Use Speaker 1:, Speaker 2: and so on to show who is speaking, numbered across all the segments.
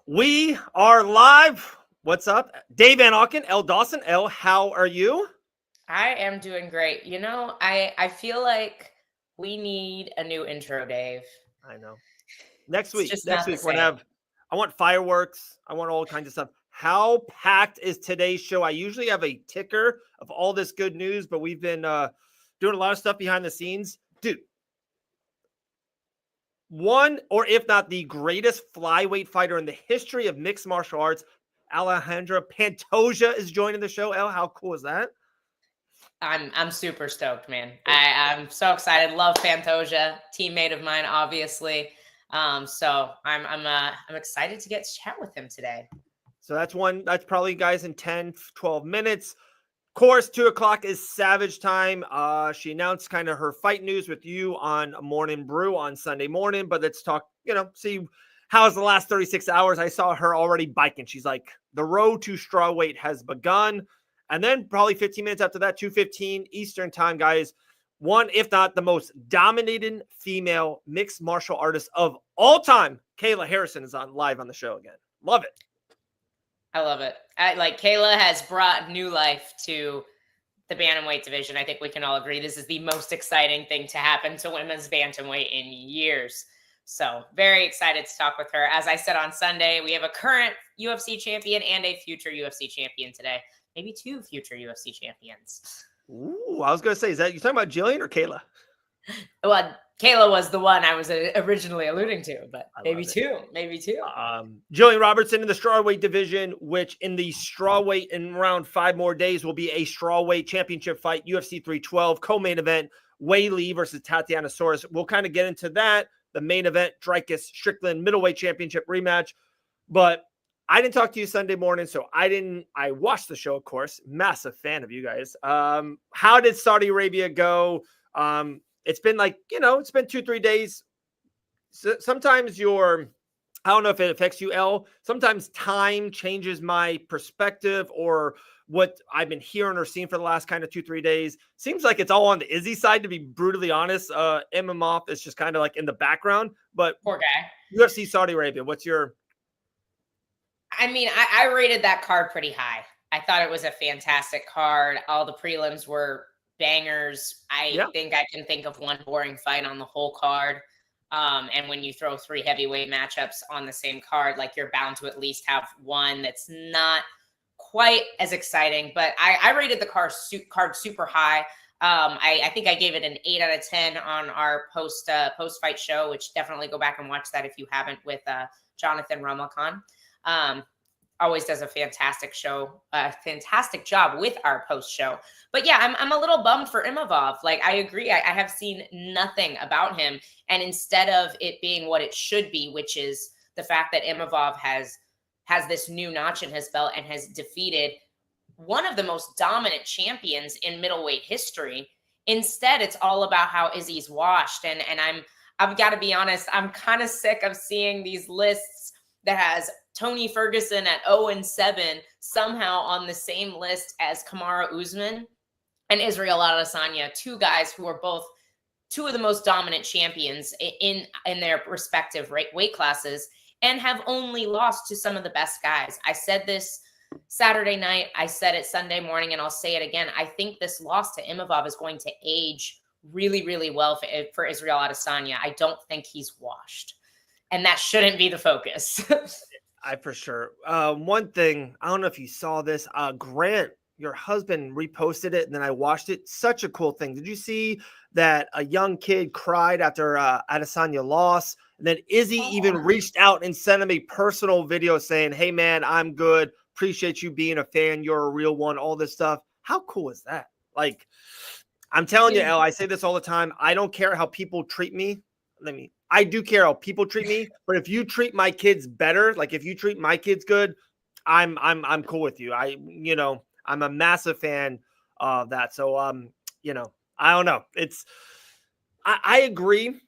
Speaker 1: We are live. What's up? Dave and Auken Elle Dawson. Elle, how are you?
Speaker 2: I am doing great. I feel like we need a new intro, Dave.
Speaker 1: I know. Next
Speaker 2: It's
Speaker 1: week,
Speaker 2: just
Speaker 1: next
Speaker 2: not the
Speaker 1: week we're gonna
Speaker 2: same.
Speaker 1: have. I want fireworks. I want all kinds of stuff. How packed is today's show? I usually have a ticker of all this good news, but we've been doing a lot of stuff behind the scenes, dude. One, or if not the greatest flyweight fighter in the history of mixed martial arts, Alexandre Pantoja is joining the show. Elle, how cool is that?
Speaker 2: I'm super stoked, man. I'm so excited. Love Pantoja, teammate of mine, obviously. I'm excited to get to chat with him today.
Speaker 1: So that's one. That's probably guys in 10, 12 minutes. Of course, 2 o'clock is Savage time. She announced kind of her fight news with you on Morning Brew on Sunday morning. But let's talk, see how's the last 36 hours. I saw her already biking. She's like, the road to strawweight has begun. And then probably 15 minutes after that, 2:15 Eastern time, guys. One, if not the most dominating female mixed martial artist of all time, Kayla Harrison, is on live on the show again. Love it.
Speaker 2: I love it. Kayla has brought new life to the bantamweight division. I think we can all agree this is the most exciting thing to happen to women's bantamweight in years. So very excited to talk with her. As I said on Sunday, we have a current UFC champion and a future UFC champion today. Maybe two future UFC champions.
Speaker 1: Ooh, I was going to say, is that you talking about Gillian or Kayla?
Speaker 2: Well, Kayla was the one I was originally alluding to, but maybe two.
Speaker 1: Gillian Robertson in the strawweight division, which in the strawweight in around 5 more days will be a strawweight championship fight, UFC 312 co-main event, Wei Li versus Tatiana Soros. We'll kind of get into that. The main event, Dricus Strickland middleweight championship rematch. But I didn't talk to you Sunday morning, so I watched the show, of course. Massive fan of you guys. How did Saudi Arabia go? It's been it's been 2-3 days. So sometimes I don't know if it affects you, Elle. Sometimes time changes my perspective or what I've been hearing or seeing for the last kind of 2-3 days. Seems like it's all on the Izzy side, to be brutally honest. Imamov is just kind of like in the background, but
Speaker 2: poor guy.
Speaker 1: UFC Saudi Arabia, what's your...
Speaker 2: I rated that card pretty high. I thought it was a fantastic card. All the prelims were bangers. I think I can think of one boring fight on the whole card. And when you throw 3 heavyweight matchups on the same card, like you're bound to at least have one that's not quite as exciting. But I rated the card super high. I think I gave it an 8 out of 10 on our post fight show, which definitely go back and watch that if you haven't, with Jonathan Ramakhan. Always does a fantastic job with our post show. But yeah, I'm a little bummed for Imavov. Like, I agree. I have seen nothing about him. And instead of it being what it should be, which is the fact that Imavov has this new notch in his belt and has defeated one of the most dominant champions in middleweight history, instead it's all about how Izzy's washed. And I've got to be honest, I'm kind of sick of seeing these lists that has Tony Ferguson at 0-7 somehow on the same list as Kamaru Usman and Israel Adesanya, 2 guys who are both 2 of the most dominant champions in their respective weight classes and have only lost to some of the best guys. I said this Saturday night, I said it Sunday morning, and I'll say it again. I think this loss to Imavov is going to age really, really well for Israel Adesanya. I don't think he's washed. And that shouldn't be the focus.
Speaker 1: I for sure. One thing, I don't know if you saw this. Grant, your husband, reposted it, and then I watched it. Such a cool thing. Did you see that a young kid cried after Adesanya lost? And then Izzy even reached out and sent him a personal video saying, "Hey, man, I'm good. Appreciate you being a fan. You're a real one." All this stuff. How cool is that? Like, I'm telling you, Elle, I say this all the time. I don't care how people treat me. I do care how people treat me, but if you treat my kids better, like if you treat my kids good, I'm cool with you. I'm a massive fan of that. So, I don't know. I agree.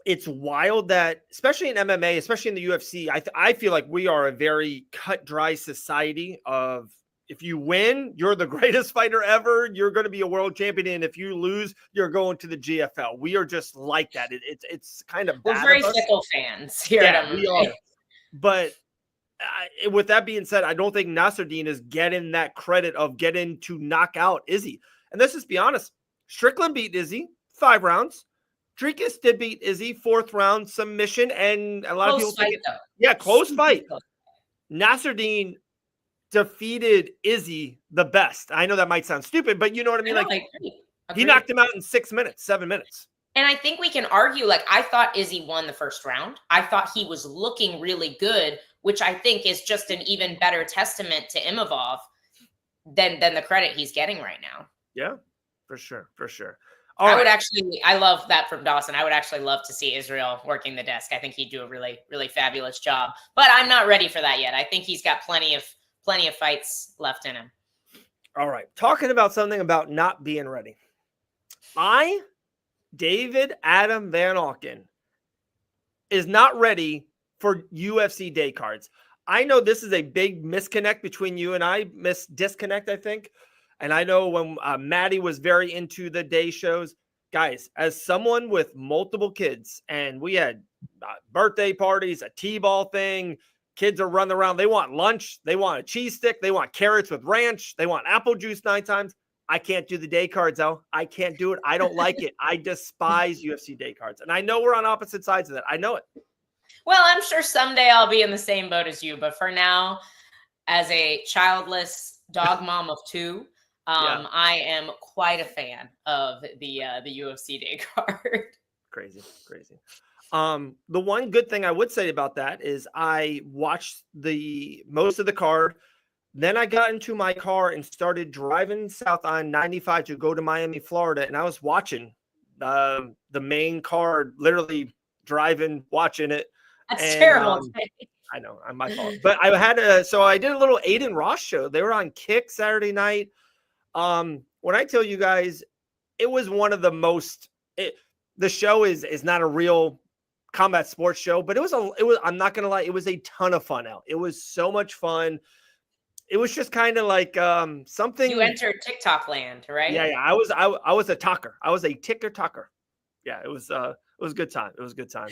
Speaker 1: It's wild that, especially in MMA, especially in the UFC, I feel like we are a very cut dry society of, if you win, you're the greatest fighter ever. You're going to be a world champion. And if you lose, you're going to the GFL. We are just like that. It's kind of bad.
Speaker 2: We're very fickle fans here at MMA.
Speaker 1: We are. But with that being said, I don't think Nasruddin is getting that credit of getting to knock out Izzy. And let's just be honest. Strickland beat Izzy 5 rounds. Dricus did beat Izzy 4th round submission, and a lot of people think close fight. Nasruddin defeated Izzy the best. I know that might sound stupid, but you know what I mean? Like, he knocked him out in 6 minutes, 7 minutes.
Speaker 2: And I think we can argue, like, I thought Izzy won the first round. I thought he was looking really good, which I think is just an even better testament to Imavov than the credit he's getting right now.
Speaker 1: Yeah, for sure. For sure.
Speaker 2: I love that from Dawson. I would actually love to see Israel working the desk. I think he'd do a really, really fabulous job, but I'm not ready for that yet. I think he's got plenty of fights left in him.
Speaker 1: All right. Talking about something about not being ready. David Adam Van Auken is not ready for UFC day cards. I know this is a big misconnect between you and I, disconnect, I think. And I know when Maddie was very into the day shows, guys, as someone with multiple kids, and we had birthday parties, a T-ball thing, kids are running around. They want lunch. They want a cheese stick. They want carrots with ranch. They want apple juice 9 times. I can't do the day cards, though. I can't do it. I don't like it. I despise UFC day cards. And I know we're on opposite sides of that. I know it.
Speaker 2: Well, I'm sure someday I'll be in the same boat as you. But for now, as a childless dog mom of 2, I am quite a fan of the UFC day card.
Speaker 1: Crazy. The one good thing I would say about that is I watched most of the card. Then I got into my car and started driving south on 95 to go to Miami, Florida. And I was watching the main card, literally driving, watching it.
Speaker 2: That's terrible.
Speaker 1: I know, I'm my fault. But I did a little Aiden Ross show. They were on Kick Saturday night. When I tell you guys, it was one of the most, the show is not a real combat sports show, but it was, I'm not going to lie, it was a ton of fun out. It was so much fun. It was just kind of like something.
Speaker 2: You entered TikTok land, right?
Speaker 1: Yeah. I was a talker. I was a TikToker. Yeah, it was a good time. It was a good time.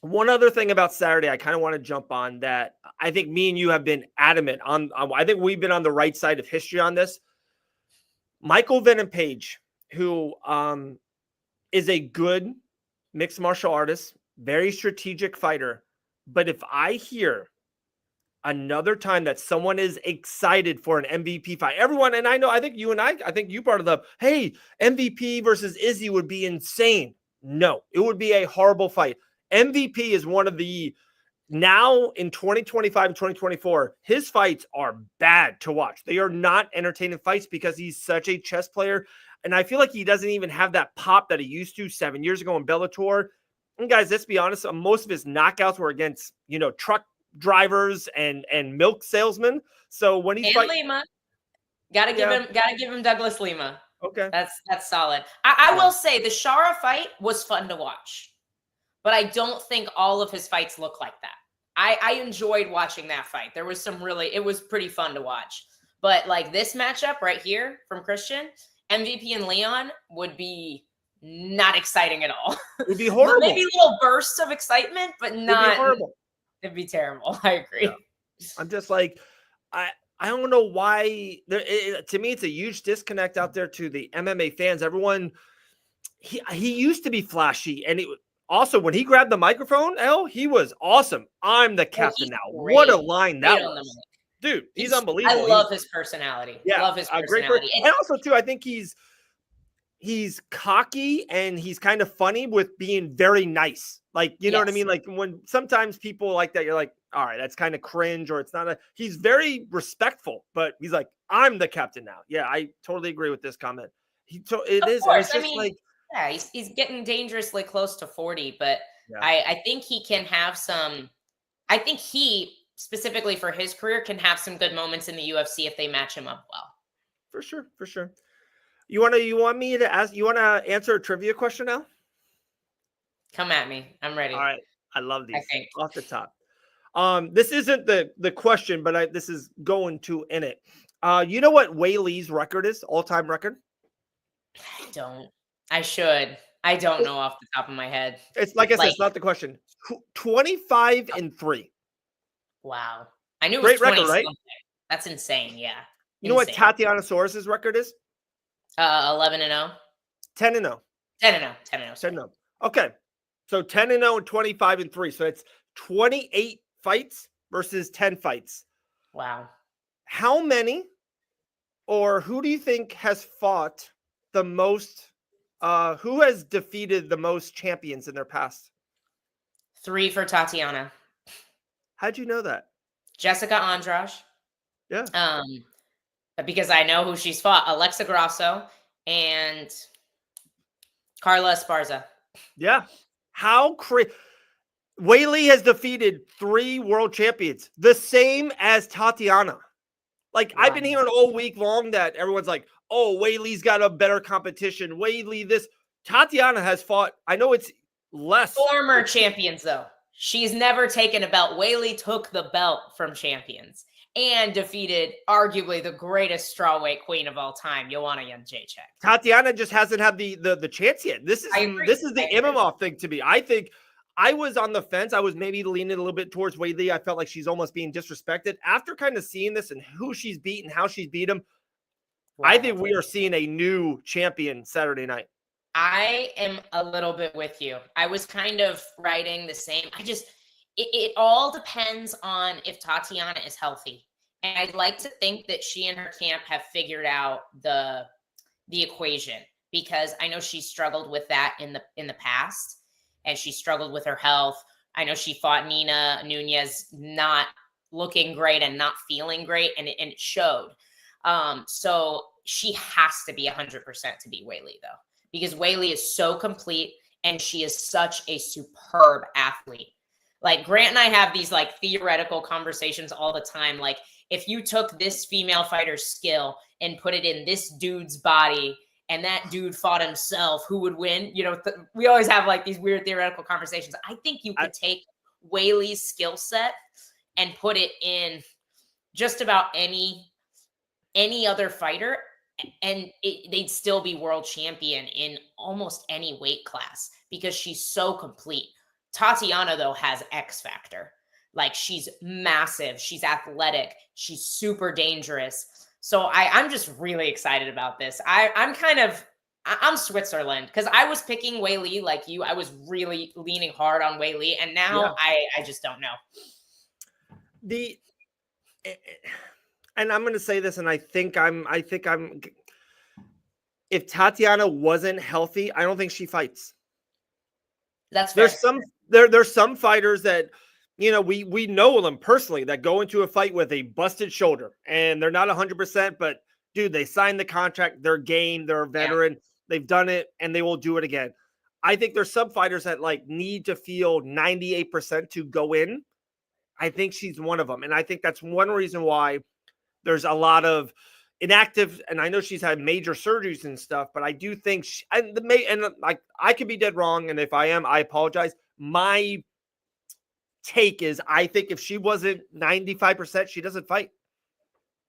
Speaker 1: One other thing about Saturday, I kind of want to jump on that. I think me and you have been adamant on. I think we've been on the right side of history on this. Michael Venom Page, who is a good mixed martial artist, very strategic fighter. But if I hear another time that someone is excited for an MVP fight, everyone, and I think you brought it up. Hey, MVP versus Izzy would be insane. No, it would be a horrible fight. MVP is one of the, now in 2025 and 2024, his fights are bad to watch. They are not entertaining fights because he's such a chess player. And I feel like he doesn't even have that pop that he used to 7 years ago in Bellator. And guys, let's be honest, most of his knockouts were against, truck drivers and milk salesmen. So when he's
Speaker 2: Lima, gotta give him Douglas Lima.
Speaker 1: Okay,
Speaker 2: that's solid. I will say the Shara fight was fun to watch, but I don't think all of his fights look like that. I enjoyed watching that fight. There was it was pretty fun to watch. But like this matchup right here from Christian, MVP and Leon would be not exciting at all.
Speaker 1: It would be horrible.
Speaker 2: Maybe little bursts of excitement, but not.
Speaker 1: It'd be horrible.
Speaker 2: It'd be terrible. I agree.
Speaker 1: Yeah. I'm just like, I don't know why. To me, it's a huge disconnect out there to the MMA fans. Everyone, he used to be flashy, and also when he grabbed the microphone, he was awesome. I'm the captain now. Great. What a line that was, dude. He's unbelievable.
Speaker 2: I love his personality.
Speaker 1: Yeah,
Speaker 2: love his personality.
Speaker 1: And also too, I think he's cocky and he's kind of funny with being very nice. Like, you know what I mean? Like when sometimes people like that, you're like, all right, that's kind of cringe, or it's not he's very respectful, but he's like, I'm the captain now. Yeah, I totally agree with this comment.
Speaker 2: Yeah, he's getting dangerously close to 40, but I think he can have some, I think he specifically for his career can have some good moments in the UFC if they match him up well.
Speaker 1: For sure. You want to answer a trivia question now?
Speaker 2: Come at me. I'm ready.
Speaker 1: All right. I love these off the top. This isn't the question, but this is going to in it. You know what Wei Li's record is? All-time record?
Speaker 2: I don't. I should. I don't know off the top of my head.
Speaker 1: It's like I said, it's not the question. 25-3.
Speaker 2: Wow. I knew it was
Speaker 1: Great
Speaker 2: 20
Speaker 1: record, right?
Speaker 2: something. That's insane. Yeah.
Speaker 1: You know what
Speaker 2: Insane.
Speaker 1: Tatiana Suarez's record is?
Speaker 2: 11-0.
Speaker 1: 10-0.
Speaker 2: 10-0. 10-0.
Speaker 1: 10-0. Okay. So 10-0 and 25-3. So it's 28 fights versus 10 fights.
Speaker 2: Wow.
Speaker 1: How many or who do you think has fought the most? Who has defeated the most champions in their past?
Speaker 2: 3 for Tatiana.
Speaker 1: How'd you know that?
Speaker 2: Jessica Andrade.
Speaker 1: Yeah.
Speaker 2: Because I know who she's fought. Alexa Grasso and Carla Esparza.
Speaker 1: Yeah. How crazy. Weili has defeated 3 world champions, the same as Tatiana. Like, wow. I've been hearing all week long that everyone's like, oh, Weili's got a better competition. Weili this. Tatiana has fought, I know it's less.
Speaker 2: Former champions, though. She's never taken a belt. Weili took the belt from champions and defeated arguably the greatest strawweight queen of all time, Joanna Jędrzejczyk.
Speaker 1: Tatiana just hasn't had the chance yet. This is the Imavov thing to me. I think I was on the fence. I was maybe leaning a little bit towards Weili. I felt like she's almost being disrespected. After kind of seeing this and who she's beaten, how she's beat him, wow. I think we are seeing a new champion Saturday night.
Speaker 2: I am a little bit with you. I was kind of writing the same. It all depends on if Tatiana is healthy. And I'd like to think that she and her camp have figured out the equation, because I know she struggled with that in the past, and she struggled with her health. I know she fought Nina Nunez not looking great and not feeling great, and it showed. So she has to be 100% to beat Weili, though, because Weili is so complete and she is such a superb athlete. Like, Grant and I have these like theoretical conversations all the time. Like, if you took this female fighter's skill and put it in this dude's body and that dude fought himself, who would win? You know, we always have like these weird theoretical conversations. I think you could take Weili's skill set and put it in just about any other fighter, and they'd still be world champion in almost any weight class, because she's so complete. Tatiana, though, has X factor. Like, she's massive, she's athletic, she's super dangerous. So I'm just really excited about this. I'm Switzerland, because I was picking Weili like you. I was really leaning hard on Weili, and now I just don't know.
Speaker 1: And I'm going to say this, and I think if Tatiana wasn't healthy, I don't think she fights.
Speaker 2: That's fair.
Speaker 1: There's some fighters that, you know, we know them personally that go into a fight with a busted shoulder and they're not 100%, but dude, they signed the contract, they're game, they're a veteran, they've done it, and they will do it again. I think there's some fighters that like need to feel 98% to go in. I think she's one of them. And I think that's one reason why there's a lot of inactive, and I know she's had major surgeries and stuff, but I do think I could be dead wrong. And if I am, I apologize. My take is, I think if she wasn't 95%, she doesn't fight.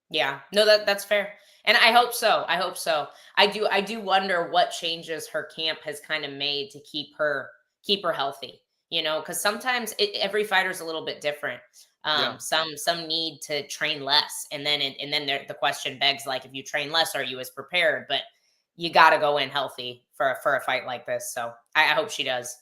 Speaker 2: Yeah, no, that's fair. And I hope so. I do wonder what changes her camp has kind of made to keep her healthy, you know, because sometimes every fighter's a little bit different. Some need to train less, and then the question begs, like, if you train less, are you as prepared? But you got to go in healthy for a fight like this. So I hope she does.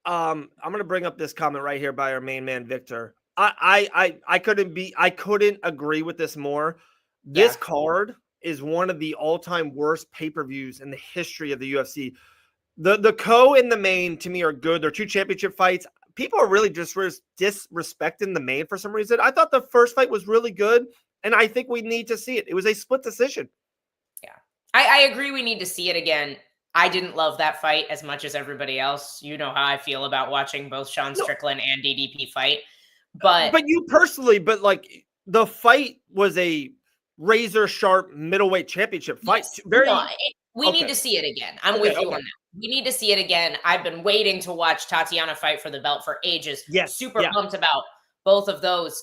Speaker 1: I'm going to bring up this comment right here by our main man, Victor. I couldn't agree with this more. This card is one of the all-time worst pay-per-views in the history of the UFC. The co and the main, to me, are good. They're 2 championship fights. People are really just disrespecting the main for some reason. I thought the first fight was really good, and I think we need to see it. It was a split decision.
Speaker 2: Yeah, I agree. We need to see it again. I didn't love that fight as much as everybody else. You know how I feel about watching both Sean Strickland and DDP fight. But you personally,
Speaker 1: but like, the fight was a razor sharp middleweight championship fight.
Speaker 2: Yes. We need to see it again. I'm with you on that. We need to see it again. I've been waiting to watch Tatiana fight for the belt for ages. Super pumped about both of those.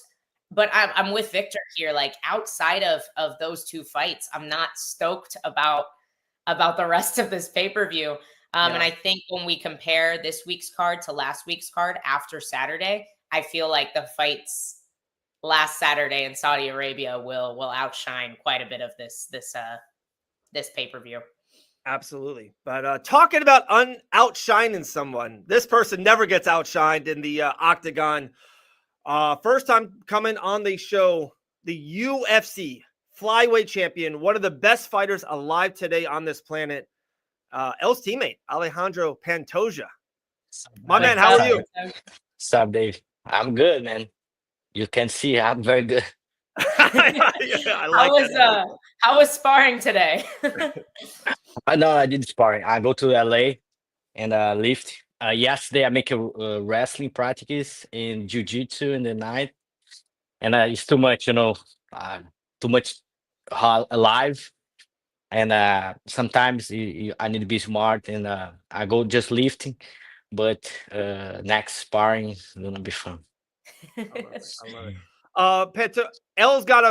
Speaker 2: But I'm with Victor here. Like, outside of those 2 fights, I'm not stoked about the rest of this pay-per-view. And I think when we compare this week's card to last week's card after Saturday, I feel like the fights last Saturday in Saudi Arabia will outshine quite a bit of this pay-per-view.
Speaker 1: Absolutely. But talking about outshining someone, this person never gets outshined in the octagon. First time coming on the show, the UFC flyweight champion, one of the best fighters alive today on this planet, Elle's teammate, Alejandro Pantoja. My man, how are you?
Speaker 3: What's up, Dave? I'm good, man. You can see I'm very good.
Speaker 1: I like that.
Speaker 2: How was sparring today?
Speaker 3: No, I did sparring. I go to LA and lift. Yesterday I make a wrestling practice in jiu-jitsu in the night, and it's too much, too much alive. And sometimes I need to be smart, and I go just lifting. But next sparring is gonna be fun.
Speaker 1: I love it. Panto, Elle's got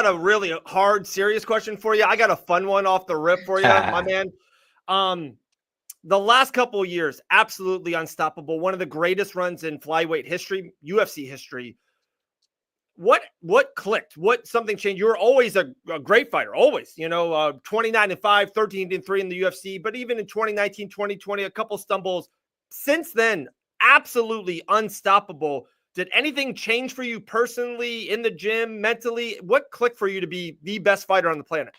Speaker 1: a really hard, serious question for you. I got a fun one off the rip for you, my man. The last couple of years, absolutely unstoppable. One of the greatest runs in flyweight history, UFC history. What clicked? What something changed? You were always a great fighter, always. 29-5, 13-3 in the UFC, but even in 2019, 2020, a couple stumbles. Since then, absolutely unstoppable. Did anything change for you personally, in the gym, mentally? What clicked for you to be the best fighter on the planet?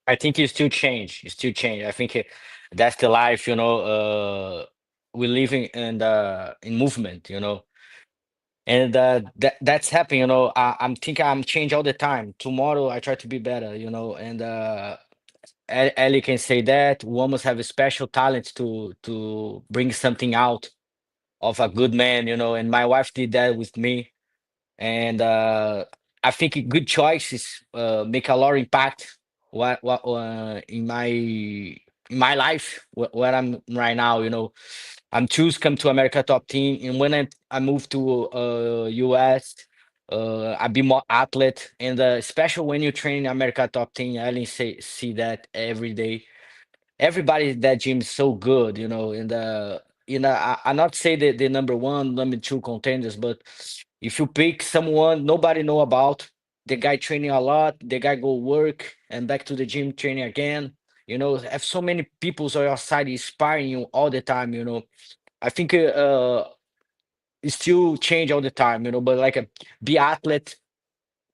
Speaker 3: I think it still change. It still change. I think that's the life, we living in movement, and that's happening. I'm thinking I'm change all the time. Tomorrow I try to be better, and Ellie can say that we almost have a special talent to bring something out of a good man, and my wife did that with me. And I think good choices make a lot of impact what in my life where I'm right now. I'm choose come to America top team, and when I moved to US, I be more athlete, and especially when you train in America top team, I only see that every day. Everybody at that gym is so good, and I not say that the number one, number two contenders, but if you pick someone nobody know about, the guy training a lot, the guy go work and back to the gym training again. Have so many people on your side inspiring you all the time. I think it still change all the time. But like be athlete,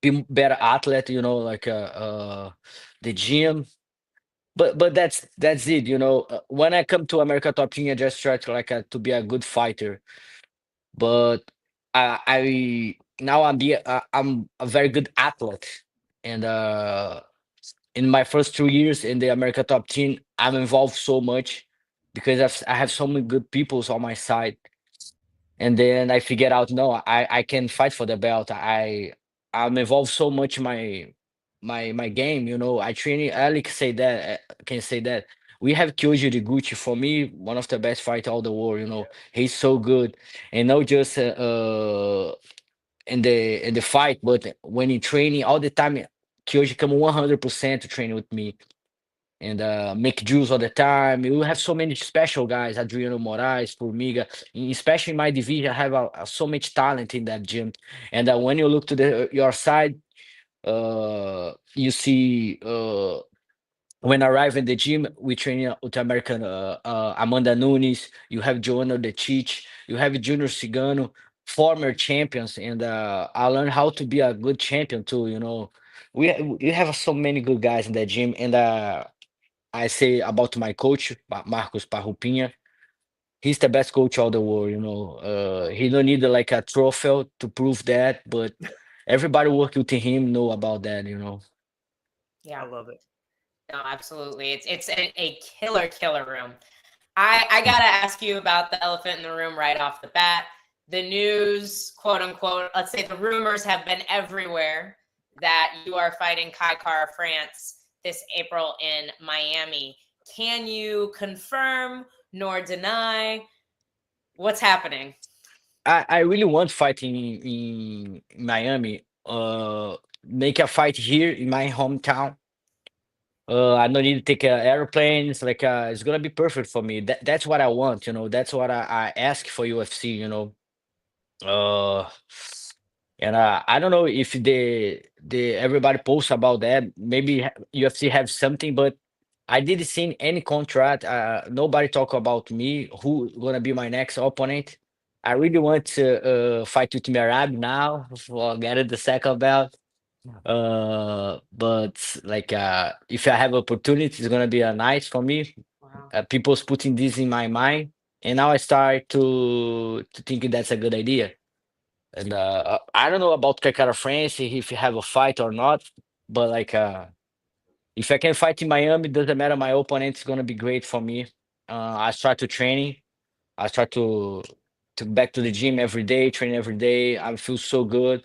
Speaker 3: be better athlete. Like the gym. But that's it. When I come to America Top Team, I just try to like to be a good fighter. But I now I'm a very good athlete, and in my first 2 years in the America Top Team, I'm involved so much because I have so many good people on my side. And then I figured out, no, I can fight for the belt. I'm involved so much in my game. I train. Alex say that can say that we have Kyoji Gucci, for me one of the best fighter all the world. He's so good, and not just in the fight, but when he training all the time. Kyoji come 100% to train with me and make drills all the time. We have so many special guys, Adriano Moraes, Formiga, especially in my division. I have so much talent in that gym. And when you look to your side, you see when I arrive in the gym, we train with American Amanda Nunes. You have Joanna De Chich. You have Junior Cigano, former champions, and I learned how to be a good champion too. We have so many good guys in that gym, and I say about my coach, Marcos Parrupinha. He's the best coach of the world. He don't need like a trophy to prove that, but everybody working with him know about that.
Speaker 2: Yeah,
Speaker 1: I love it.
Speaker 2: No, absolutely. It's a killer room. I gotta ask you about the elephant in the room right off the bat. The news, quote unquote, let's say the rumors have been everywhere that you are fighting Kai Kara France this April in Miami. Can you confirm nor deny what's happening?
Speaker 3: I really want fighting in Miami. Make a fight here in my hometown. I don't need to take airplanes. Like it's gonna be perfect for me. That's what I want. That's what I ask for UFC. Uh, And I don't know if the everybody posts about that. Maybe UFC have something, but I didn't see any contract. Nobody talk about me. Who gonna be my next opponent? I really want to fight with Merab now for getting the second belt. But like if I have opportunity, it's gonna be a nice for me.
Speaker 2: Wow.
Speaker 3: People's putting this in my mind, and now I start to think that's a good idea. And I don't know about Kakara France if you have a fight or not, but like if I can fight in Miami, doesn't matter. My opponent is gonna be great for me. I start to training. I start to back to the gym every day, train every day. I feel so good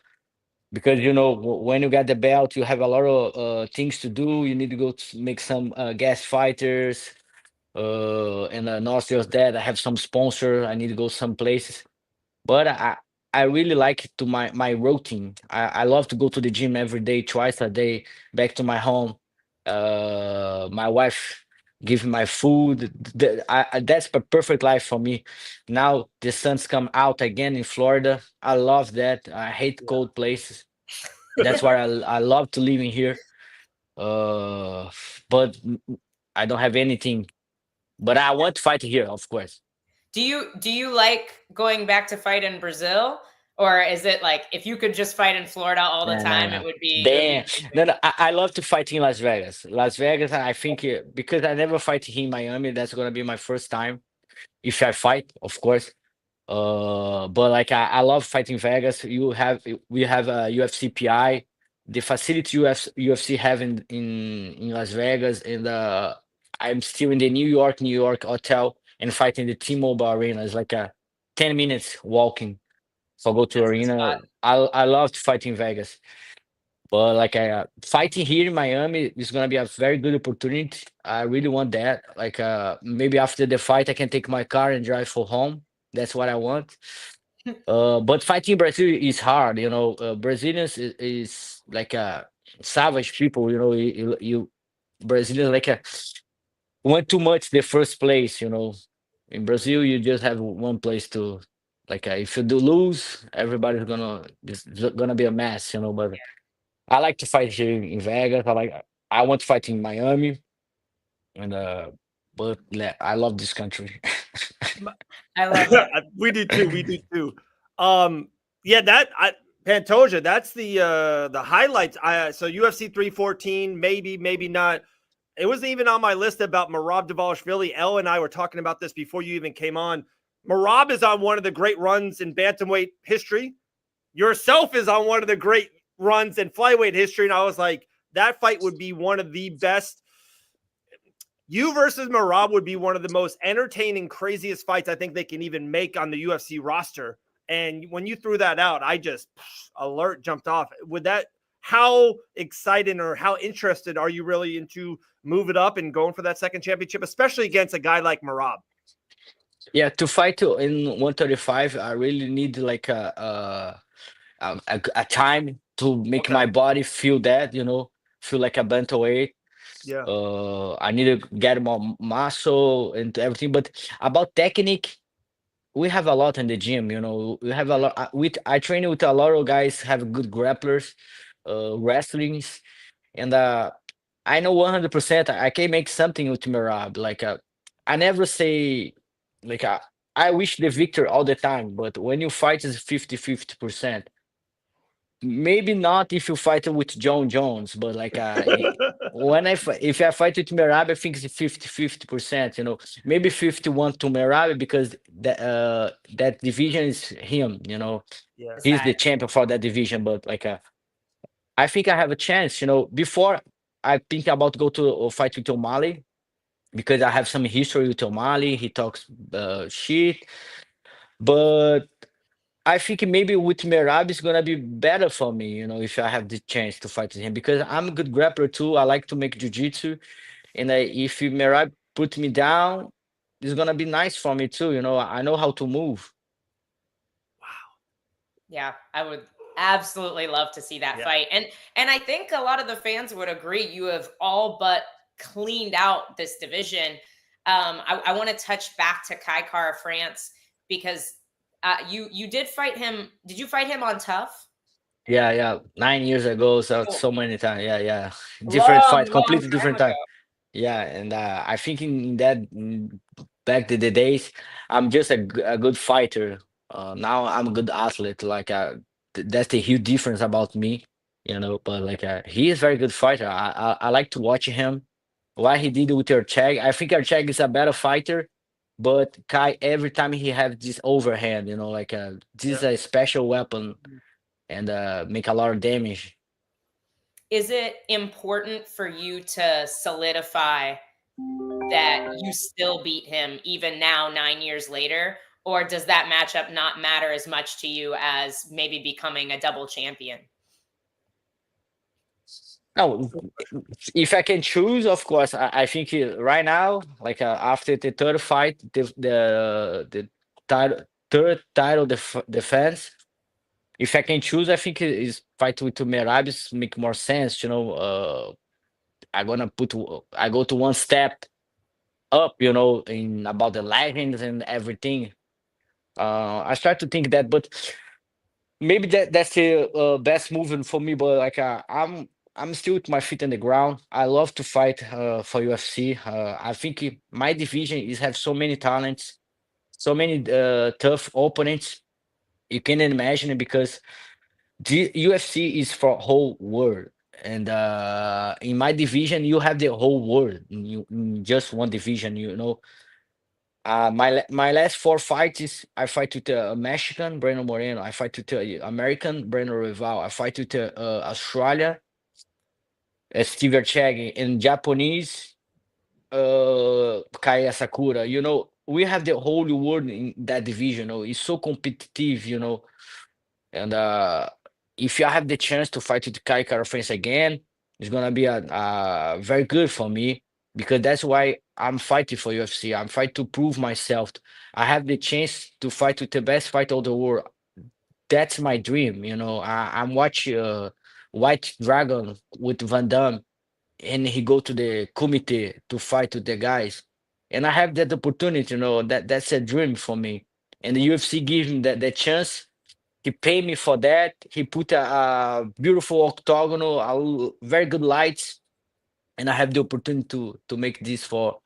Speaker 3: because when you get the belt, you have a lot of things to do. You need to go to make some guest fighters, and not just that. I have some sponsor. I need to go some places. But I really like to my routine. I love to go to the gym every day, twice a day, back to my home. My wife give me my food. That's the perfect life for me. Now the sun's come out again in Florida. I love that. I hate
Speaker 1: Yeah.
Speaker 3: cold places. That's why I love to live in here. Uh, but I don't have anything. But I want to fight here, of course.
Speaker 2: Do you like going back to fight in Brazil? Or is it like if you could just fight in Florida all the
Speaker 3: Nah, nah,
Speaker 2: time,
Speaker 3: nah.
Speaker 2: it would be
Speaker 3: Damn. No,
Speaker 2: perfect?
Speaker 3: no, I love to fight in Las Vegas. Las Vegas, I think because I never fight here in Miami, that's gonna be my first time. If I fight, of course. But like I love fighting Vegas. We have a UFC PI, the facility UFC have in Las Vegas, and I'm still in the New York hotel and fighting the T-Mobile Arena. It's like a 10 minutes walking. So I go to
Speaker 2: That's the
Speaker 3: arena.
Speaker 2: spot.
Speaker 3: I love to fight in Vegas. But like fighting here in Miami is gonna be a very good opportunity. I really want that. Like maybe after the fight, I can take my car and drive for home. That's what I want. But fighting in Brazil is hard. Brazilians is like savage people. Brazilians like want too much the first place. In Brazil, you just have one place to. Like if you do lose, everybody's gonna it's gonna be a mess. But I like to fight here in Vegas. I want to fight in Miami, and but I love this country.
Speaker 2: I love it.
Speaker 1: We do too. We do too. Um, yeah, Pantoja. That's the highlights. So UFC 314, maybe not. It wasn't even on my list about Merab Dvalishvili. Elle and I were talking about this before you even came on. Merab is on one of the great runs in bantamweight history. Yourself is on one of the great runs in flyweight history, and I was like, that fight would be one of the best. You versus Merab would be one of the most entertaining, craziest fights I think they can even make on the UFC roster. And when you threw that out, I just alert jumped off. How excited or how interested are you really into move it up and going for that second championship, especially against a guy like Merab?
Speaker 3: Yeah, to fight in 135, I really need like a time to make
Speaker 1: Okay.
Speaker 3: my body feel that, feel like a bantamweight.
Speaker 1: Yeah.
Speaker 3: I need to get more muscle and everything. But about technique, we have a lot in the gym. We have a lot. I train with a lot of guys have good grapplers, wrestlings, and I know 100% I can make something with Mirab. Like I never say like I wish the victor all the time, but when you fight is 50-50%. Maybe not if you fight with John Jones, but like if I fight with Merab, I think it's 50-50%. Maybe 51 to Merab because that division is him.
Speaker 1: Yeah.
Speaker 3: He's the
Speaker 2: Decide.
Speaker 3: champion for that division. But like I think I have a chance. Before I think about go to fight with O'Malley because I have some history with O'Malley. He talks shit, but I think maybe with Merab it's gonna be better for me, if I have the chance to fight him because I'm a good grappler too. I like to make jiu-jitsu, and if Merab put me down, it's gonna be nice for me too. I know how to move.
Speaker 2: Yeah, I would absolutely love to see that
Speaker 1: Yeah.
Speaker 2: fight. And I think a lot of the fans would agree you have all but cleaned out this division. I want to touch back to Kai Kara France because you did fight him. Did you fight him on Tough?
Speaker 3: Yeah, 9 years ago, so
Speaker 2: Oh,
Speaker 3: so many times. Yeah. Different
Speaker 2: long,
Speaker 3: fight,
Speaker 2: long
Speaker 3: completely
Speaker 2: time
Speaker 3: different
Speaker 2: ago.
Speaker 3: time. Yeah, and I think in that back to the days, I'm just a good fighter. Now I'm a good athlete. Like that's the huge difference about me, you know. But like he is very good fighter. I like to watch him. What he did with Ercheg, I think Ercheg is a better fighter, but Kai every time he have this overhand, you know, like this is
Speaker 1: Yeah.
Speaker 3: a special weapon and make a lot of damage.
Speaker 2: Is it important for you to solidify that you still beat him even now 9 years later? Or does that matchup not matter as much to you as maybe becoming a double champion?
Speaker 3: No, if I can choose, of course, I think right now, like after the third fight, the title, third title defense. If I can choose, I think is fight with Merabis make more sense. You know, I go to one step up. You know, in about the legends and everything. I start to think that, but maybe that's the best moving for me. But like I'm still with my feet on the ground. I love to fight for UFC. I think my division is have so many talents, so many tough opponents. You can imagine it because the UFC is for whole world. And in my division, you have the whole world in just one division. You know, my last four fights is I fight with a Mexican Breno Moreno. I fight with a American Breno Rival. I fight with Australia Steve Chag and Japanese Kaya Sakura. You know, we have the whole world in that division. You know, it's so competitive. You know, and if you have the chance to fight with Kai Kara France again, it's gonna be a very good for me because that's why I'm fighting for UFC. I'm fighting to prove myself. I have the chance to fight with the best fighter of the world. That's my dream. You know, I'm watching White Dragon with Van Damme, and he go to the committee to fight with the guys, and I have that opportunity. You know, that's a dream for me, and the UFC gives me that chance. He paid me for that. He put a beautiful octagonal, very good lights, and I have the opportunity to make this for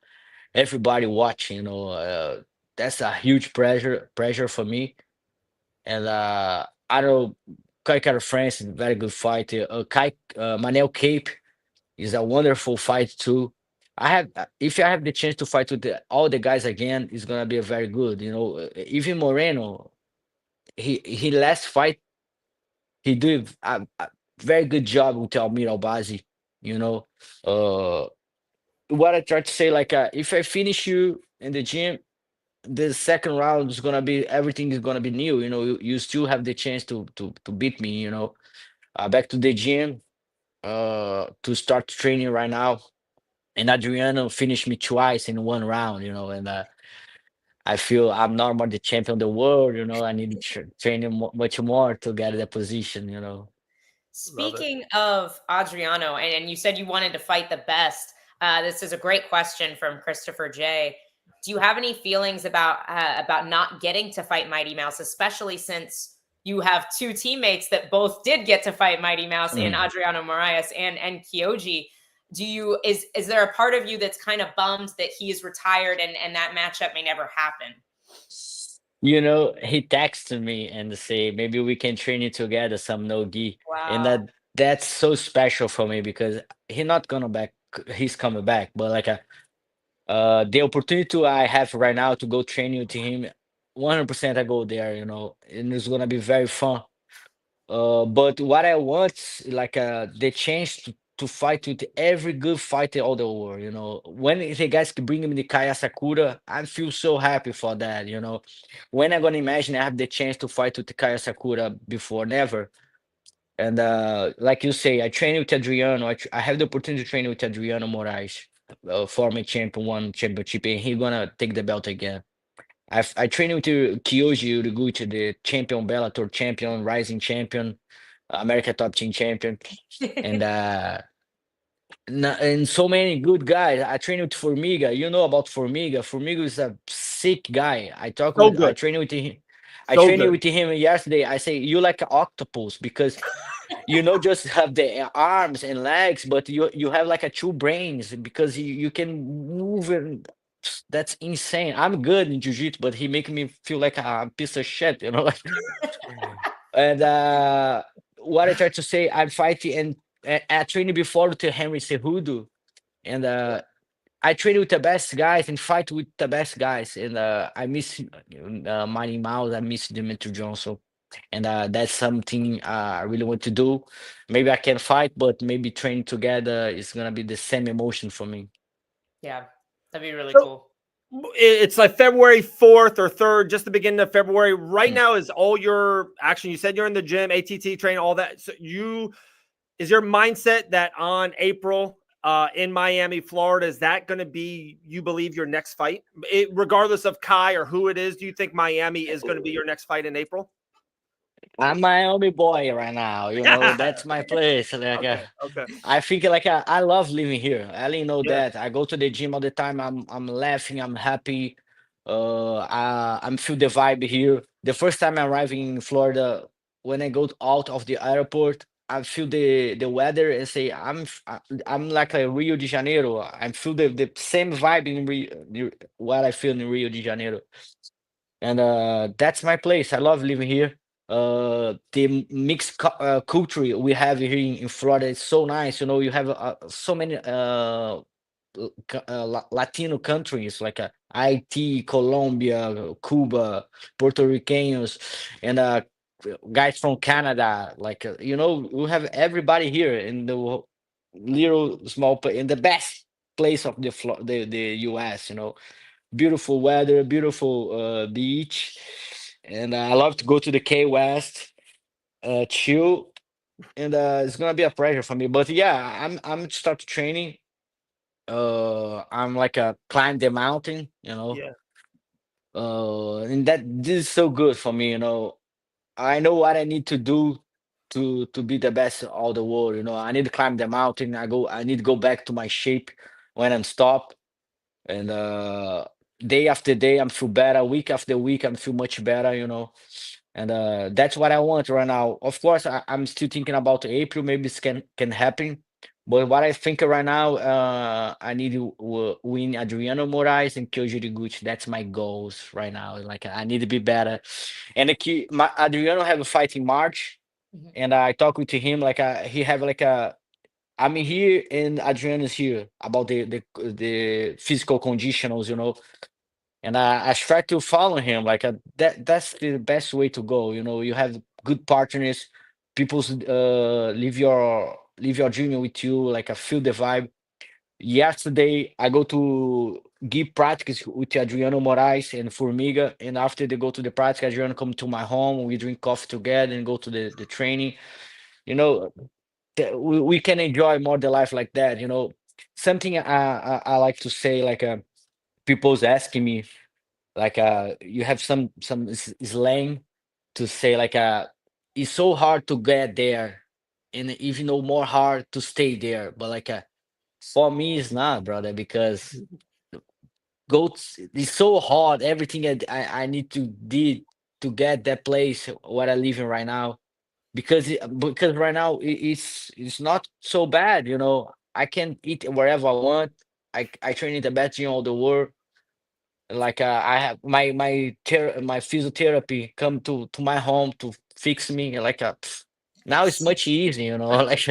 Speaker 3: everybody watching. You know, that's a huge pressure for me. And I don't know, Kai Kara France is a very good fighter. Manel Cape is a wonderful fight too. If I have the chance to fight with all the guys again, it's gonna be a very good. You know, even Moreno, he last fight he did a very good job with Almir Albazi. You know, uh, what I try to say, like, if I finish you in the gym, the second round is gonna be everything is gonna be new. You know, you still have the chance to beat me. You know, back to the gym, to start training right now. And Adriano finished me twice in one round. You know, and I feel I'm not more the champion of the world. You know, I need to train him much more to get the position. You know.
Speaker 1: Love it.
Speaker 2: Speaking of Adriano, and you said you wanted to fight the best. This is a great question from Christopher J. Do you have any feelings about not getting to fight Mighty Mouse, especially since you have two teammates that both did get to fight Mighty Mouse in
Speaker 3: Mm.
Speaker 2: Adriano Moraes and Kyoji? Is there a part of you that's kind of bummed that he's retired and that matchup may never happen?
Speaker 3: You know, he texted me and say maybe we can train it together some no gi, and
Speaker 2: Wow.
Speaker 3: that's so special for me because he not gonna back. He's coming back, but like the opportunity I have right now to go training with him, 100% I go there. You know, and it's gonna be very fun. But what I want, like, the chance to fight with every good fighter all the world. You know, when the guys can bring me the Kaya Sakura, I feel so happy for that. You know, when I'm gonna imagine I have the chance to fight with the Kaya Sakura before, never. And like you say, I train with Adriano. I have the opportunity to train with Adriano Moraes, former champion, one championship, and he's gonna take the belt again. I trained with Kyoji Uriguchi, the champion, Bellator champion, rising champion, America Top Team champion, and and so many good guys. I trained with Formiga. You know about Formiga. Formiga is a sick guy.
Speaker 1: So
Speaker 3: I
Speaker 1: good.
Speaker 3: trained with him. I
Speaker 1: So
Speaker 3: trained
Speaker 1: good.
Speaker 3: with him yesterday. I say you like an octopus because just have the arms and legs, but you have like a two brains because you can move and that's insane. I'm good in jiu-jitsu, but he make me feel like a piece of shit. Like, and what I try to say, I'm fighting and I trained before to Henry Cejudo, and I train with the best guys and fight with the best guys. And I miss Mighty Mouse. I miss Dimitri Johnson. And that's something I really want to do. Maybe I can fight, but maybe train together is gonna be the same emotion for me.
Speaker 2: Yeah, that'd be really
Speaker 1: So
Speaker 2: cool.
Speaker 1: it's like February 4th or 3rd, just the beginning of February. Right
Speaker 3: Mm.
Speaker 1: now is all your action. You said you're in the gym, ATT train, all that. So is your mindset that on April in Miami, Florida, is that going to be, you believe, your next fight? Regardless of Kai or who it is, do you think Miami is going to be your next fight in April?
Speaker 3: I'm Miami boy right now. That's my place. Like,
Speaker 1: Okay. Okay.
Speaker 3: I think like I love living here. I didn't know
Speaker 1: Yeah.
Speaker 3: that. I go to the gym all the time. I'm laughing. I'm happy. I'm feel the vibe here. The first time I arrived in Florida, when I go out of the airport, I feel the weather and say I'm like a Rio de Janeiro. I feel the same vibe in what I feel in Rio de Janeiro, and that's my place. I love living here. The mixed culture we have here in Florida is so nice. You have so many Latino countries like Haiti, Colombia, Cuba, Puerto Ricans, and guys from Canada. Like we have everybody here in the little small in the best place of the U.S. Beautiful weather, beautiful beach, and I love to go to the Key West, chill, and it's gonna be a pleasure for me. But yeah, I'm start training. I'm like a climb the mountain,
Speaker 1: Yeah.
Speaker 3: and this is so good for me. I know what I need to do to be the best of all the world. I need to climb the mountain. I need to go back to my shape when I'm stopped. And day after day I'm feel better, week after week I'm feel much better. And that's what I want right now. Of course, I'm still thinking about April, maybe this can happen, but what I think right now, I need to win Adriano Moraes and Kyoji Gucci. That's my goals right now. Like I need to be better, and Adriano have a fight in March,
Speaker 2: Mhm.
Speaker 3: and I talk with him like he have like a I'm here and Adriano's here about the physical conditionals. And I try to follow him. Like that's the best way to go. You have good partners, people's leave your dream with you. Like I feel the vibe. Yesterday I go to give practice with Adriano Moraes and Formiga, and after they go to the practice, Adriano come to my home. We drink coffee together and go to the training. You know, we can enjoy more the life like that. Something I like to say, like people's asking me, like you have some slang to say, like it's so hard to get there, and even though more hard to stay there. But like for me it's not, brother, because it's so hard, everything I need to did to get that place where I live in right now, because right now it's not so bad. I can eat wherever I want. I train in the best gym of the world. Like I have my physiotherapy come to my home to fix me. Like now it's
Speaker 2: Yes.
Speaker 3: much easier. Like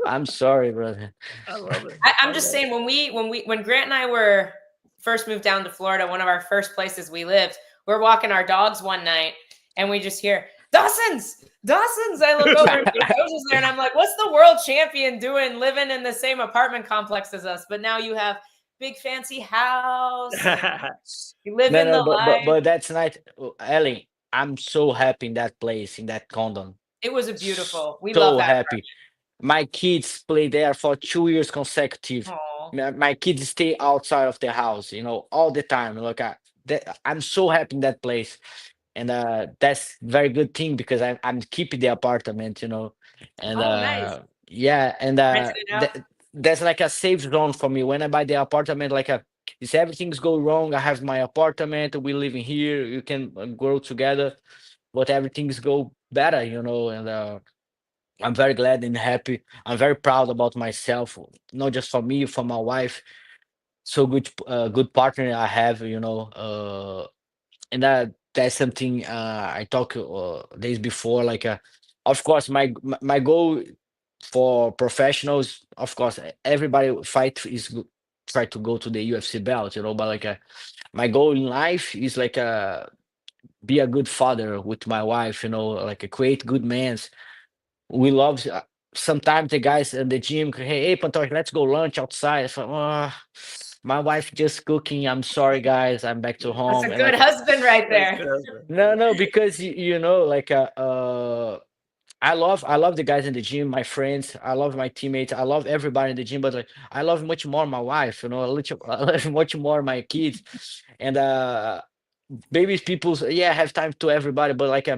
Speaker 3: I'm sorry, brother.
Speaker 1: I love it.
Speaker 2: I'm just saying when Grant and I were first moved down to Florida, one of our first places we lived, we're walking our dogs one night and we just hear Dawson's. I look over and Pantoja's there, and I'm like, "What's the world champion doing, living in the same apartment complex as us?" But now you have big fancy house. You live
Speaker 3: No,
Speaker 2: in
Speaker 3: no,
Speaker 2: the
Speaker 3: but but
Speaker 2: life.
Speaker 3: but that's not Ellie. I'm so happy in that place, in that condom.
Speaker 2: It was a beautiful. We love
Speaker 3: So
Speaker 2: that
Speaker 3: happy. My kids play there for 2 years consecutive.
Speaker 2: approach.
Speaker 3: My kids stay outside of the house, all the time. Look, I'm so happy in that place, and that's very good thing because I'm keeping the apartment, and
Speaker 2: Oh, nice.
Speaker 3: yeah, and
Speaker 2: Rented it out.
Speaker 3: that's like a safe zone for me when I buy the apartment. Like if everything's go wrong, I have my apartment. We live in here. You can grow together. but everything's go better, and I'm very glad and happy. I'm very proud about myself, not just for me, for my wife. So good partner I have, and that's something I talked days before. Like, of course, my goal for professionals, of course, everybody fight is try to go to the UFC belt, but like my goal in life is like be a good father with my wife, like create good men. We love sometimes the guys in the gym, hey, Pantoja, let's go lunch outside. It's like, my wife just cooking. I'm sorry, guys. I'm back to
Speaker 2: That's a
Speaker 3: home. And
Speaker 2: good
Speaker 3: like,
Speaker 2: husband right there.
Speaker 3: no, because like I love the guys in the gym, my friends. I love my teammates. I love everybody in the gym, but like I love much more my wife. I love much more my kids, and baby people. Yeah, have time to everybody, but like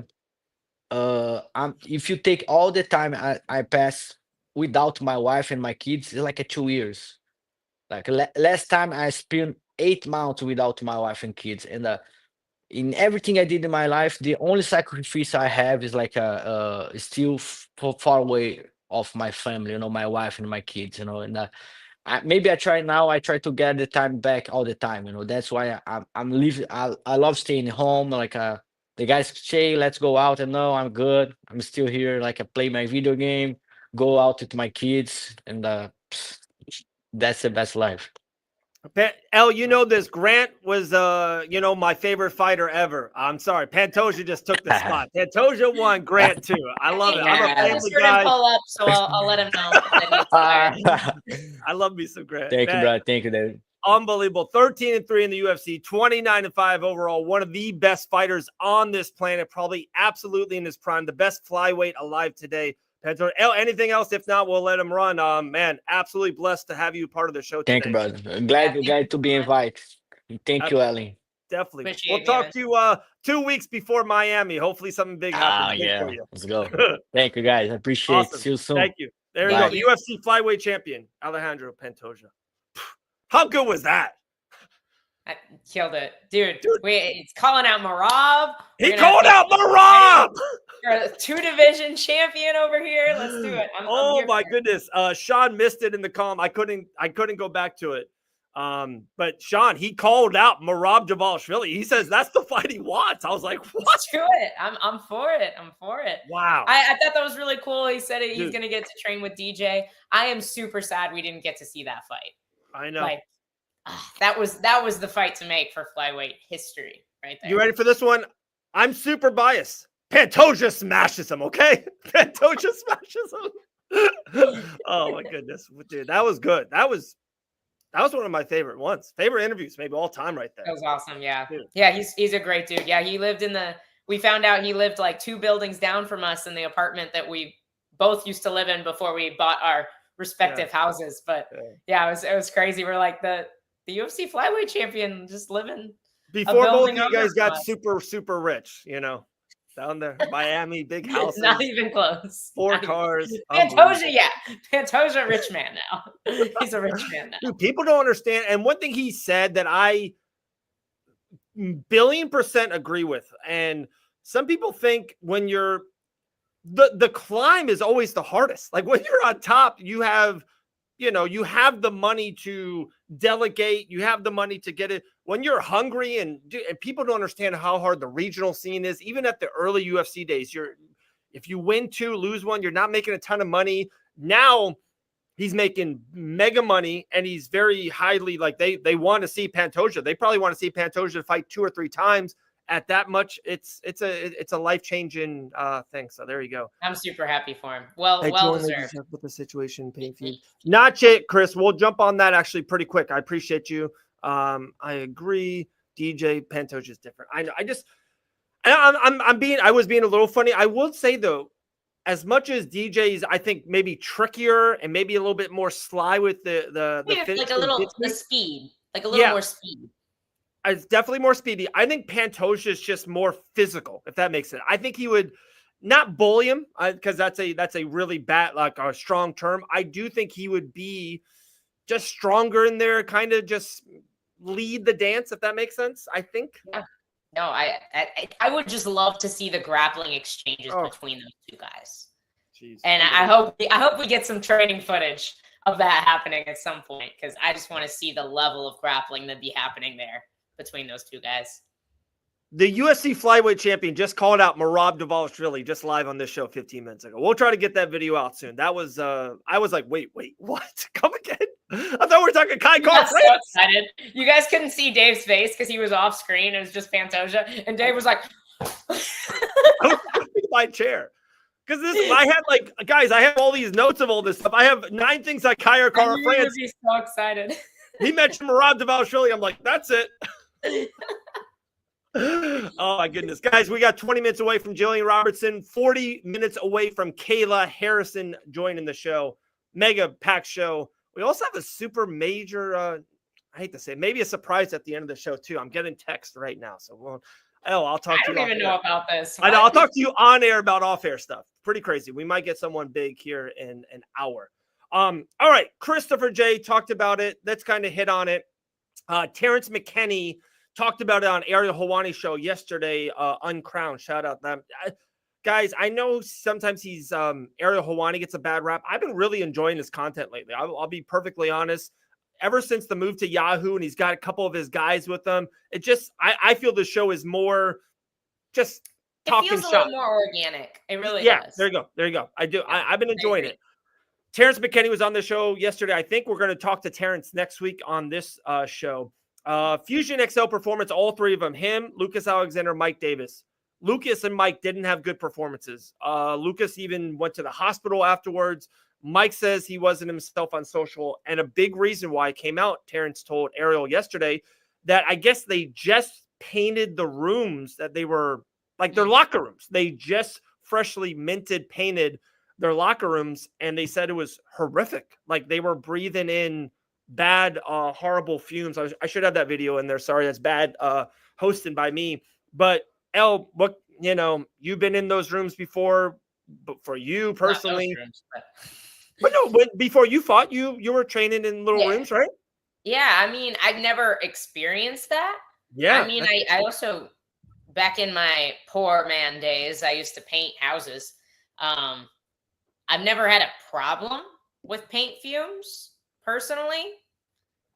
Speaker 3: if you take all the time I pass without my wife and my kids, it's like 2 years. Like last time I spent 8 months without my wife and kids, and in everything I did in my life, the only sacrifice I have is like still far away of my family, my wife and my kids, and maybe I try now. I try to get the time back all the time. That's why I'm leaving. I love staying home. Like the guys say, let's go out, and no, I'm good. I'm still here. Like I play my video game, go out with my kids, and that's the best life.
Speaker 1: El, you know this. Grant was, my favorite fighter ever. I'm sorry, Pantoja just took the spot. Pantoja won. Grant too. I love it. I'm a
Speaker 2: I
Speaker 1: family
Speaker 2: just heard
Speaker 1: guy.
Speaker 2: him pull up, so I'll let him know that he's tired.
Speaker 1: I love me some Grant.
Speaker 3: Thank you, bro. Thank you, David.
Speaker 1: Unbelievable. 13-3 in the UFC, 29-5 overall. One of the best fighters on this planet, probably absolutely in his prime. The best flyweight alive today. El, anything else? If not, we'll let him run. Man, absolutely blessed to have you part of the show
Speaker 3: Thank
Speaker 1: today.
Speaker 3: you, brother. Glad to be invited. Thank you, Ellen.
Speaker 1: Definitely.
Speaker 2: Appreciate
Speaker 1: We'll talk to you 2 weeks before Miami. Hopefully something big happens for you.
Speaker 3: Let's go. Thank you, guys. I appreciate it.
Speaker 1: Awesome.
Speaker 3: See you soon.
Speaker 1: Thank you. There
Speaker 3: Bye.
Speaker 1: you go. The UFC flyweight champion, Alexandre Pantoja. How good was that?
Speaker 2: I killed it. Dude. It's calling out Merab.
Speaker 1: He called out Merab!
Speaker 2: You're a 2-division champion over here. Let's do it.
Speaker 1: I'm my goodness. Sean missed it in the column. I couldn't go back to it. But Sean, he called out Merab Dvalishvili. He says that's the fight he wants. I was like, what?
Speaker 2: Let's do it. I'm for it. I'm for it.
Speaker 1: Wow.
Speaker 2: I thought that was really cool. He said he's going to get to train with DJ. I am super sad we didn't get to see that fight.
Speaker 1: I know.
Speaker 2: Like, that was the fight to make for flyweight history right there.
Speaker 1: You ready for this one? I'm super biased. Pantoja smashes him, okay? Pantoja smashes him. Oh my goodness. Dude, that was good. That was one of my favorite ones. Favorite interviews, maybe all time right there.
Speaker 2: That was awesome. Yeah.
Speaker 1: Dude.
Speaker 2: Yeah, he's a great dude. Yeah, we found out he lived like 2 buildings down from us in the apartment that we both used to live in before we bought our respective houses. But it was crazy. We're like the UFC flyweight champion just living
Speaker 1: before both of you guys got super, super rich, down there, Miami, big houses.
Speaker 2: Not even close.
Speaker 1: 4 cars.
Speaker 2: Pantoja, Pantoja, rich man now. He's a rich man now.
Speaker 1: Dude, people don't understand. And one thing he said that I billion% agree with. And some people think when you're the climb is always the hardest. Like when you're on top, you have the money to delegate. You have the money to get it. When you're hungry and people don't understand how hard the regional scene is, even at the early UFC days, if you win 2, lose 1, you're not making a ton of money. Now he's making mega money and he's very highly like they want to see Pantoja. They probably want to see Pantoja fight 2 or 3 times. At that much, it's a life-changing thing. So there you go.
Speaker 2: I'm super happy for him. Well deserved.
Speaker 1: With the situation, pain feed. Not yet, Chris. We'll jump on that actually pretty quick. I appreciate you. I agree. DJ Pantoja is different. I know. I was being a little funny. I will say though, as much as DJ's, I think maybe trickier and maybe a little bit more sly with the
Speaker 2: like a little the speed, like a little more speed.
Speaker 1: It's definitely more speedy. I think Pantoja is just more physical, if that makes sense. I think he would not bully him because that's a really bad, like a strong term. I do think he would be just stronger in there, kind of just lead the dance, if that makes sense. I think.
Speaker 2: No, I would just love to see the grappling exchanges between those two guys.
Speaker 1: Jeez.
Speaker 2: And I hope we get some training footage of that happening at some point, because I just want to see the level of grappling that be happening there between those two guys.
Speaker 1: The UFC flyweight champion just called out Merab Dvalishvili just live on this show 15 minutes ago. We'll try to get that video out soon. That was I was like, wait, what? Come again? I thought we were talking Kai Car.
Speaker 2: So excited. You guys couldn't see Dave's face because he was off screen. It was just Pantoja, and Dave was like,
Speaker 1: my chair. Because I had like, guys, I have all these notes of all this stuff. I have 9 things like Kai Car France.
Speaker 2: He's so excited.
Speaker 1: He mentioned Merab Dvalishvili. I'm like, that's it. Oh my goodness, guys, we got 20 minutes away from Gillian Robertson, 40 minutes away from Kayla Harrison joining the show. Mega packed show. We also have a super major, I hate to say it, maybe a surprise at the end of the show too. I'm getting text right now, so I'll talk to you.
Speaker 2: I don't even know about this.
Speaker 1: I know. I'll talk to you on air about off air stuff. Pretty crazy. We might get someone big here in an hour. All right, Christopher J talked about it. Let's kind of hit on it. Terrence McKinney talked about it on Ariel Helwani's show yesterday, Uncrowned. Shout out them. Guys, I know sometimes Ariel Helwani gets a bad rap. I've been really enjoying his content lately. I'll be perfectly honest. Ever since the move to Yahoo and he's got a couple of his guys with him, I feel the show is more just talking shop. It feels a
Speaker 2: little more organic. It really does.
Speaker 1: There you go. I do. I've been enjoying it. Terrence McKinney was on the show yesterday. I think we're going to talk to Terrence next week on this show. Fusion XL Performance, all 3 of them, him, Lucas Alexander, Mike Davis. Lucas and Mike didn't have good performances. Lucas even went to the hospital afterwards. Mike says he wasn't himself on social. And a big reason why it came out, Terrence told Ariel yesterday, that I guess they just painted the rooms that they were, like their locker rooms. They just freshly painted their locker rooms. And they said it was horrific. Like they were breathing in bad, horrible fumes. I should have that video in there. Sorry, that's bad hosting by me. But El, what you've been in those rooms before, but for you personally, but no, before you fought, you were training in little rooms, right?
Speaker 2: Yeah, I mean, I've never experienced that.
Speaker 1: Yeah,
Speaker 2: I mean, I also back in my poor man days, I used to paint houses. I've never had a problem with paint fumes. Personally,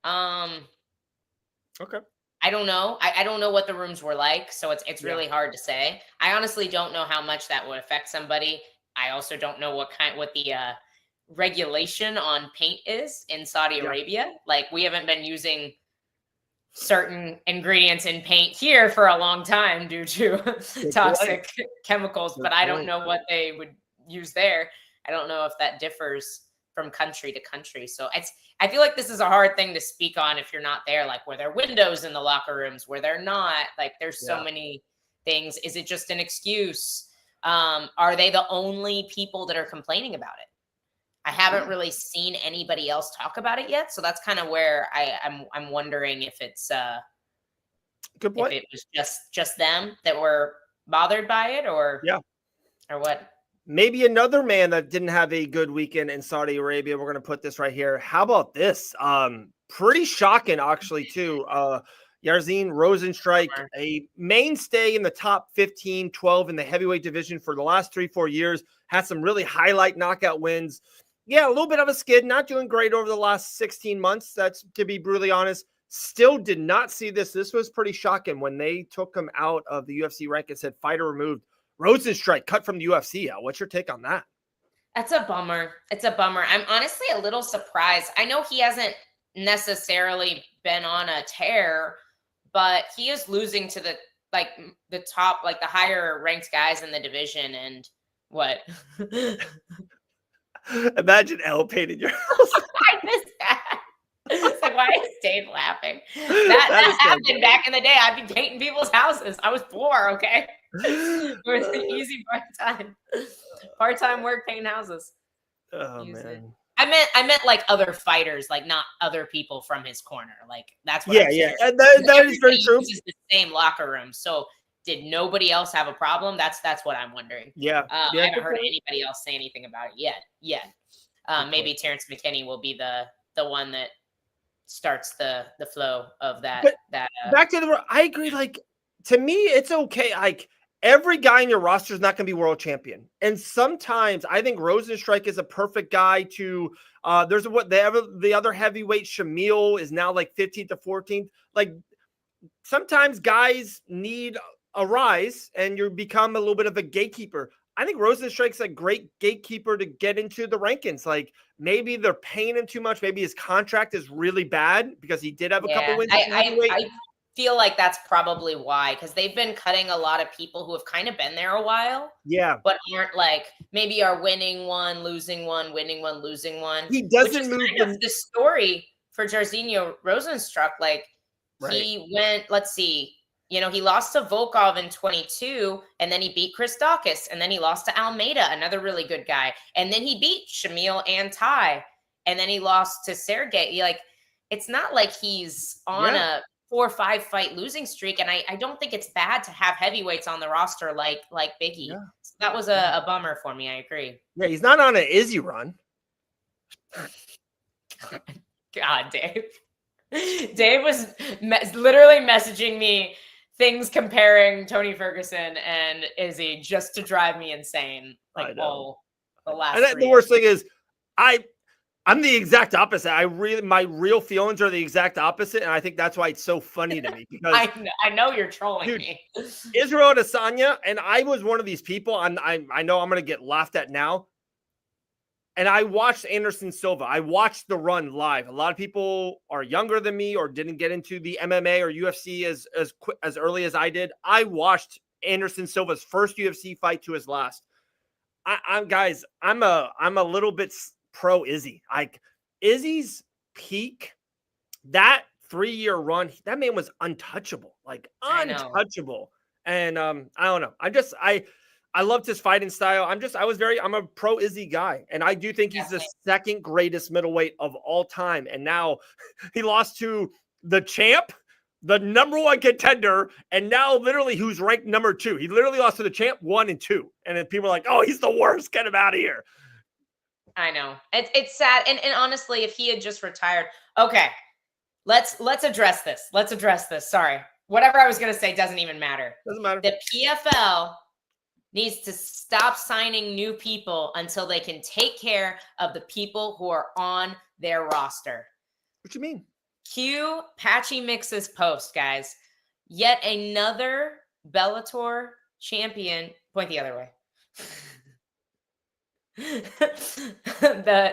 Speaker 1: okay.
Speaker 2: I don't know. I don't know what the rooms were like, so it's really hard to say. I honestly don't know how much that would affect somebody. I also don't know what the regulation on paint is in Saudi Arabia. Like we haven't been using certain ingredients in paint here for a long time due to toxic chemicals, but I don't know what they would use there. I don't know if that differs from country to country. So I feel like this is a hard thing to speak on if you're not there. Like, were there windows in the locker rooms? Were there not? Like, there's so many things. Is it just an excuse? Are they the only people that are complaining about it? I haven't really seen anybody else talk about it yet. So that's kind of where I'm wondering if it's
Speaker 1: good point.
Speaker 2: If it was just them that were bothered by it, or what.
Speaker 1: Maybe another man that didn't have a good weekend in Saudi Arabia. We're going to put this right here. How about this? Pretty shocking, actually, too. Yarzine Rozenstruik, a mainstay in the top 15, 12 in the heavyweight division for the last 3-4 years, had some really highlight knockout wins. Yeah, a little bit of a skid, not doing great over the last 16 months. That's, to be brutally honest, still did not see this. This was pretty shocking when they took him out of the UFC rank and said fighter removed. Rozenstruik cut from the UFC. What's your take on that?
Speaker 2: That's a bummer. It's a bummer. I'm honestly a little surprised. I know he hasn't necessarily been on a tear, but he is losing to the top, like the higher ranked guys in the division. And what?
Speaker 1: Imagine Elle painted your house.
Speaker 2: I missed that. It's like, why is Dave laughing? That happened back in the day. I'd be painting people's houses. I was poor, okay? It was an easy part-time work painting houses.
Speaker 1: Oh man.
Speaker 2: I meant like other fighters, like not other people from his corner. Like that's what I'm saying.
Speaker 1: And that is very true.
Speaker 2: Uses the same locker room. So did nobody else have a problem? That's what I'm wondering.
Speaker 1: Yeah.
Speaker 2: I haven't heard anybody else say anything about it yet. Maybe Terrence McKinney will be the one that starts the flow of that.
Speaker 1: Back to I agree. Like to me, it's okay. Like every guy in your roster is not going to be world champion, and sometimes I think Rosenstrike is a perfect guy to. There's the other heavyweight Shamil is now like 15th to 14th. Like sometimes guys need a rise, and you become a little bit of a gatekeeper. I think Rosenstrike's a great gatekeeper to get into the rankings. Like maybe they're paying him too much. Maybe his contract is really bad because he did have a couple wins.
Speaker 2: I feel like that's probably why, because they've been cutting a lot of people who have kind of been there a while.
Speaker 1: Yeah.
Speaker 2: But aren't like maybe are winning one, losing one, winning one, losing one.
Speaker 1: He doesn't move
Speaker 2: the story for Jairzinho Rosenstruck. Like he went, let's see, he lost to Volkov in 22, and then he beat Chris Dawkins, and then he lost to Almeida, another really good guy. And then he beat Shamil and Ty, and then he lost to Sergey. It's not like he's on a 4 or 5 fight losing streak. And I don't think it's bad to have heavyweights on the roster like Biggie. Yeah. So that was a bummer for me. I agree.
Speaker 1: Yeah, he's not on an Izzy run.
Speaker 2: God, Dave. Dave was literally messaging me things comparing Tony Ferguson and Izzy just to drive me insane. Like the last.
Speaker 1: And the worst thing is, I'm the exact opposite. My real feelings are the exact opposite, and I think that's why it's so funny to me. Because
Speaker 2: I know you're trolling me.
Speaker 1: Israel Adesanya, and I was one of these people. I know I'm going to get laughed at now. And I watched Anderson Silva. I watched the run live. A lot of people are younger than me or didn't get into the MMA or UFC as early as I did. I watched Anderson Silva's first UFC fight to his last. I'm a little bit pro Izzy. Like Izzy's peak, that 3-year run, that man was untouchable. Like untouchable. And I don't know. I loved his fighting style. I'm a pro Izzy guy. And I do think he's the second greatest middleweight of all time. And now he lost to the champ, the number 1 contender, and now literally who's ranked number 2. He literally lost to the champ 1 and 2. And then people are like, oh, he's the worst. Get him out of here.
Speaker 2: I know. It's sad. And honestly, if he had just retired, okay, let's address this. Sorry. Whatever I was going to say doesn't even matter.
Speaker 1: Doesn't matter.
Speaker 2: The PFL needs to stop signing new people until they can take care of the people who are on their roster.
Speaker 1: What you mean?
Speaker 2: Cue Patchy Mix's post, guys. Yet another Bellator champion. Point the other way.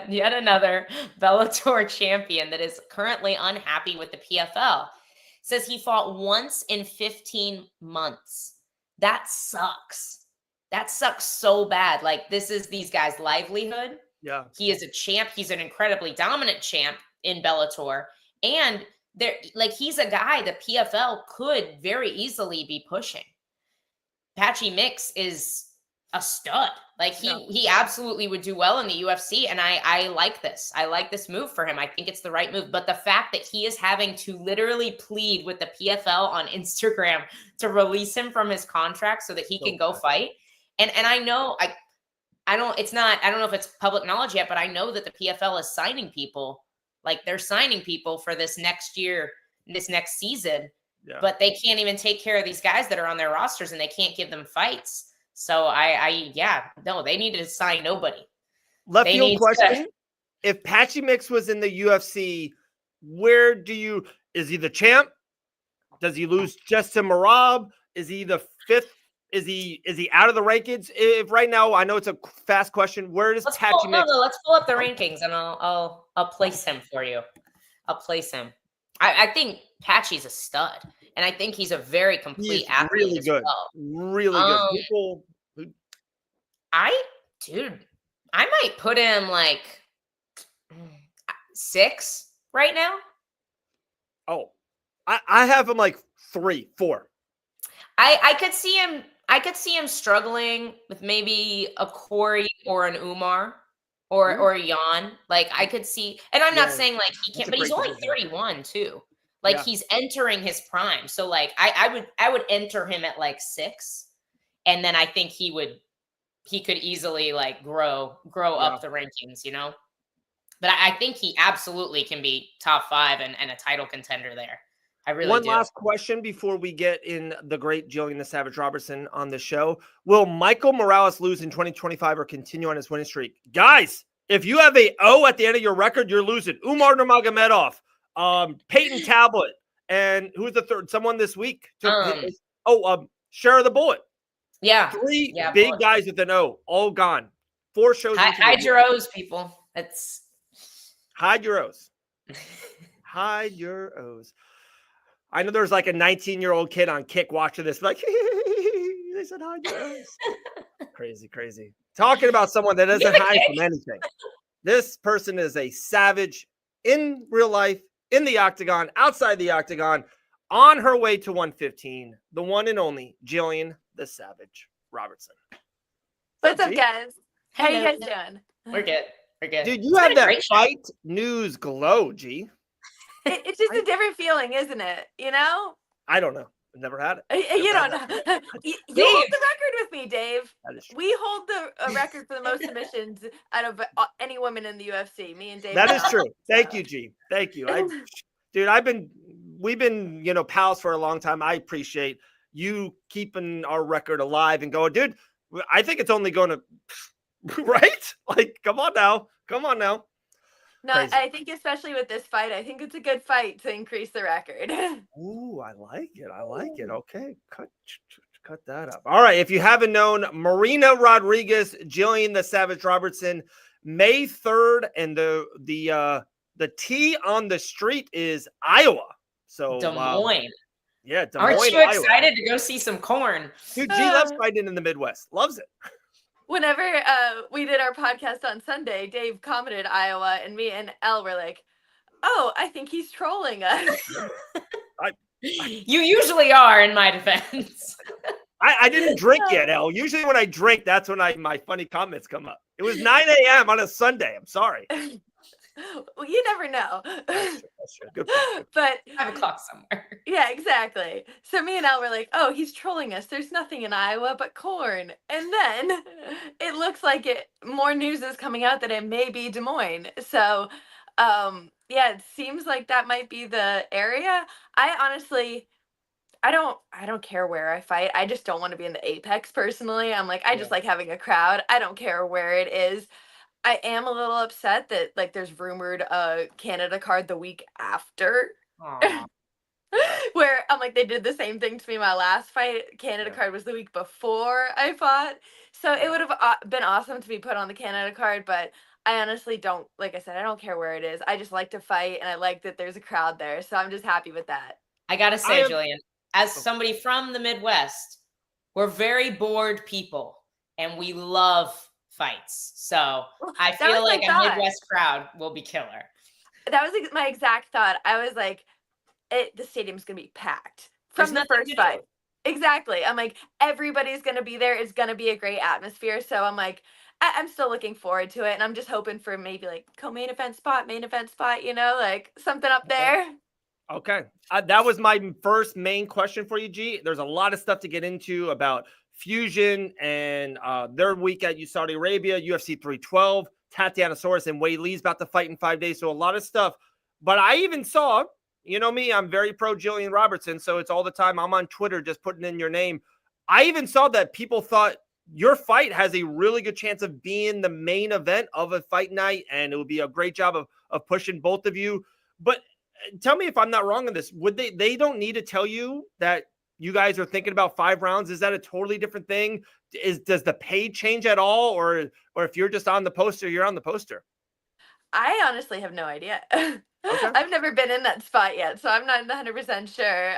Speaker 2: Yet another Bellator champion that is currently unhappy with the PFL. Says he fought once in 15 months. That sucks. That sucks so bad. Like, this is these guys' livelihood.
Speaker 1: Yeah.
Speaker 2: He is a champ. He's an incredibly dominant champ in Bellator. And he's a guy the PFL could very easily be pushing. Patchy Mix is a stud. Like he absolutely would do well in the UFC. And I like this. I like this move for him. I think it's the right move. But the fact that he is having to literally plead with the PFL on Instagram to release him from his contract so that he can go fight. And I know I don't know if it's public knowledge yet, but I know that the PFL is signing people. Like they're signing people for this next year, this next season. Yeah. But they can't even take care of these guys that are on their rosters and they can't give them fights. So they need to sign nobody.
Speaker 1: Left field question. If Patchy Mix was in the UFC, is he the champ? Does he lose just to Merab? Is he the 5th? Is he out of the rankings? If right now, I know it's a fast question. Where does Patchy Mix?
Speaker 2: No, let's pull up the rankings and I'll place him for you. I'll place him. I think Patchy's a stud, and I think he's a very complete athlete.
Speaker 1: Really good, really good. People,
Speaker 2: I might put him like 6 right now.
Speaker 1: Oh, I have him like 3, 4.
Speaker 2: I could see him struggling with maybe a Corey or an Umar or a Jan. Like I could see, and I'm not saying like he can't, but he's only 31 too. Like he's entering his prime. So like I would enter him at like 6, and then I think he could easily like grow up the rankings, you know. But I think he absolutely can be top 5 and a title contender there. I really
Speaker 1: One
Speaker 2: do.
Speaker 1: last question before we get in the great Gillian the Savage Robertson on the show. Will Michael Morales lose in 2025 or continue on his winning streak? Guys, if you have a O at the end of your record, you're losing. Umar Nurmagomedov, Peyton Tablet, and who's the third? Someone this week. Share the Bullet.
Speaker 2: Yeah.
Speaker 1: Three big guys with an O, all gone. 4 shows.
Speaker 2: Hide your O's, people.
Speaker 1: Hide your O's. Hide your O's. I know there's like a 19-year-old kid on Kick watching this, like, they said hide your O's. Crazy. Talking about someone that doesn't hide from anything. This person is a savage in real life, in the octagon, outside the octagon, on her way to 115, the one and only Gillian the Savage Robertson.
Speaker 4: What's up, guys? How you guys doing?
Speaker 2: We're good.
Speaker 1: Dude, you have that fight news glow, G.
Speaker 4: It's just a different feeling, isn't it? You know?
Speaker 1: I don't know. I've never had it.
Speaker 4: You don't know. You hold the record with me, Dave.
Speaker 1: That is true.
Speaker 4: We hold the record for the most submissions out of any woman in the UFC. Me and Dave.
Speaker 1: That is true. Thank you, G. Thank you. We've been, pals for a long time. I appreciate you keeping our record alive and going, dude. I think it's only going to, right? Like, come on now.
Speaker 4: No, crazy. I think especially with this fight, I think it's a good fight to increase the record.
Speaker 1: Ooh, I like it. Okay, cut that up. All right, if you haven't known, Marina Rodriguez, Gillian the Savage Robertson, May 3rd, and the T on the street is Iowa. So
Speaker 2: Des Moines.
Speaker 1: Yeah, Des Moines,
Speaker 2: Aren't you excited to go see some corn?
Speaker 1: Dude, G loves fighting in the Midwest. Loves it.
Speaker 4: Whenever we did our podcast on Sunday, Dave commented Iowa, and me and Elle were like, "Oh, I think he's trolling us."
Speaker 2: You usually are, in my defense.
Speaker 1: I didn't drink yet, Elle. Usually when I drink, that's when my funny comments come up. It was 9 a.m. on a Sunday. I'm sorry.
Speaker 4: Well, you never know.
Speaker 1: That's true. Good.
Speaker 4: But
Speaker 2: 5 o'clock somewhere.
Speaker 4: Yeah, exactly. So me and Al were like, "Oh, he's trolling us. There's nothing in Iowa but corn." And then it looks like more news is coming out that it may be Des Moines. So, yeah, it seems like that might be the area. I honestly, I don't care where I fight. I just don't want to be in the Apex personally. I'm like, I just like having a crowd. I don't care where it is. I am a little upset that like there's rumored a Canada card the week after. Where I'm like, they did the same thing to me my last fight. Canada card was the week before I fought. So it would have been awesome to be put on the Canada card, but I honestly don't, like I said, I don't care where it is. I just like to fight, and I like that there's a crowd there. So I'm just happy with that.
Speaker 2: I got to say, Gillian, as somebody from the Midwest, we're very bored people, and we love fights. So I feel like a Midwest crowd will be killer.
Speaker 4: That was my exact thought. I was like, the stadium's going to be packed from the first fight. Exactly. I'm like, everybody's going to be there. It's going to be a great atmosphere. So I'm like, I'm still looking forward to it. And I'm just hoping for maybe like main event spot, like something up there.
Speaker 1: Okay. That was my first main question for you, G. There's a lot of stuff to get into about Fusion and their week at Saudi Arabia, UFC 312, Tatiana Soros and Wei Lee's about to fight in 5 days. So a lot of stuff. But I even saw, you know me, I'm very pro Gillian Robertson. So it's all the time. I'm on Twitter just putting in your name. I even saw that people thought your fight has a really good chance of being the main event of a fight night. And it would be a great job of pushing both of you. But tell me if I'm not wrong on this. Would they don't need to tell you that you guys are thinking about 5 rounds? Is that a totally different thing? Does the pay change at all? Or if you're just on the poster, you're on the poster?
Speaker 4: I honestly have no idea.
Speaker 1: Okay.
Speaker 4: I've never been in that spot yet, so I'm not 100% sure.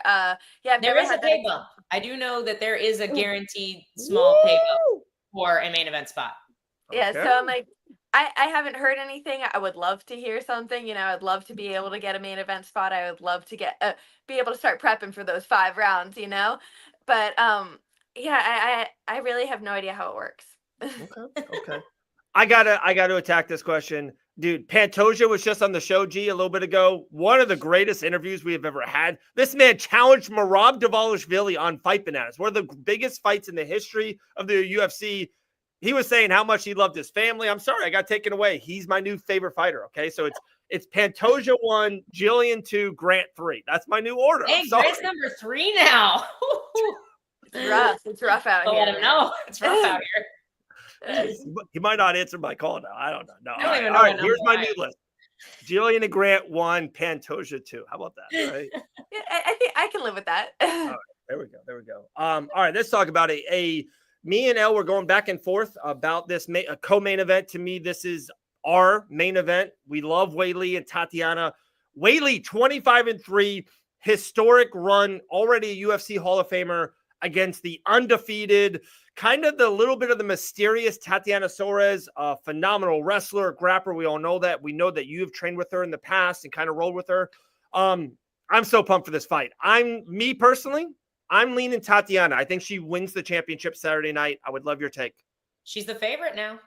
Speaker 4: Yeah,
Speaker 2: there is a pay bump. I do know that there is a guaranteed small pay bump for a main event spot.
Speaker 4: Yeah, so I'm like, I haven't heard anything. I would love to hear something. I'd love to be able to get a main event spot. I would love to be able to start prepping for those 5 rounds, But yeah, I really have no idea how it works.
Speaker 1: Okay. I gotta attack this question. Dude, Pantoja was just on the show, G, a little bit ago. One of the greatest interviews we have ever had. This man challenged Merab Dvalishvili on Fight Bananas, one of the biggest fights in the history of the UFC. He was saying how much he loved his family. I'm sorry, I got taken away. He's my new favorite fighter, okay? So It's Pantoja 1, Gillian 2, Grant 3. That's my new order.
Speaker 2: Hey, Grant's number 3 now.
Speaker 4: It's rough. It's rough out here.
Speaker 2: Let him know. It's rough out here.
Speaker 1: He might not answer my call now. I don't know. No.
Speaker 2: I don't even know
Speaker 1: All right,
Speaker 2: what
Speaker 1: here's my
Speaker 2: number
Speaker 1: new list. Jillian and Grant 1, Pantoja 2. How about that? Right?
Speaker 4: Yeah, I think I can live with that.
Speaker 1: All right, there we go. All right, let's talk about me and Elle were going back and forth about this a co-main event. To me, this is our main event. We love Weili and Tatiana. Weili, 25-3, historic run, already a UFC Hall of Famer against the undefeated, kind of the little bit of the mysterious Tatiana Suarez, a phenomenal wrestler, grappler. We all know that. We know that you've trained with her in the past and kind of rolled with her. I'm so pumped for this fight. Me personally, I'm leaning Tatiana. I think she wins the championship Saturday night. I would love your take.
Speaker 2: She's the favorite now.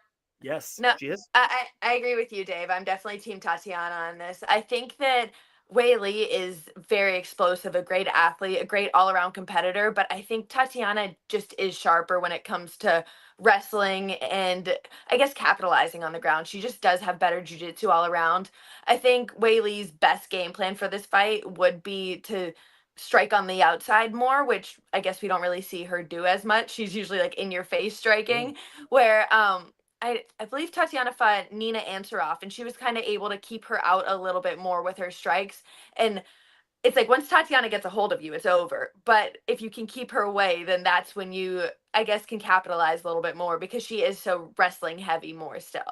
Speaker 1: Yes,
Speaker 4: no,
Speaker 1: she is.
Speaker 4: I agree with you, Dave. I'm definitely team Tatiana on this. I think that Weili is very explosive, a great athlete, a great all-around competitor, but I think Tatiana just is sharper when it comes to wrestling and I guess capitalizing on the ground. She just does have better jiu-jitsu all around. I think Weili's best game plan for this fight would be to strike on the outside more, which I guess we don't really see her do as much. She's usually like in your face striking, where I believe Tatiana fought Nina Ansaroff, and she was kind of able to keep her out a little bit more with her strikes. And it's like once Tatiana gets a hold of you, it's over. But if you can keep her away, then that's when you, I guess, can capitalize a little bit more because she is so wrestling heavy more still.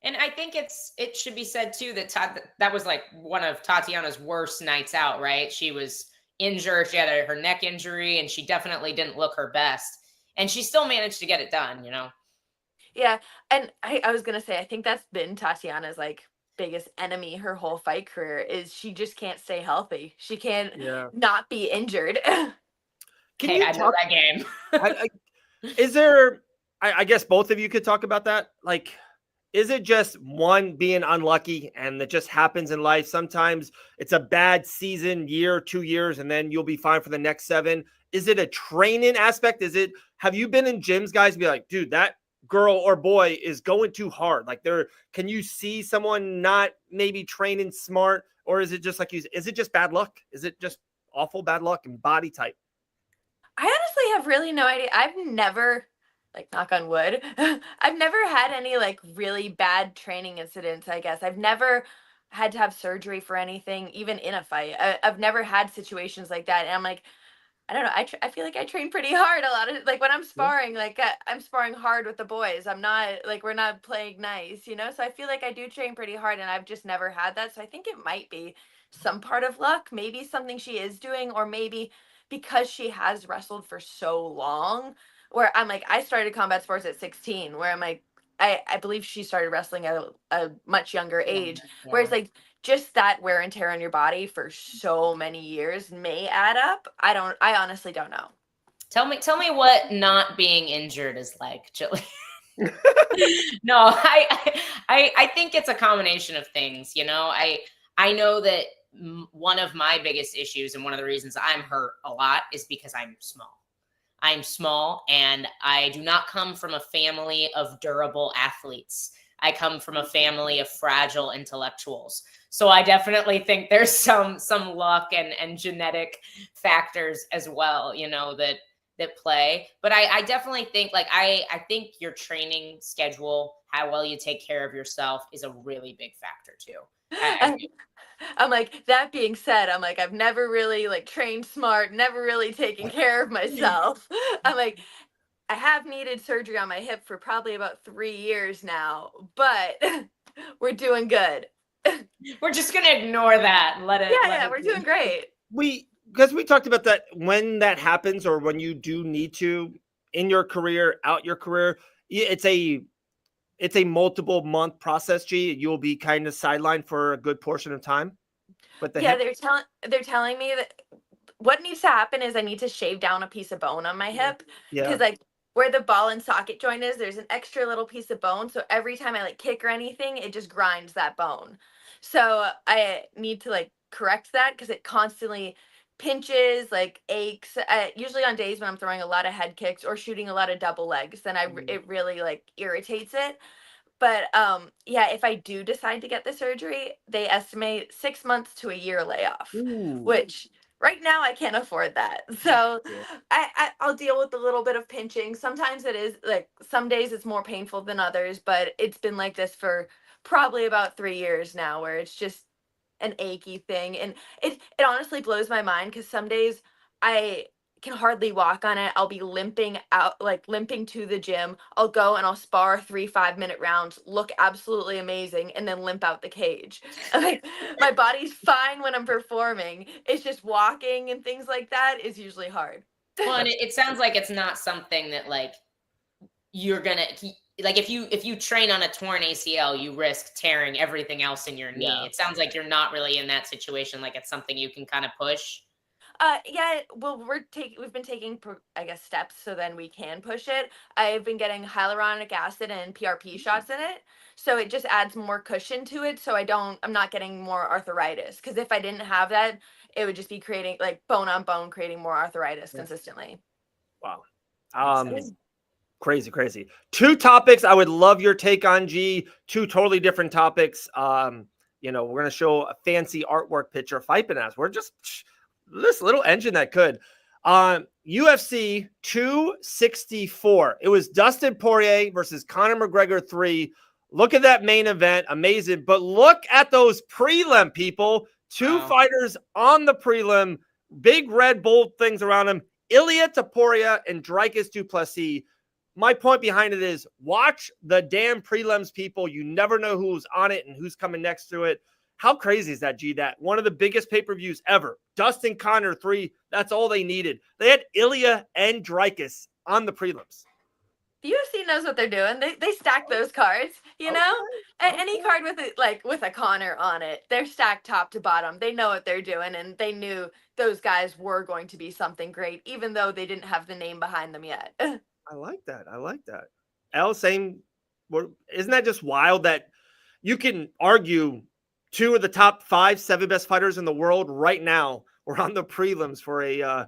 Speaker 2: And I think it should be said too that that was like one of Tatiana's worst nights out, right? She was injured. She had her neck injury, and she definitely didn't look her best. And she still managed to get it done, you know?
Speaker 4: Yeah, and I was gonna say, I think that's been Tatiana's like biggest enemy her whole fight career is she just can't stay healthy. She can't not be injured.
Speaker 2: I know that game.
Speaker 1: Is there? I guess both of you could talk about that. Like, is it just one being unlucky and that just happens in life? Sometimes it's a bad season, year, 2 years, and then you'll be fine for the next 7. Is it a training aspect? Have you been in gyms, guys, be like, dude, that girl or boy is going too hard? Like, can you see someone not maybe training smart, or is it just like is it just bad luck? Is it just awful bad luck and body type?
Speaker 4: I honestly have really no idea. I've never, like, knock on wood, I've never had any like really bad training incidents. I guess I've never had to have surgery for anything, even in a fight. I've never had situations like that, and I'm like, I don't know. I feel like I train pretty hard a lot of like when I'm sparring, like I'm sparring hard with the boys. I'm not like we're not playing nice, you know? So I feel like I do train pretty hard and I've just never had that. So I think it might be some part of luck, maybe something she is doing, or maybe because she has wrestled for so long where I'm like, I started combat sports at 16, where I'm like, I believe she started wrestling at a much younger age, whereas like just that wear and tear on your body for so many years may add up. I honestly don't know.
Speaker 2: Tell me what not being injured is like, Gillian. No, I think it's a combination of things. You know, I know that one of my biggest issues and one of the reasons I'm hurt a lot is because I'm small. I'm small, and I do not come from a family of durable athletes. I come from a family of fragile intellectuals. So I definitely think there's some luck and genetic factors as well, you know, that play. But I definitely think I think your training schedule, how well you take care of yourself, is a really big factor too.
Speaker 4: I'm like, that being said, I'm like, I've never really like trained smart, never really taken care of myself. I'm like, I have needed surgery on my hip for probably about 3 years now, but we're doing good.
Speaker 2: We're just going to ignore that and let it.
Speaker 4: Yeah, we're doing great.
Speaker 1: Because we talked about that when that happens, or when you do need to in your career, out your career, it's a multiple month process. You'll be kind of sidelined for a good portion of time. But
Speaker 4: they're telling me that what needs to happen is I need to shave down a piece of bone on my hip, because like where the ball and socket joint is, there's an extra little piece of bone. So every time I like kick or anything, it just grinds that bone. So I need to like correct that because it constantly pinches, like aches. Usually on days when I'm throwing a lot of head kicks or shooting a lot of double legs, then it really like irritates it. But yeah, if I do decide to get the surgery, they estimate 6 months to a year layoff, which right now I can't afford that. So I'll deal with a little bit of pinching. Sometimes it is like some days it's more painful than others, but it's been like this for probably about 3 years now, where it's just an achy thing. And it honestly blows my mind because some days I can hardly walk on it. I'll be limping out, like limping to the gym. I'll go and I'll spar 3 5-minute rounds, look absolutely amazing, and then limp out the cage. Like my body's fine when I'm performing. It's just walking and things like that is usually hard.
Speaker 2: Well, and it sounds like it's not something that like you're gonna like if you train on a torn ACL, you risk tearing everything else in your knee. It sounds like you're not really in that situation. Like it's something you can kind of push.
Speaker 4: Yeah, well, we've been taking, I guess, steps so then we can push it. I've been getting hyaluronic acid and PRP shots in it, so it just adds more cushion to it. So I'm not getting more arthritis. Because if I didn't have that, it would just be creating like bone on bone, creating more arthritis consistently.
Speaker 1: Wow. Crazy. 2 topics I would love your take on, G. 2 totally different topics. We're gonna show a fancy artwork picture of Fight Bananas. We're just this little engine that could. UFC 264. It was Dustin Poirier versus Conor McGregor 3. Look at that main event. Amazing. But look at those prelim, people. 2 fighters on the prelim. Big red bold things around them. Ilia Topuria and Dricus du Plessis. My point behind it is watch the damn prelims, people. You never know who's on it and who's coming next to it. How crazy is that, G? That one of the biggest pay-per-views ever. Dustin Conor 3, that's all they needed. They had Ilia and Dricus on the prelims.
Speaker 4: The UFC knows what they're doing. They stack those cards, you know? Any card with a Conor on it, they're stacked top to bottom. They know what they're doing, and they knew those guys were going to be something great, even though they didn't have the name behind them yet.
Speaker 1: I like that. Elle, same. Isn't that just wild that you can argue 2 of the top 5, 7 best fighters in the world right now were on the prelims for a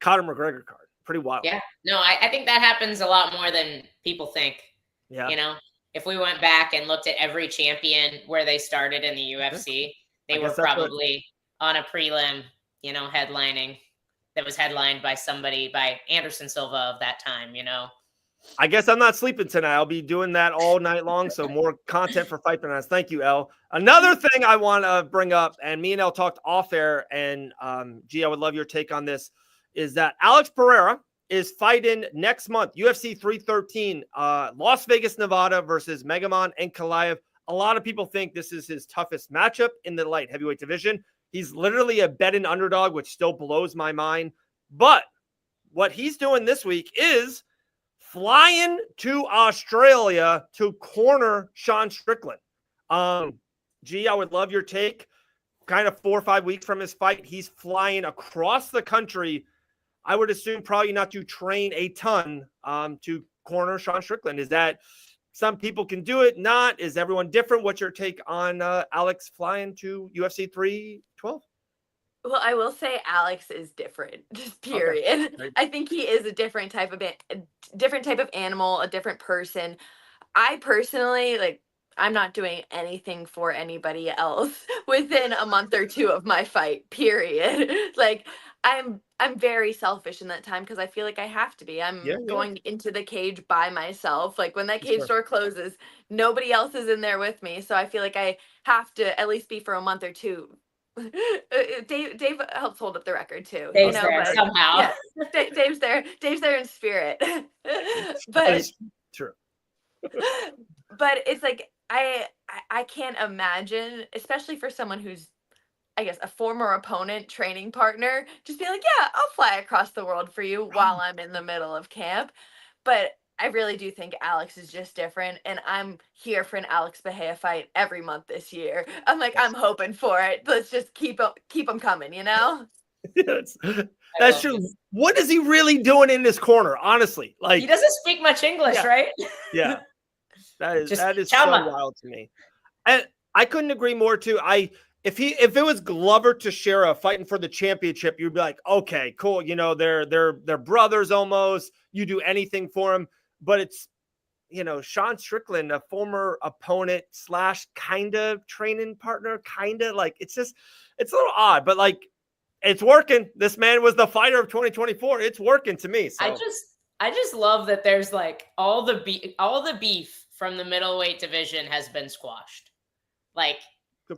Speaker 1: Conor McGregor card? Pretty wild.
Speaker 2: Yeah. No, I think that happens a lot more than people think.
Speaker 1: Yeah.
Speaker 2: You know, if we went back and looked at every champion where they started in the UFC, they were probably on a prelim, headlining that was headlined by Anderson Silva of that time,
Speaker 1: I guess I'm not sleeping tonight. I'll be doing that all night long. So more content for Fight Bananas. Thank you, Elle. Another thing I want to bring up, and me and Elle talked off air, and G, I would love your take on this, is that Alex Pereira is fighting next month, UFC 313, Las Vegas, Nevada versus Megamon Ankalaev. A lot of people think this is his toughest matchup in the light heavyweight division. He's literally a betting underdog, which still blows my mind. But what he's doing this week is flying to Australia to corner Sean Strickland. G, I would love your take. Kind of 4 or 5 weeks from his fight, he's flying across the country. I would assume probably not to train a ton to corner Sean Strickland. Is that some people can do it? Not? Is everyone different? What's your take on Alex flying to UFC 312?
Speaker 4: Well, I will say Alex is different, just period. Okay. I think he is a different type of animal, a different person. I personally, I'm not doing anything for anybody else within a month or 2 of my fight, period. I'm very selfish in that time because I feel like I have to be. I'm going into the cage by myself. Like when that cage door closes, nobody else is in there with me. So I feel like I have to at least be for a month or 2. Dave helps hold up the record too.
Speaker 2: Dave's there somehow.
Speaker 4: Yeah, Dave's there. Dave's there in spirit. But
Speaker 1: it's true.
Speaker 4: But it's like I can't imagine, especially for someone who's, I guess, a former opponent, training partner, just be like, yeah, I'll fly across the world for you while I'm in the middle of camp. But I really do think Alex is just different, and I'm here for an Alex Bahia fight every month this year. I'm like, I'm hoping for it. Let's just keep them coming,
Speaker 1: Yes, that's true. What is he really doing in this corner? Honestly,
Speaker 2: he doesn't speak much English, right?
Speaker 1: Yeah, that is so wild to me, and I couldn't agree more too. If it was Glover Teixeira fighting for the championship, you'd be like, okay, cool. They're brothers almost. You do anything for him. But it's Sean Strickland, a former opponent / kind of training partner, kind of like, it's a little odd, but like, it's working. This man was the fighter of 2024. It's working to me. So
Speaker 2: I just love that there's like all the beef from the middleweight division has been squashed. Like,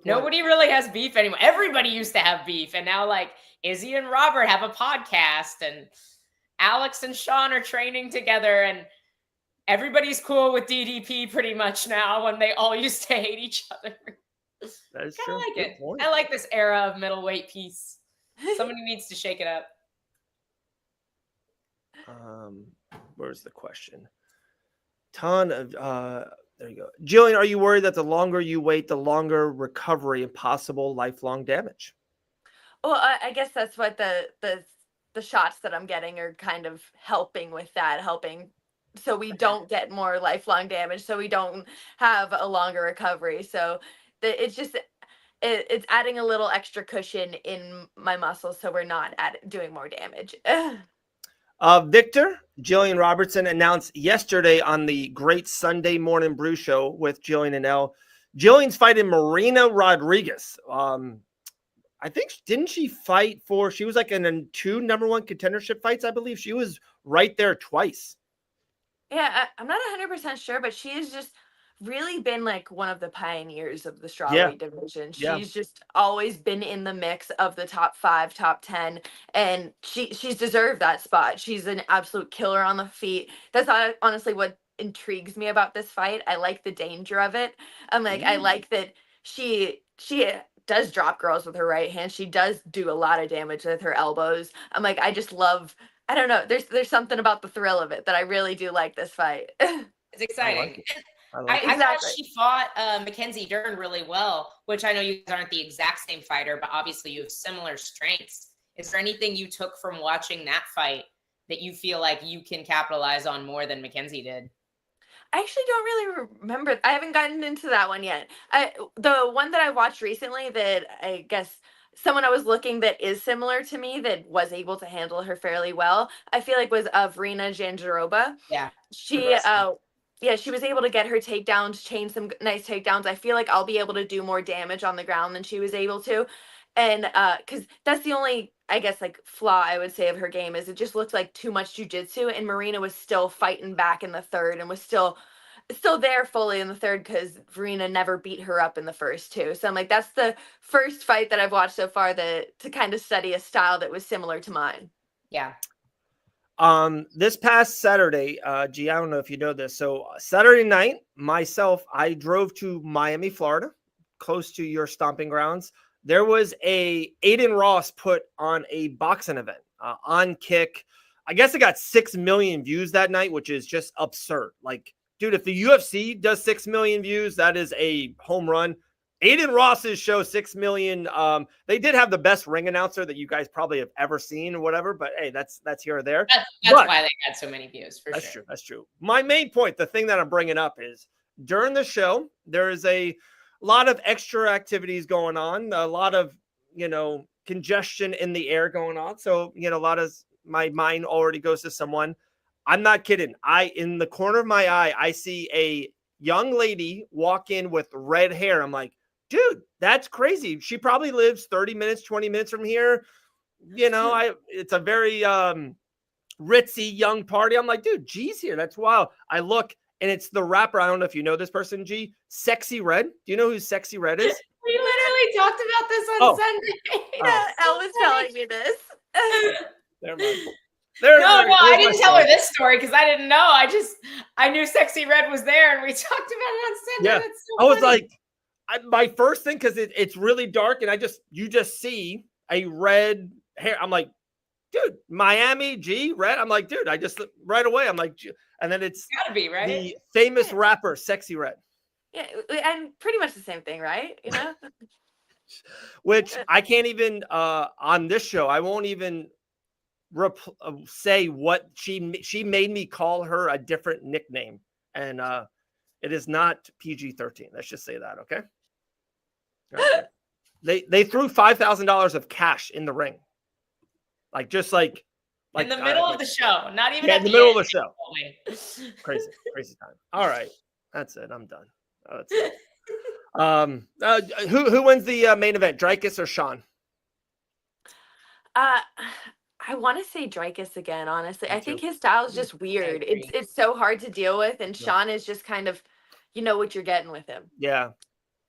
Speaker 2: nobody really has beef anymore. Everybody used to have beef, and now like Izzy and Robert have a podcast, and Alex and Sean are training together, and everybody's cool with DDP pretty much now when they all used to hate each other.
Speaker 1: That is
Speaker 2: true. I like it.
Speaker 1: Point.
Speaker 2: I like this era of middleweight peace. Somebody needs to shake it up.
Speaker 1: Where's the question? Ton of there you go. Gillian, are you worried that the longer you wait, the longer recovery and possible lifelong damage?
Speaker 4: Well, I guess that's what the shots that I'm getting are kind of helping with that, so we don't get more lifelong damage, so we don't have a longer recovery. So it's just it's adding a little extra cushion in my muscles, so we're not doing more damage.
Speaker 1: Victor, Gillian Robertson announced yesterday on the Great Sunday Morning Brew Show with Gillian and Elle. Gillian's fighting Marina Rodriguez. I think, didn't she fight she was like in 2 number 1 contendership fights, I believe. She was right there twice.
Speaker 4: Yeah, I'm not 100% sure, but she has just really been like one of the pioneers of the strawweight division. She's just always been in the mix of the top 5, top 10, and she's deserved that spot. She's an absolute killer on the feet. That's honestly what intrigues me about this fight. I like the danger of it. I'm like, I like that she does drop girls with her right hand. She does do a lot of damage with her elbows. I'm like, I just love, I don't know, there's something about the thrill of it that I really do like this fight.
Speaker 2: It's exciting. I thought she fought Mackenzie Dern really well, which I know you guys aren't the exact same fighter, but obviously you have similar strengths. Is there anything you took from watching that fight that you feel like you can capitalize on more than Mackenzie did?
Speaker 4: I actually don't really remember. I haven't gotten into that one yet. The one that I watched recently that I guess someone I was looking that is similar to me that was able to handle her fairly well, I feel like was Verina Jandiroba.
Speaker 2: Yeah.
Speaker 4: She was able to get her takedowns, chain some nice takedowns. I feel like I'll be able to do more damage on the ground than she was able to. And because that's the only, I guess, like flaw I would say of her game is it just looked like too much jujitsu, and Marina was still fighting back in the third and was still there fully in the third because Verina never beat her up in the first 2. So I'm like, that's the first fight that I've watched so far to kind of study a style that was similar to mine.
Speaker 2: Yeah.
Speaker 1: This past Saturday, G, I don't know if you know this. So Saturday night, myself, I drove to Miami, Florida, close to your stomping grounds. There was a Aiden Ross put on a boxing event on Kick. I guess it got 6 million views that night, which is just absurd. Like, dude, if the UFC does 6 million views, that is a home run. Aiden Ross's show 6 million. They did have the best ring announcer that you guys probably have ever seen or whatever, but hey, that's here or there.
Speaker 2: That's why they got so many views, for sure.
Speaker 1: That's true. My main point, the thing that I'm bringing up is during the show, there is a lot of extra activities going on, a lot of, congestion in the air going on. So, a lot of my mind already goes to someone. I'm not kidding. In the corner of my eye, I see a young lady walk in with red hair. I'm like, dude, that's crazy. She probably lives 30 minutes, 20 minutes from here. It's a very ritzy young party. I'm like, dude, G's here. That's wild. I look, and it's the rapper. I don't know if you know this person, G. Sexy Red. Do you know who Sexy Red is?
Speaker 2: We literally talked about this on Sunday.
Speaker 4: Yeah, Elle was telling me this.
Speaker 1: Never mind.
Speaker 2: No, I didn't tell her this story because I didn't know. I knew Sexy Red was there, and we talked about it on Sunday.
Speaker 1: Yeah,
Speaker 2: that's so
Speaker 1: I was
Speaker 2: funny.
Speaker 1: like, my first thing, because it's really dark, and you just see a red hair. I'm like, dude, Miami G Red. I'm like, dude, I just right away. I'm like, and then it's
Speaker 2: gotta be right.
Speaker 1: The famous rapper Sexy Red.
Speaker 4: Yeah, and pretty much the same thing, right?
Speaker 1: Which I can't even on this show. I won't even say what she made me call her a different nickname, and it is not PG-13. Let's just say that, okay? They threw $5,000 of cash in the ring, just like
Speaker 2: in the middle of the show, not even
Speaker 1: in the middle of the show. Crazy time. All right, that's it. I'm done. That's it. Who wins the main event, Dricus or Sean?
Speaker 4: I want to say Dricus again, honestly. I think his style is just weird. It's so hard to deal with, and Sean is just kind of, you know what you're getting with him.
Speaker 1: Yeah,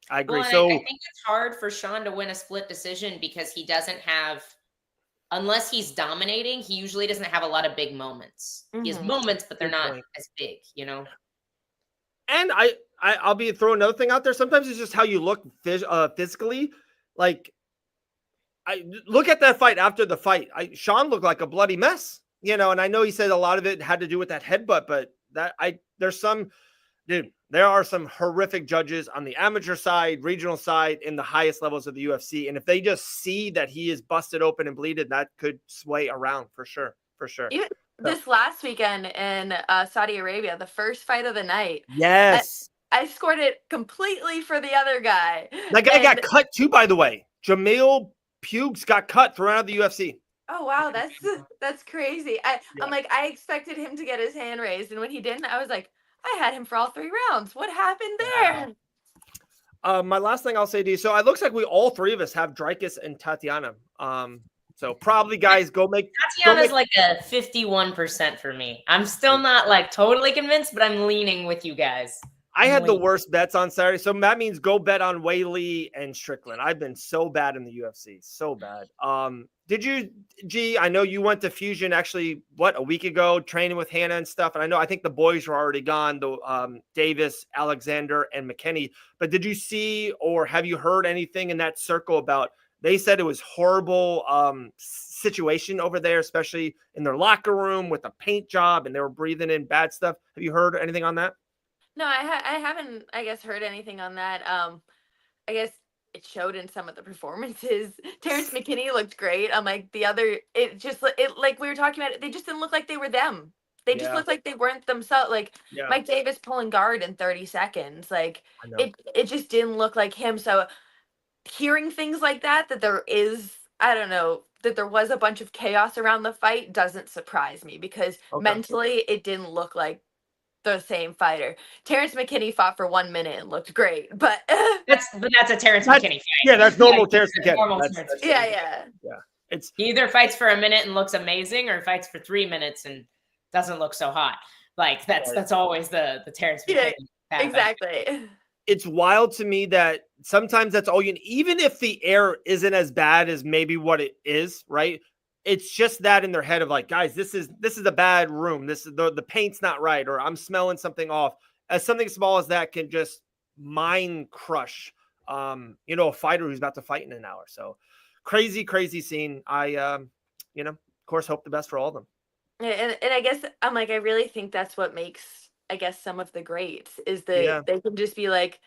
Speaker 1: I agree.
Speaker 2: Well,
Speaker 1: so
Speaker 2: I think it's hard for Sean to win a split decision because he doesn't have, unless he's dominating, he usually doesn't have a lot of big moments. He has moments, but they're not as big, you know?
Speaker 1: And I'll be throwing another thing out there. Sometimes it's just how you look physically. Like, I look at that fight after the fight. Sean looked like a bloody mess, you know, and I know he said a lot of it had to do with that headbutt, but there are some horrific judges on the amateur side, regional side, in the highest levels of the UFC. And if they just see that he is busted open and bleeded, that could sway around for sure.
Speaker 4: This last weekend in Saudi Arabia, the first fight of the night.
Speaker 1: Yes.
Speaker 4: I scored it completely for the other guy.
Speaker 1: That guy got cut too, by the way. Jamil Pugs got cut, thrown out of the UFC.
Speaker 4: Oh, wow. That's crazy. I'm like, I expected him to get his hand raised. And when he didn't, I was like, I had him for all 3 rounds. What happened there?
Speaker 1: My last thing I'll say to you. So it looks like we all 3 of us have Dricus and Tatiana. So probably, guys,
Speaker 2: Tatiana's like a 51% for me. I'm still not like totally convinced, but I'm leaning with you guys.
Speaker 1: I had the worst bets on Saturday, so that means go bet on Whaley and Strickland. I've been so bad in the UFC, so bad. Did you, G? I know you went to Fusion actually, a week ago, training with Hannah and stuff. And I think the boys were already gone, Davis, Alexandre, and McKinney. But did you see or have you heard anything in that circle about? They said it was horrible situation over there, especially in their locker room with a paint job, and they were breathing in bad stuff. Have you heard anything on that?
Speaker 4: No, I haven't, I guess, heard anything on that. I guess it showed in some of the performances. Terrence McKinney looked great. I'm like like we were talking about it, they just didn't look like they were them. They just looked like they weren't themselves. Like Mike Davis pulling guard in 30 seconds. Like it just didn't look like him. So hearing things like that there is, I don't know, that there was a bunch of chaos around the fight doesn't surprise me because mentally it didn't look like the same fighter. Terrence McKinney fought for 1 minute and looked great, but
Speaker 2: that's a Terrence McKinney fight.
Speaker 1: Yeah, that's normal Terrence McKinney.
Speaker 4: Yeah.
Speaker 2: He either fights for a minute and looks amazing, or fights for 3 minutes and doesn't look so hot. Like that's always the Terrence McKinney.
Speaker 4: Yeah, exactly.
Speaker 1: It's wild to me that sometimes that's all you need, even if the air isn't as bad as maybe what it is, right? It's just that in their head of like, guys, this is a bad room. This is the paint's not right, or I'm smelling something off. As something small as that can just mind crush, a fighter who's about to fight in an hour. So crazy scene. I, of course, hope the best for all of them.
Speaker 4: And I guess I'm like, I really think that's what makes, I guess, some of the greats is that they can just be like,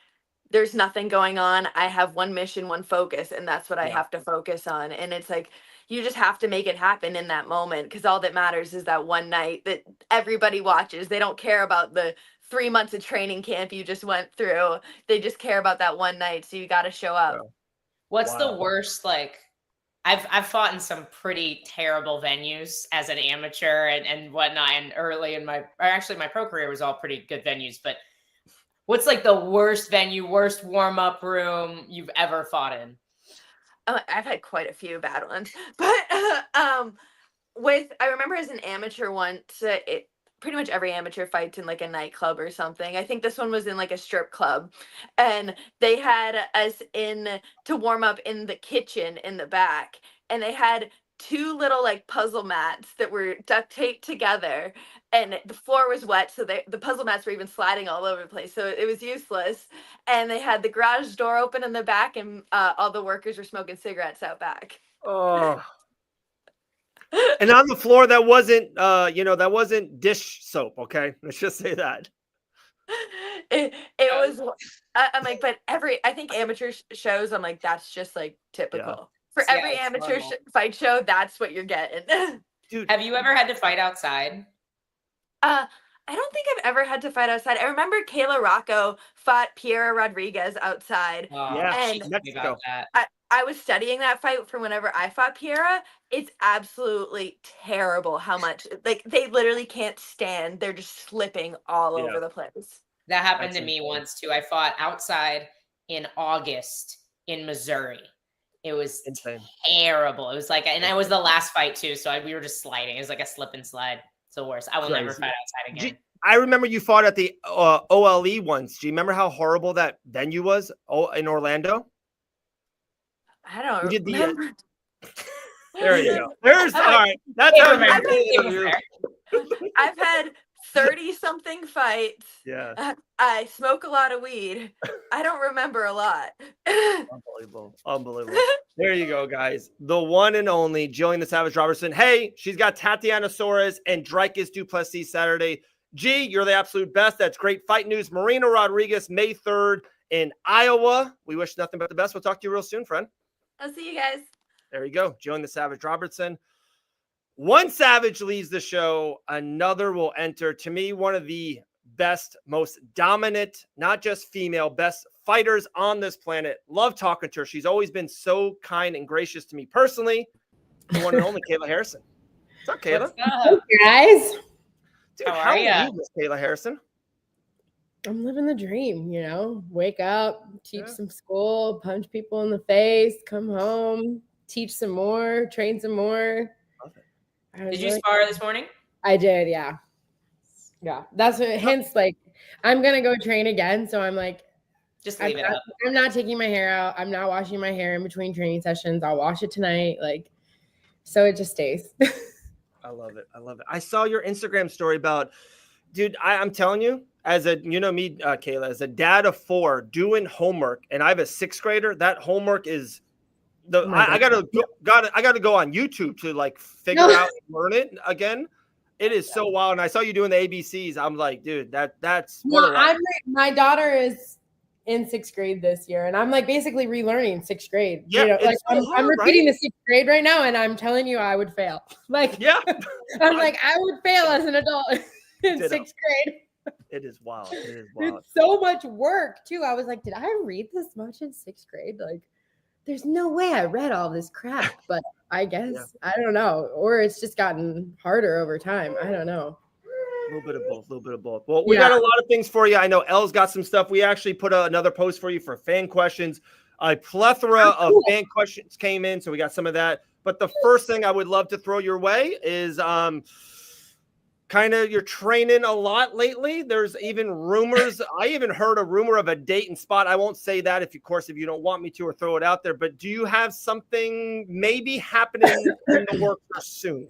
Speaker 4: there's nothing going on. I have one mission, one focus, and that's what I have to focus on. And it's like, you just have to make it happen in that moment because all that matters is that one night that everybody watches. They don't care about the 3 months of training camp you just went through. They just care about that one night. So you got to show up.
Speaker 2: What's the worst? Like, I've fought in some pretty terrible venues as an amateur and whatnot. And early in my pro career was all pretty good venues. But what's like the worst venue, worst warm up room you've ever fought in?
Speaker 4: I've had quite a few bad ones, but I remember as an amateur once, pretty much every amateur fights in like a nightclub or something. I think this one was in like a strip club, and they had us in to warm up in the kitchen in the back, and they had 2 little like puzzle mats that were duct taped together, and the floor was wet, so the puzzle mats were even sliding all over the place, so it was useless. And they had the garage door open in the back, and all the workers were smoking cigarettes out back.
Speaker 1: Oh. And on the floor, that wasn't dish soap. Okay, let's just say that.
Speaker 4: It was. I'm like, but I think amateur shows, I'm like, that's just like typical. For every amateur fight show, that's what you're getting.
Speaker 1: Dude,
Speaker 2: have you ever had to fight outside?
Speaker 4: I don't think I've ever had to fight outside. I remember Kayla Rocco fought Piera Rodriguez outside.
Speaker 1: Yeah,
Speaker 2: She
Speaker 4: And
Speaker 2: told me about that.
Speaker 4: I was studying that fight from whenever I fought Piera. It's absolutely terrible how much, like, they literally can't stand. They're just slipping all over the place.
Speaker 2: That happened
Speaker 1: That's
Speaker 2: to me
Speaker 1: insane.
Speaker 2: once too. I fought outside in August in Missouri. It was
Speaker 1: Insane.
Speaker 2: terrible. It was like, and it was the last fight too. So we were just sliding. It was like a slip and slide. It's the worst. I will never
Speaker 1: Crazy.
Speaker 2: fight outside again.
Speaker 1: I remember you fought at the OLE once. Do you remember how horrible that venue was in Orlando?
Speaker 4: I don't
Speaker 1: You did the,
Speaker 4: remember.
Speaker 1: there you go. There's all right. That's how you do it.
Speaker 4: I've had 30-something fights.
Speaker 1: Yeah.
Speaker 4: I smoke a lot of weed. I don't remember a lot.
Speaker 1: Unbelievable. There you go, guys. The one and only Gillian the Savage Robertson. Hey, she's got Tatiana Suarez and Dricus Duplessis Saturday. G, you're the absolute best. That's great fight news. Marina Rodriguez, May 3rd in Iowa. We wish nothing but the best. We'll talk to you real soon, friend.
Speaker 4: I'll see you guys.
Speaker 1: There you go. Gillian the Savage Robertson. One Savage leaves the show. Another will enter. To me, one of the best, most dominant, not just female, best fighters on this planet. Love talking to her. She's always been so kind and gracious to me personally. The one and only Kayla Harrison. What's up, Kayla?
Speaker 2: What's up?
Speaker 5: Hey guys,
Speaker 1: Dude,
Speaker 2: How
Speaker 1: how
Speaker 2: are
Speaker 1: are
Speaker 2: ya?
Speaker 1: you, Miss Kayla Harrison?
Speaker 5: I'm living the dream, wake up, teach
Speaker 1: Yeah.
Speaker 5: some school, punch people in the face, come home, teach some more, train some more.
Speaker 1: Love it.
Speaker 2: Did you spar this morning?
Speaker 5: I did, yeah. Yeah, that's what, hence, like, I'm going to go train again. So I'm like,
Speaker 2: Just leave it up.
Speaker 5: I'm not taking my hair out. I'm not washing my hair in between training sessions. I'll wash it tonight. Like, so it just stays.
Speaker 1: I love it. I saw your Instagram story about, dude, I'm telling you, as a, me, Kayla, as a dad of 4 doing homework, and I have a 6th grader, that homework is I gotta go on YouTube to like figure out and learn it again. It is so wild. And I saw you doing the ABCs. I'm like, dude, that's
Speaker 5: my daughter is in 6th grade this year, and I'm like basically relearning 6th grade.
Speaker 1: Yeah,
Speaker 5: like
Speaker 1: so
Speaker 5: I'm repeating the 6th grade right now, and I'm telling you, I would fail. Like,
Speaker 1: yeah,
Speaker 5: I'm like, I would fail as an adult in
Speaker 1: Ditto.
Speaker 5: 6th grade.
Speaker 1: It is wild. It is wild.
Speaker 5: It's so much work too. I was like, did I read this much in 6th grade? Like, there's no way I read all this crap, but I guess I don't know, or it's just gotten harder over time. I don't know.
Speaker 1: A little bit of both. Well, we got a lot of things for you. I know Elle's got some stuff. We actually put another post for you for fan questions. A plethora of fan questions came in, so we got some of that. But the first thing I would love to throw your way is kind of you're training a lot lately. There's even rumors. I even heard a rumor of a date and spot. I won't say that if you don't want me to or throw it out there. But do you have something maybe happening in the works soon?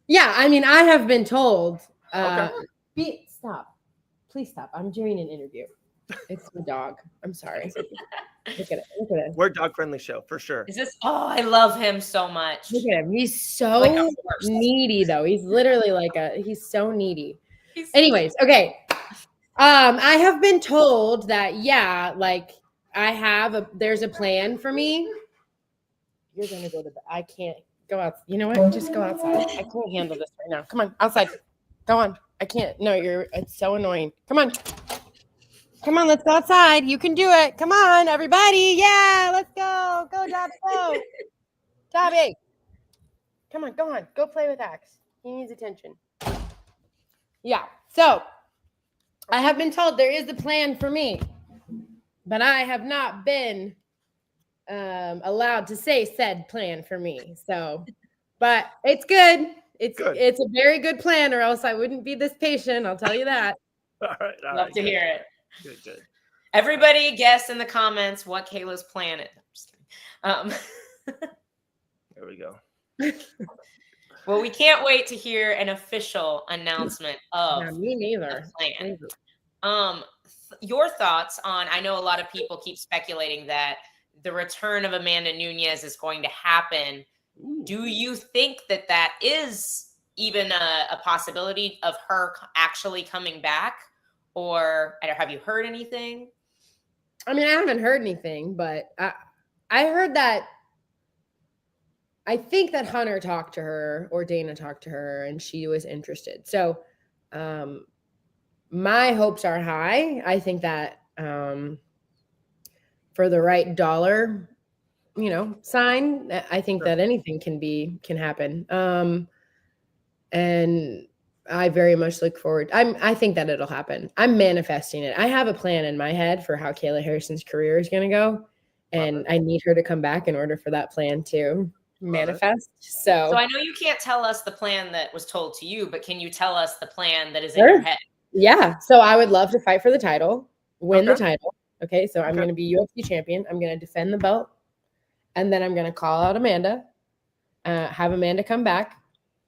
Speaker 5: Yeah, I mean, I have been told. Stop. Please stop. I'm doing an interview. It's the dog. I'm sorry. Look at it.
Speaker 1: We're a dog-friendly show, for sure.
Speaker 2: Is this? Oh, I love him so much.
Speaker 5: Look at him. He's so
Speaker 2: Like a horse.
Speaker 5: needy, though. He's literally he's so needy. Anyways, okay. I have been told that, there's a plan for me. You're going to go to bed. I can't go out. You know what? Just go outside. I can't handle this right now. Come on, outside. Go on. I can't. No, it's so annoying. Come on. Come on, let's go outside. You can do it. Come on, everybody. Yeah, let's go. Go, Dobby, go. Dobby. Come on, go on. Go play with Axe. He needs attention. Yeah, so I have been told there is a plan for me, but I have not been allowed to say said plan for me. So, but it's good. It's a very good plan, or else I wouldn't be this patient. I'll tell you that.
Speaker 1: All right.
Speaker 2: Love to hear it.
Speaker 1: Good.
Speaker 2: Everybody guess in the comments what Kayla's plan is. I'm just kidding.
Speaker 1: There we go.
Speaker 2: Well, we can't wait to hear an official announcement of
Speaker 5: me neither.
Speaker 2: The plan. Your thoughts on, I know a lot of people keep speculating that the return of Amanda Nunes is going to happen. Ooh. Do you think that is even a possibility of her actually coming back? Or have you heard anything?
Speaker 5: I mean, I haven't heard anything, but I heard that I think that Hunter talked to her or Dana talked to her and she was interested. So My hopes are high. I think that for the right dollar, sign, I think that anything can happen. And I very much look forward. I think that it'll happen. I'm manifesting it. I have a plan in my head for how Kayla Harrison's career is going to go, and I need her to come back in order for that plan to manifest. So
Speaker 2: I know you can't tell us the plan that was told to you, but can you tell us the plan that is in your head?
Speaker 5: Yeah. So I would love to fight for the title, win the title. Okay. So I'm going to be UFC champion. I'm going to defend the belt. And then I'm going to call out Amanda, have Amanda come back.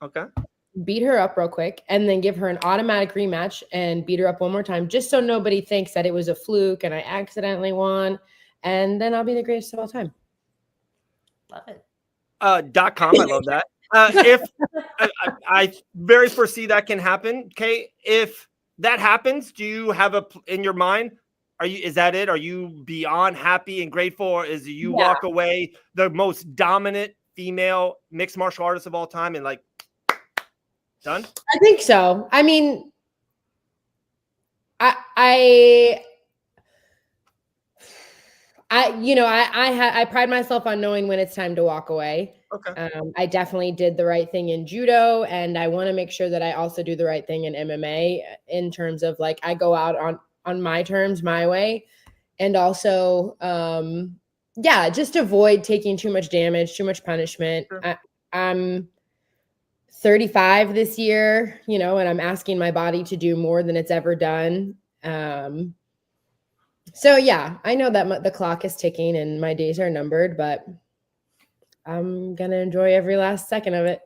Speaker 1: Okay.
Speaker 5: Beat her up real quick, and then give her an automatic rematch and beat her up one more time, just so nobody thinks that it was a fluke and I accidentally won. And then I'll be the greatest of all time.
Speaker 2: Love it.
Speaker 1: .com. I love that. If I very foresee that can happen. Okay. If that happens, do you have in your mind? Is that it? Are you beyond happy and grateful, or is you walk away the most dominant female mixed martial artist of all time and like done?
Speaker 5: I think so. I mean, I pride myself on knowing when it's time to walk away.
Speaker 1: Okay.
Speaker 5: I definitely did the right thing in judo, and I want to make sure that I also do the right thing in MMA in terms of like I go out on my terms, my way, and also just avoid taking too much damage, too much punishment. Sure. I'm 35 this year, and I'm asking my body to do more than it's ever done. So yeah, I know that the clock is ticking and my days are numbered, but I'm going to enjoy every last second of it.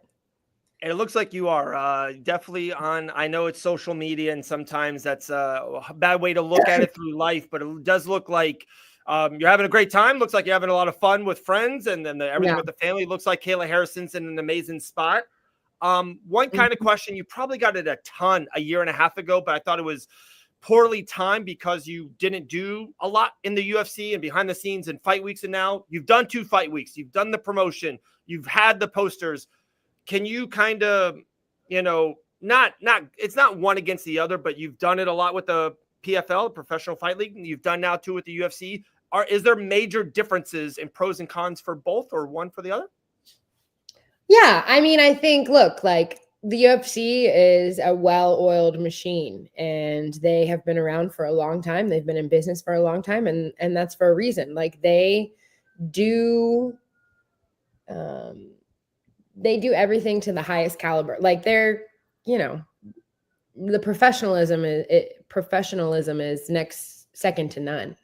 Speaker 1: And it looks like you are definitely on. I know it's social media, and sometimes that's a bad way to look at it through life, but it does look like you're having a great time. Looks like you're having a lot of fun with friends, and then everything with the family. Looks like Kayla Harrison's in an amazing spot. One kind of question, you probably got it a ton a year and a half ago, but I thought it was poorly timed because you didn't do a lot in the UFC and behind the scenes and fight weeks. And now you've done 2 fight weeks. You've done the promotion. You've had the posters. Can you kind of, it's not one against the other, but you've done it a lot with the PFL, Professional Fight League, and you've done now 2 with the UFC. Is there major differences in pros and cons for both, or one for the other?
Speaker 5: Yeah, I mean, I think, look, like the UFC is a well-oiled machine, and they have been around for a long time. They've been in business for a long time, and that's for a reason. Like they do everything to the highest caliber. Like they're, the professionalism is second to none.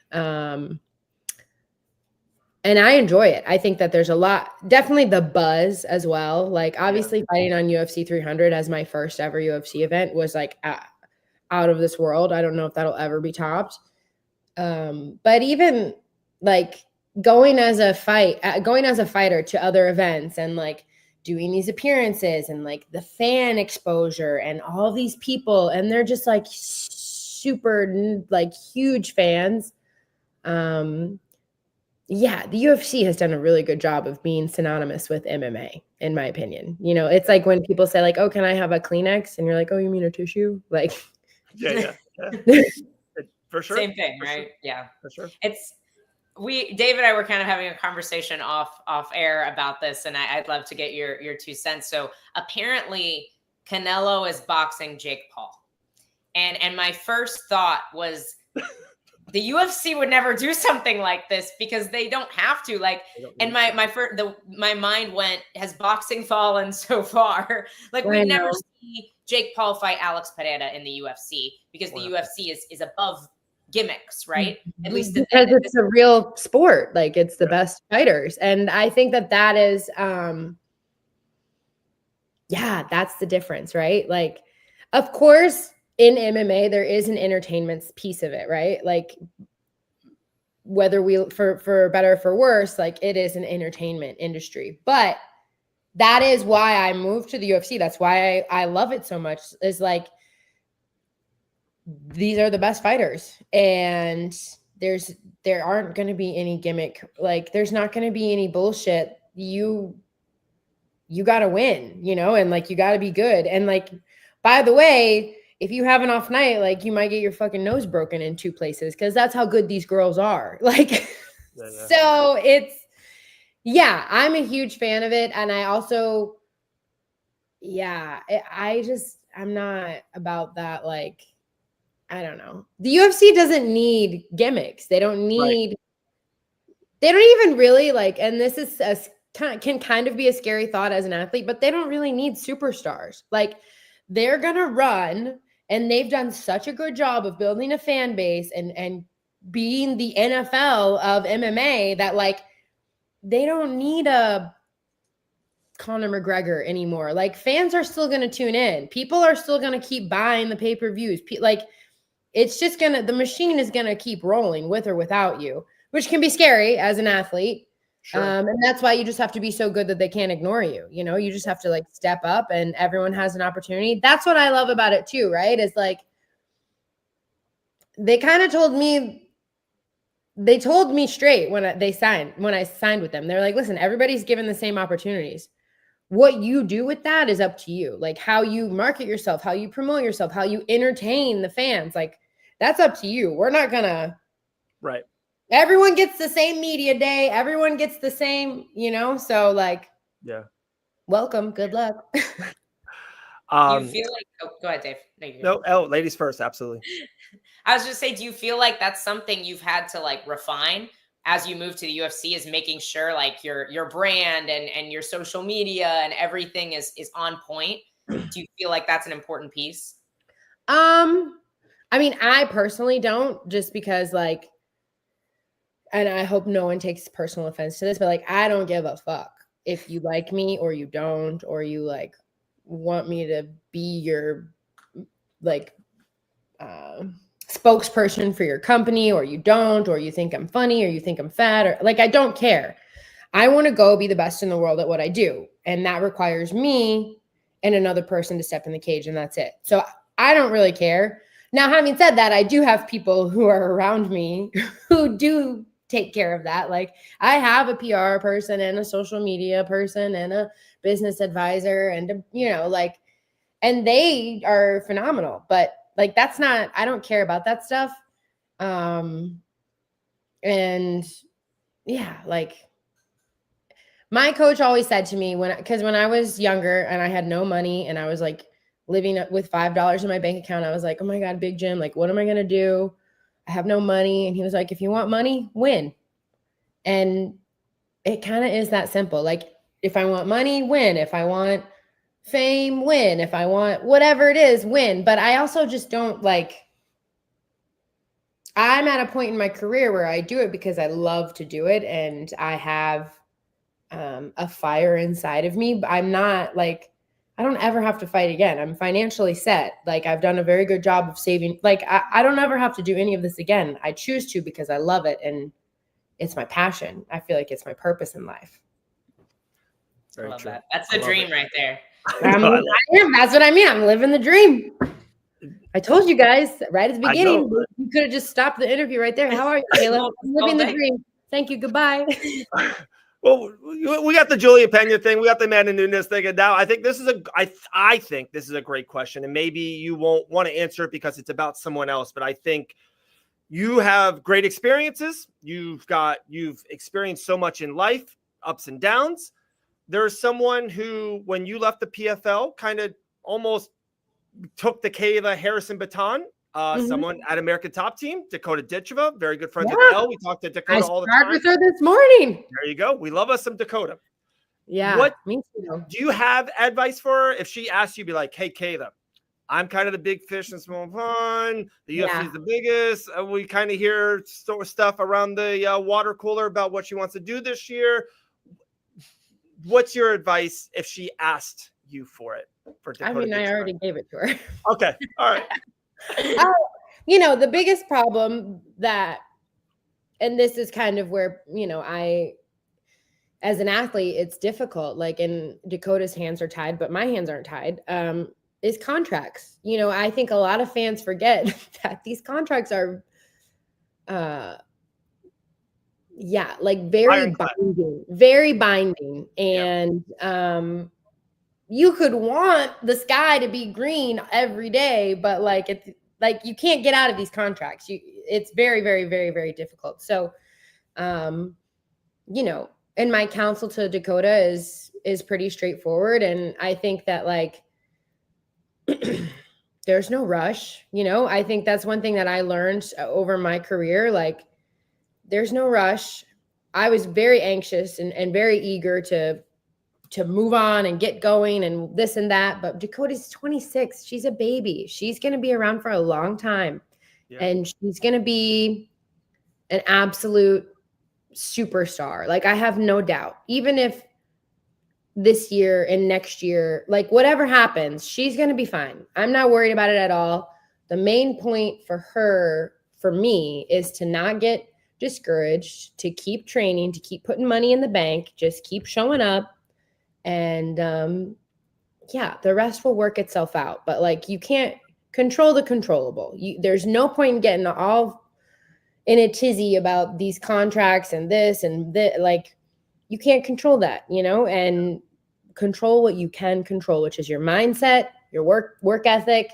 Speaker 5: And I enjoy it. I think that there's a lot, definitely the buzz as well. Like obviously fighting on UFC 300 as my first ever UFC event was like out of this world. I don't know if that'll ever be topped. But even like going as a fighter to other events and like doing these appearances and like the fan exposure and all these people, and they're just like super like huge fans. Yeah, the UFC has done a really good job of being synonymous with MMA, in my opinion. It's like when people say like, "Oh, can I have a Kleenex?" and you're like, "Oh, you mean a tissue?" Like,
Speaker 1: yeah. For sure.
Speaker 2: Same thing, right?
Speaker 1: Sure.
Speaker 2: Yeah,
Speaker 1: for sure.
Speaker 2: Dave and I were kind of having a conversation off air about this, and I'd love to get your 2 cents. So apparently, Canelo is boxing Jake Paul, and my first thought was, the UFC would never do something like this because they don't have to. Like, and my mind went, has boxing fallen so far? Like, we never see Jake Paul fight Alex Pereira in the UFC because the UFC is above gimmicks, right? At least
Speaker 5: because it's a real sport. Like, it's the best fighters, and I think that is, that's the difference, right? Like, of course, in MMA, there is an entertainment piece of it, right? Like whether for better or for worse, like it is an entertainment industry. But that is why I moved to the UFC. That's why I love it so much, is like, these are the best fighters. And there aren't going to be any gimmick. Like there's not going to be any bullshit. You got to win, and like, you got to be good. And like, by the way, if you have an off night, like you might get your fucking nose broken in 2 places because that's how good these girls are. Like, so I'm a huge fan of it. And I also, I'm not about that. Like, I don't know. The UFC doesn't need gimmicks. They don't even really like, and this is can kind of be a scary thought as an athlete, but they don't really need superstars. Like, they're going to run, and they've done such a good job of building a fan base and being the NFL of MMA that, like, they don't need a Conor McGregor anymore. Like, fans are still going to tune in. People are still going to keep buying the pay-per-views. Like, it's just the machine is going to keep rolling with or without you, which can be scary as an athlete.
Speaker 1: Sure.
Speaker 5: And that's why you just have to be so good that they can't ignore you. You know, you just have to like step up, and everyone has an opportunity. That's what I love about it too, right? Is like, they kind of told me straight when I signed with them. They're like, listen, everybody's given the same opportunities. What you do with that is up to you. Like, how you market yourself, how you promote yourself, how you entertain the fans. Like, that's up to you. We're not gonna.
Speaker 1: Right.
Speaker 5: Everyone gets the same media day. Everyone gets the same, so like, welcome. Good luck.
Speaker 2: Do you feel like, go ahead, Dave.
Speaker 1: No, ladies first. Absolutely.
Speaker 2: I was just saying, do you feel like that's something you've had to like refine as you move to the UFC, is making sure like your brand and your social media and everything is on point? Do you feel like that's an important piece?
Speaker 5: I mean, I personally don't, just because like, and I hope no one takes personal offense to this, but like, I don't give a fuck if you like me or you don't, or you like want me to be your like spokesperson for your company, or you don't, or you think I'm funny, or you think I'm fat, or like, I don't care. I want to go be the best in the world at what I do. And that requires me and another person to step in the cage, and that's it. So I don't really care. Now, having said that, I do have people who are around me who do take care of that. Like, I have a PR person and a social media person and a business advisor and, and they are phenomenal, but like, that's not, I don't care about that stuff. And yeah, like, my coach always said to me because when I was younger and I had no money and I was like living with $5 in my bank account, I was like, oh my God, Big Jim, like, what am I going to do? I have no money. And he was like, if you want money, win. And it kind of is that simple. Like, if I want money, win. If I want fame, win. If I want whatever it is, win. But I also just don't like, I'm at a point in my career where I do it because I love to do it. And I have a fire inside of me. I'm not like, I don't ever have to fight again. I'm financially set. Like, I've done a very good job of saving. Like, I don't ever have to do any of this again. I choose to because I love it. And it's my passion. I feel like it's my purpose in life.
Speaker 2: I love that. That's the dream right there.
Speaker 5: That's what I mean. I'm living the dream. I told you guys right at the beginning. You could have just stopped the interview right there. How are you, Kayla? I'm living the dream. Thank you. Goodbye.
Speaker 1: Well, we got the Julia Pena thing. We got the Amanda Nunes thing. And now I think this is I think this is a great question. And maybe you won't want to answer it because it's about someone else. But I think you have great experiences. You've experienced so much in life, ups and downs. There's someone who, when you left the PFL, kind of almost took the Kayla Harrison baton. Someone at American Top Team, Dakota Ditcheva, very good friends with Elle. We talked to Dakota all the time. I
Speaker 5: started with her this morning.
Speaker 1: There you go. We love us some Dakota.
Speaker 5: Yeah, me too.
Speaker 1: Do you have advice for her? If she asks you, be like, hey, Kayla, I'm kind of the big fish in small pond. The UFC is the biggest. We kind of hear stuff around the water cooler about what she wants to do this year. What's your advice if she asked you for it?
Speaker 5: I mean, I already gave it to her.
Speaker 1: Okay. All right.
Speaker 5: The biggest problem and this is kind of where, as an athlete, it's difficult. Like, and Dakota's hands are tied, but my hands aren't tied, is contracts. I think a lot of fans forget that these contracts are, very binding. And, you could want the sky to be green every day, but like it's like you can't get out of these contracts. It's very, very, very, very difficult. So, you know, and my counsel to Dakota is pretty straightforward. And I think that like there's no rush, you know. I think that's one thing that I learned over my career. Like, there's no rush. I was very anxious and very eager to move on and get going and this and that. But Dakota's 26. She's a baby. She's going to be around for a long time. Yeah. And she's going to be an absolute superstar. Like, I have no doubt. Even if this year and next year, like whatever happens, she's going to be fine. I'm not worried about it at all. The main point for her, for me, is to not get discouraged, to keep training, to keep putting money in the bank, just keep showing up. And yeah, the rest will work itself out. But like, you can't control the controllable. There's no point in getting all in a tizzy about these contracts and this and that. Like, you can't control that, you know, and control what you can control, which is your mindset, your work ethic,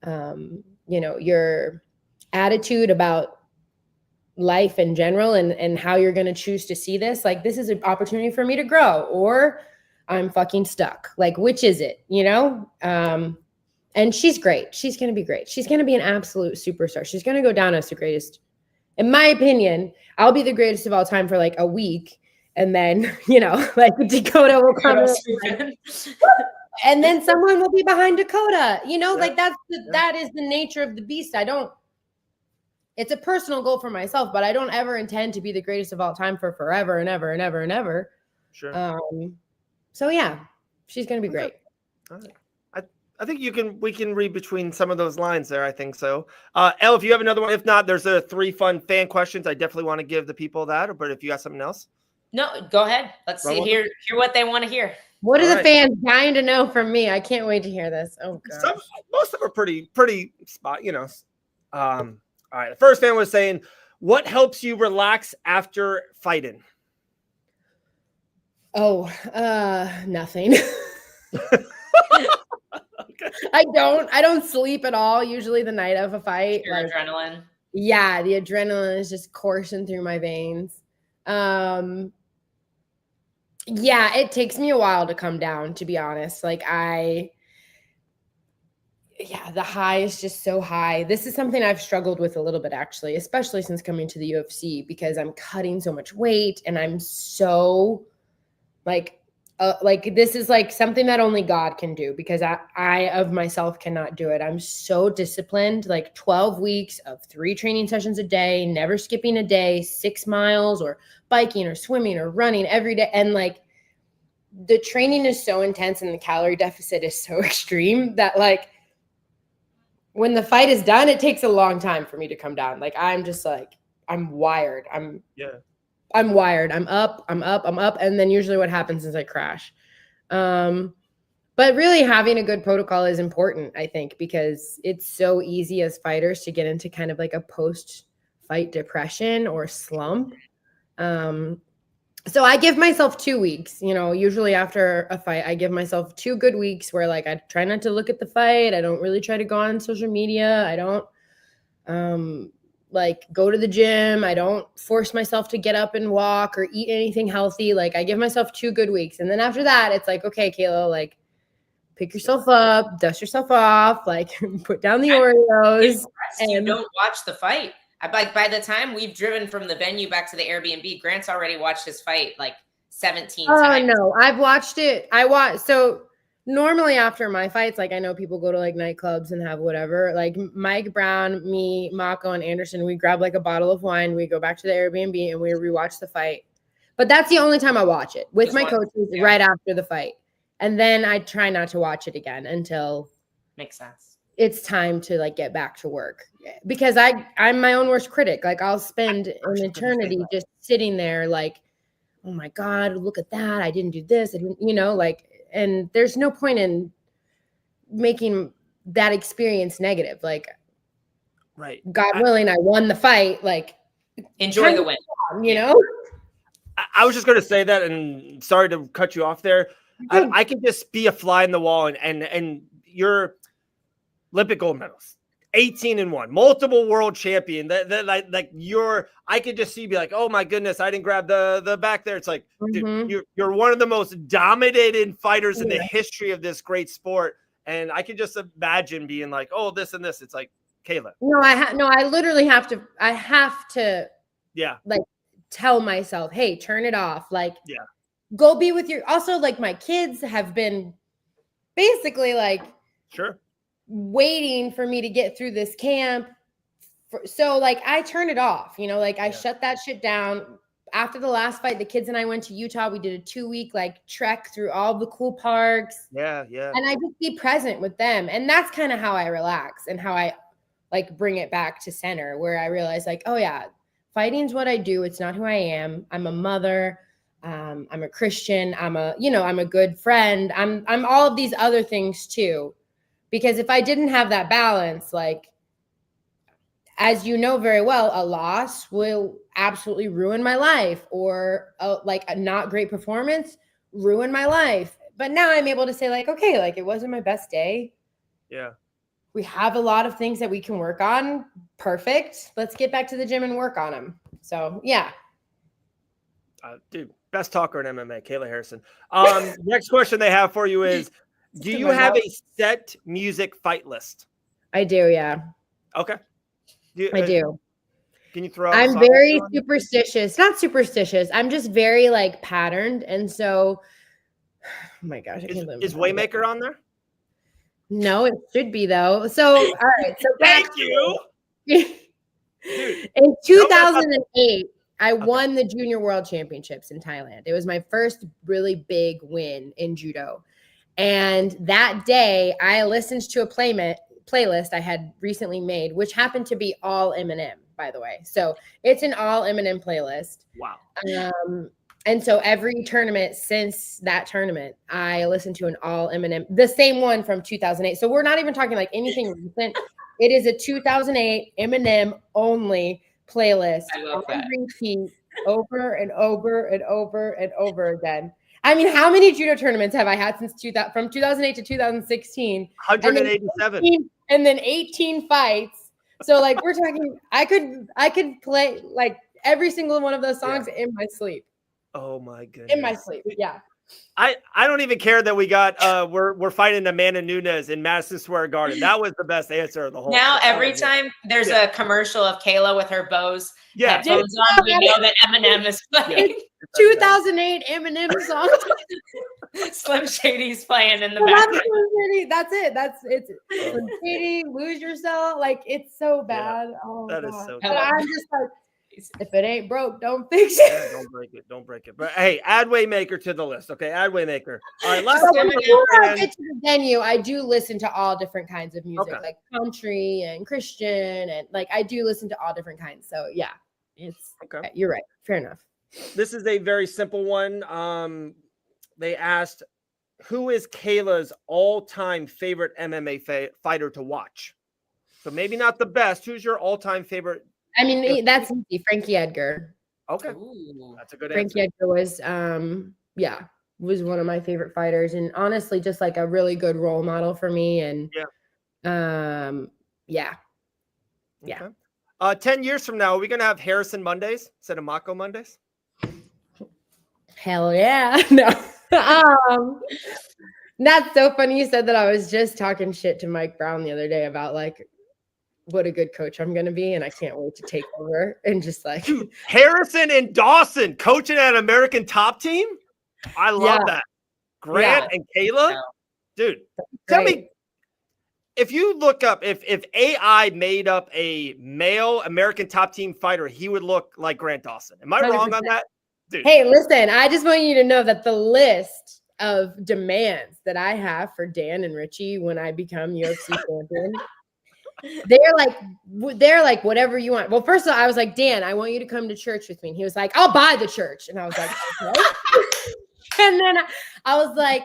Speaker 5: you know, your attitude about life in general, and how you're going to choose to see this. Like, this is an opportunity for me to grow, or I'm fucking stuck. Like, which is it, you know? And she's great. She's going to be great. She's going to be an absolute superstar. She's going to go down as the greatest. In my opinion, I'll be the greatest of all time for like a week. And then, you know, like Dakota will come in, and then someone will be behind Dakota, you know, like that is the nature of the beast. It's a personal goal for myself, but I don't ever intend to be the greatest of all time for forever and ever and ever and ever. Sure. So yeah, she's going to be great.
Speaker 1: All right. I think we can read between some of those lines there. I think so. Elle, if you have another one, if not, there's 3 fun fan questions. I definitely want to give the people that, but if you got something else.
Speaker 2: No, go ahead. Let's hear what they want to hear.
Speaker 5: What are the fans dying to know from me? I can't wait to hear this. Oh god.
Speaker 1: Most of them are pretty spot, you know. All right. The first fan was saying, what helps you relax after fighting?
Speaker 5: Oh, nothing. Okay. I don't sleep at all, usually the night of a fight.
Speaker 2: Your adrenaline.
Speaker 5: Yeah, the adrenaline is just coursing through my veins. Yeah, it takes me a while to come down, to be honest. Like the high is just so high. This is something I've struggled with a little bit, actually, especially since coming to the UFC, because I'm cutting so much weight and I'm so like this is like something that only God can do, because I of myself cannot do it. I'm so disciplined, like 12 weeks of 3 training sessions a day, never skipping a day, 6 miles or biking or swimming or running every day. And like the training is so intense and the calorie deficit is so extreme that like when the fight is done, it takes a long time for me to come down. Like, I'm just like, I'm wired. I'm wired. I'm up. And then usually what happens is I crash. But really having a good protocol is important, I think, because it's so easy as fighters to get into kind of like a post-fight depression or slump. So I give myself 2 weeks, you know, usually after a fight, I give myself 2 good weeks where like I try not to look at the fight. I don't really try to go on social media. I don't like go to the gym. I don't force myself to get up and walk or eat anything healthy. Like, I give myself 2 good weeks. And then after that, it's like, okay, Kayla, like pick yourself up, dust yourself off, like put down the Oreos.
Speaker 2: And you don't watch the fight. By the time we've driven from the venue back to the Airbnb, Grant's already watched his fight like 17 times.
Speaker 5: Oh no, I've watched it. So normally after my fights, like I know people go to like nightclubs and have whatever. Like Mike Brown, me, Mako, and Anderson, we grab like a bottle of wine, we go back to the Airbnb and we rewatch the fight. But that's the only time I watch it with my coaches right after the fight. And then I try not to watch it again until
Speaker 2: makes sense.
Speaker 5: It's time to like get back to work, because I'm my own worst critic. Like, I'll spend an eternity just sitting there like, oh my God, look at that. I didn't do this. I didn't, you know, like, and there's no point in making that experience negative. Like,
Speaker 1: right.
Speaker 5: God willing, I won the fight. Like,
Speaker 2: enjoy the win,
Speaker 5: you know?
Speaker 1: I was just going to say that, and sorry to cut you off there. I could just be a fly in the wall, and you're Olympic gold medalist, 18-1, multiple world champion. I could just see you be like, oh my goodness, I didn't grab the back there. It's like, dude, you're one of the most dominated fighters in the history of this great sport. And I could just imagine being like, oh, this and this. It's like, Kayla.
Speaker 5: No, I literally have to, like tell myself, hey, turn it off. Like, go be with also like my kids have been basically like, waiting for me to get through this camp. So like I turn it off, like I shut that shit down. After the last fight, the kids and I went to Utah. We did a 2-week like trek through all the cool parks.
Speaker 1: Yeah.
Speaker 5: And I just be present with them. And that's kind of how I relax and how I like bring it back to center, where I realize like, oh yeah, fighting's what I do. It's not who I am. I'm a mother. I'm a Christian. I'm a good friend. I'm all of these other things too. Because if I didn't have that balance, like, as you know very well, a loss will absolutely ruin my life, or a not great performance ruin my life. But now I'm able to say like, okay, like it wasn't my best day.
Speaker 1: Yeah.
Speaker 5: We have a lot of things that we can work on. Perfect. Let's get back to the gym and work on them. So yeah.
Speaker 1: Dude, best talker in MMA, Kayla Harrison. Next question they have for you is, do you have a set music fight list?
Speaker 5: I do, yeah.
Speaker 1: Okay.
Speaker 5: I do.
Speaker 1: Can you throw out
Speaker 5: I'm very superstitious. Not superstitious. I'm just very like patterned. And so, oh my gosh, I can't live.
Speaker 1: Is Waymaker on there?
Speaker 5: No, it should be though. So, all right. So
Speaker 1: thank you.
Speaker 5: Dude, in 2008, I won the Junior World Championships in Thailand. It was my first really big win in judo. And that day, I listened to a playlist I had recently made, which happened to be all Eminem, by the way. So it's an all Eminem playlist.
Speaker 1: Wow.
Speaker 5: And so every tournament since that tournament, I listened to an all Eminem, the same one from 2008. So we're not even talking like anything recent. It is a 2008 Eminem only playlist.
Speaker 2: I love that.
Speaker 5: Repeat over and over and over and over again. I mean, how many judo tournaments have I had since from 2008 to 2016?
Speaker 1: 187.
Speaker 5: And then 18 fights. So like we're talking, I could play like every single one of those songs in my sleep.
Speaker 1: Oh my goodness.
Speaker 5: In my sleep, yeah.
Speaker 1: I don't even care that we got we're fighting Amanda Nunes in Madison Square Garden. That was the best answer of the whole.
Speaker 2: Now every time there's a commercial of Kayla with her Bose headphones on, we know that Eminem is playing.
Speaker 5: 2008 Eminem song.
Speaker 2: Slim Shady's playing in the background.
Speaker 5: That's it. It's Slim Shady, Lose Yourself. Like it's so bad.
Speaker 1: Yeah,
Speaker 5: oh,
Speaker 1: that
Speaker 5: God.
Speaker 1: is so.
Speaker 5: And I'm just like, if it ain't broke, don't fix it.
Speaker 1: Yeah, don't break it. But hey, add Waymaker to the list. Okay, add Waymaker. All right, let's
Speaker 5: before I get to the venue, I do listen to all different kinds of music, like country and Christian, and like I do listen to all different kinds. So yeah, it's okay. You're right. Fair enough.
Speaker 1: This is a very simple one. They asked, who is Kayla's all-time favorite MMA fighter to watch? So maybe not the best. Who's your all-time favorite?
Speaker 5: I mean, that's easy. Frankie Edgar.
Speaker 1: Okay.
Speaker 2: Ooh.
Speaker 1: That's a good
Speaker 5: answer. Frankie Edgar was one of my favorite fighters, and honestly, just like a really good role model for me. And yeah.
Speaker 1: 10 years from now, are we gonna have Harrison Mondays instead of Mako Mondays?
Speaker 5: Hell yeah. No. That's so funny you said that. I was just talking shit to Mike Brown the other day about like what a good coach I'm going to be, and I can't wait to take over and just like
Speaker 1: Harrison and Dawson coaching at an American Top Team. I love that. Grant and Kayla, dude. Tell me, if you look up if AI made up a male American Top Team fighter, he would look like Grant Dawson. Am I 100%. Wrong on that? Dude.
Speaker 5: Hey, listen, I just want you to know that the list of demands that I have for Dan and Richie when I become UFC champion, they're like, whatever you want. Well, first of all, I was like, Dan, I want you to come to church with me. And he was like, I'll buy the church. And I was like, okay. And then I was like,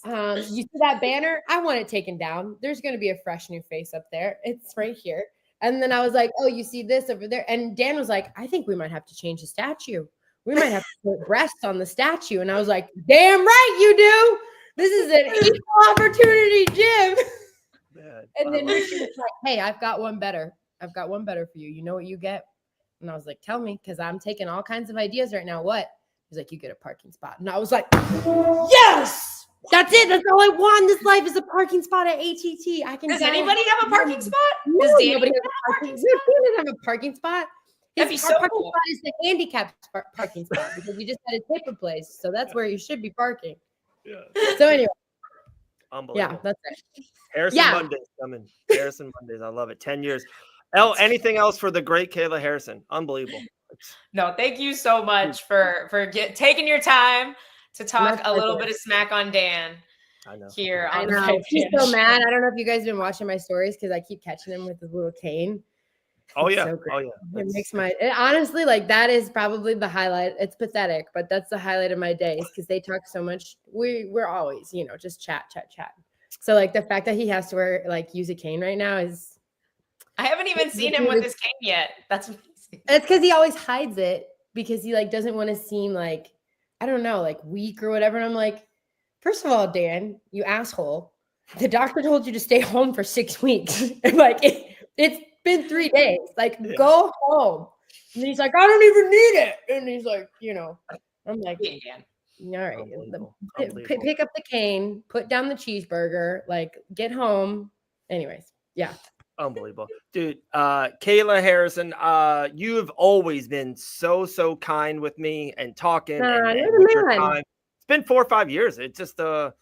Speaker 5: you see that banner? I want it taken down. There's going to be a fresh new face up there. It's right here. And then I was like, oh, you see this over there? And Dan was like, I think we might have to change the statue. we might have to put breasts on the statue. And I was like, damn right you do. This is an equal opportunity gym.
Speaker 1: Man,
Speaker 5: And then Richard was like, hey, I've got one better. I've got one better for you. You know what you get? And I was like, tell me, because I'm taking all kinds of ideas right now. What? He's like, you get a parking spot. And I was like, yes, that's it. That's all I want in this life is a parking spot at ATT. I can.
Speaker 2: Does anybody have a parking spot?
Speaker 5: No,
Speaker 2: Does Danny
Speaker 5: nobody
Speaker 2: have
Speaker 5: has
Speaker 2: a parking
Speaker 5: He
Speaker 2: spot?
Speaker 5: doesn't have a parking spot.
Speaker 2: That'd be
Speaker 5: His
Speaker 2: so
Speaker 5: parking
Speaker 2: cool.
Speaker 5: spot is the handicapped parking spot because you just had his hip replaced. So that's where you should be parking.
Speaker 1: yeah.
Speaker 5: So anyway,
Speaker 1: Unbelievable.
Speaker 5: yeah, that's it.
Speaker 1: Harrison
Speaker 5: Yeah.
Speaker 1: Mondays coming. Harrison Mondays. I love it. 10 years. Elle, anything else for the great Kayla Harrison? Unbelievable.
Speaker 2: No, thank you so much for taking your time to talk a little bit of smack on Dan
Speaker 1: I know.
Speaker 2: here
Speaker 5: I
Speaker 2: on the
Speaker 5: know.
Speaker 2: Fight
Speaker 5: He's
Speaker 2: Fan
Speaker 5: so
Speaker 2: Show.
Speaker 5: mad. I don't know if you guys have been watching my stories because I keep catching him with his little cane.
Speaker 1: Oh,
Speaker 5: It's
Speaker 1: yeah.
Speaker 5: so great.
Speaker 1: Oh, yeah.
Speaker 5: It
Speaker 1: That's-
Speaker 5: makes honestly, like that is probably the highlight. It's pathetic, but that's the highlight of my days because they talk so much. We're always, just chat. So like the fact that he has to use a cane right now is
Speaker 2: I haven't even seen him with his cane yet. That's amazing.
Speaker 5: it's because he always hides it because he doesn't want to seem like, I don't know, like weak or whatever. And I'm like, first of all, Dan, you asshole, the doctor told you to stay home for 6 weeks. It's been 3 days. Go home. And he's like, I don't even need it. And he's like, I'm like,
Speaker 2: Dan.
Speaker 5: all right,
Speaker 1: Unbelievable.
Speaker 5: pick up the cane, put down the cheeseburger, get home. Anyways, yeah.
Speaker 1: Unbelievable. Dude, Kayla Harrison, you have always been so kind with me and talking and
Speaker 5: you're the
Speaker 1: with your
Speaker 5: man.
Speaker 1: time. It's been 4 or 5 years. It's just a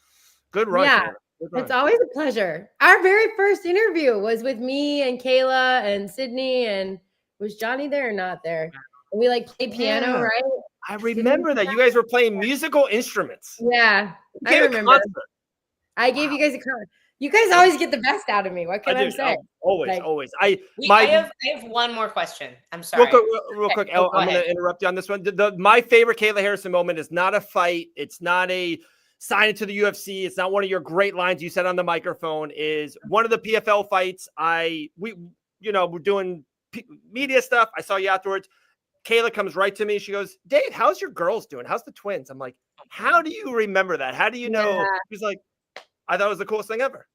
Speaker 1: good run.
Speaker 5: Yeah.
Speaker 1: Kayla. Good run.
Speaker 5: It's always a pleasure. Our very first interview was with me and Kayla and Sydney, and was Johnny there or not there? And we played piano,
Speaker 1: Yeah.
Speaker 5: right?
Speaker 1: I remember that you guys were playing musical instruments.
Speaker 5: Yeah,
Speaker 1: You
Speaker 5: I
Speaker 1: gave a
Speaker 5: remember.
Speaker 1: concert.
Speaker 5: I gave you guys a comment. You guys always get the best out of me. What can I say?
Speaker 1: Always, always. I
Speaker 2: I have one more question. I'm sorry.
Speaker 1: real quick,
Speaker 2: Okay,
Speaker 1: Elle,
Speaker 2: go
Speaker 1: I'm going
Speaker 2: ahead.
Speaker 1: to interrupt you on this one. My favorite Kayla Harrison moment is not a fight. It's not a sign it to the UFC. It's not one of your great lines you said on the microphone. Is one of the PFL fights. We're doing media stuff. I saw you afterwards. Kayla comes right to me. She goes, Dave, how's your girls doing? How's the twins? I'm like, how do you remember that? How do you know?
Speaker 5: Yeah.
Speaker 1: She's like, I thought it was the coolest thing ever.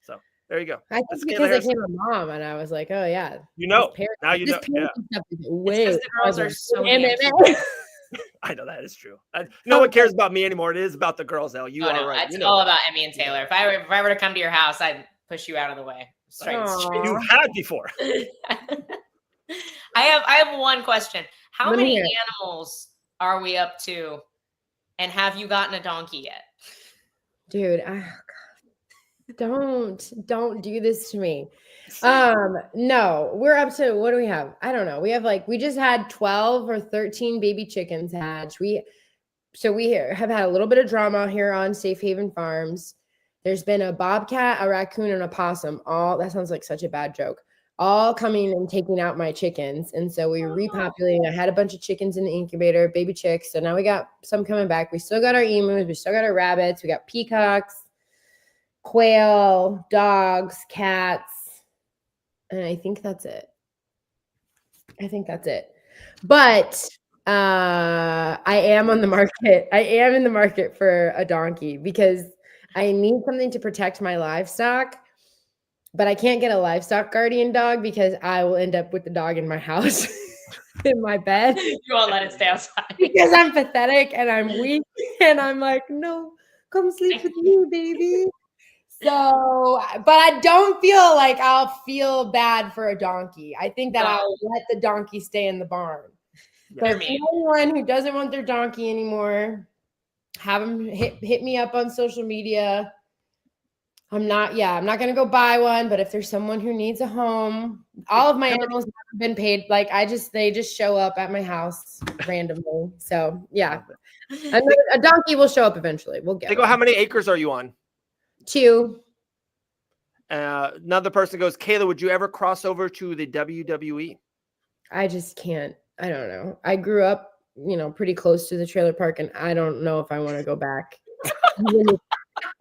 Speaker 1: So there you go.
Speaker 5: I think
Speaker 1: That's
Speaker 5: because
Speaker 1: Kayla
Speaker 5: I
Speaker 1: Harrison.
Speaker 5: became a mom, and I was like, oh yeah.
Speaker 1: Now you
Speaker 5: this
Speaker 1: know. Yeah.
Speaker 5: parenting stuff is
Speaker 2: It's
Speaker 5: way
Speaker 2: 'cause the girls are
Speaker 5: harder
Speaker 2: so
Speaker 5: than
Speaker 2: damn
Speaker 5: MMA.
Speaker 1: I know that is true. No one cares about me anymore. It is about the girls, Elle. You
Speaker 2: Oh,
Speaker 1: are
Speaker 2: no,
Speaker 1: right.
Speaker 2: it's all about Emmy and Taylor. If I were to come to your house, I'd push you out of the way. Straight.
Speaker 5: Aw.
Speaker 1: You had before.
Speaker 2: I have one question. How
Speaker 5: Let me
Speaker 2: many
Speaker 5: hear it.
Speaker 2: animals are we up to? And have you gotten a donkey yet?
Speaker 5: Dude, don't do this to me. No, we're up to, what do we have? I don't know. We have we just had 12 or 13 baby chickens hatch. We have had a little bit of drama here on Safe Haven Farms. There's been a bobcat, a raccoon, and a possum. That sounds like such a bad joke. All coming and taking out my chickens. And so we repopulating. I had a bunch of chickens in the incubator, baby chicks. So now we got some coming back. We still got our emus. We still got our rabbits. We got peacocks, quail, dogs, cats. And I think that's it. But I am on the market. I am in the market for a donkey because I need something to protect my livestock. But I can't get a livestock guardian dog because I will end up with the dog in my house, in my bed.
Speaker 2: You won't let it stay outside.
Speaker 5: Because I'm pathetic and I'm weak. And I'm like, no, come sleep with me, baby. So, but I don't feel like I'll feel bad for a donkey. I think that I'll let the donkey stay in the barn. So if anyone who doesn't want their donkey anymore, have them hit me up on social media. I'm not going to go buy one, but if there's someone who needs a home, all of my animals have been paid. They just show up at my house randomly. So yeah, a donkey will show up eventually. We'll get
Speaker 1: How many acres are you on?
Speaker 5: 2.
Speaker 1: Another person goes, Kayla, would you ever cross over to the WWE?
Speaker 5: I just can't. I don't know. I grew up, pretty close to the trailer park, and I don't know if I want to go back.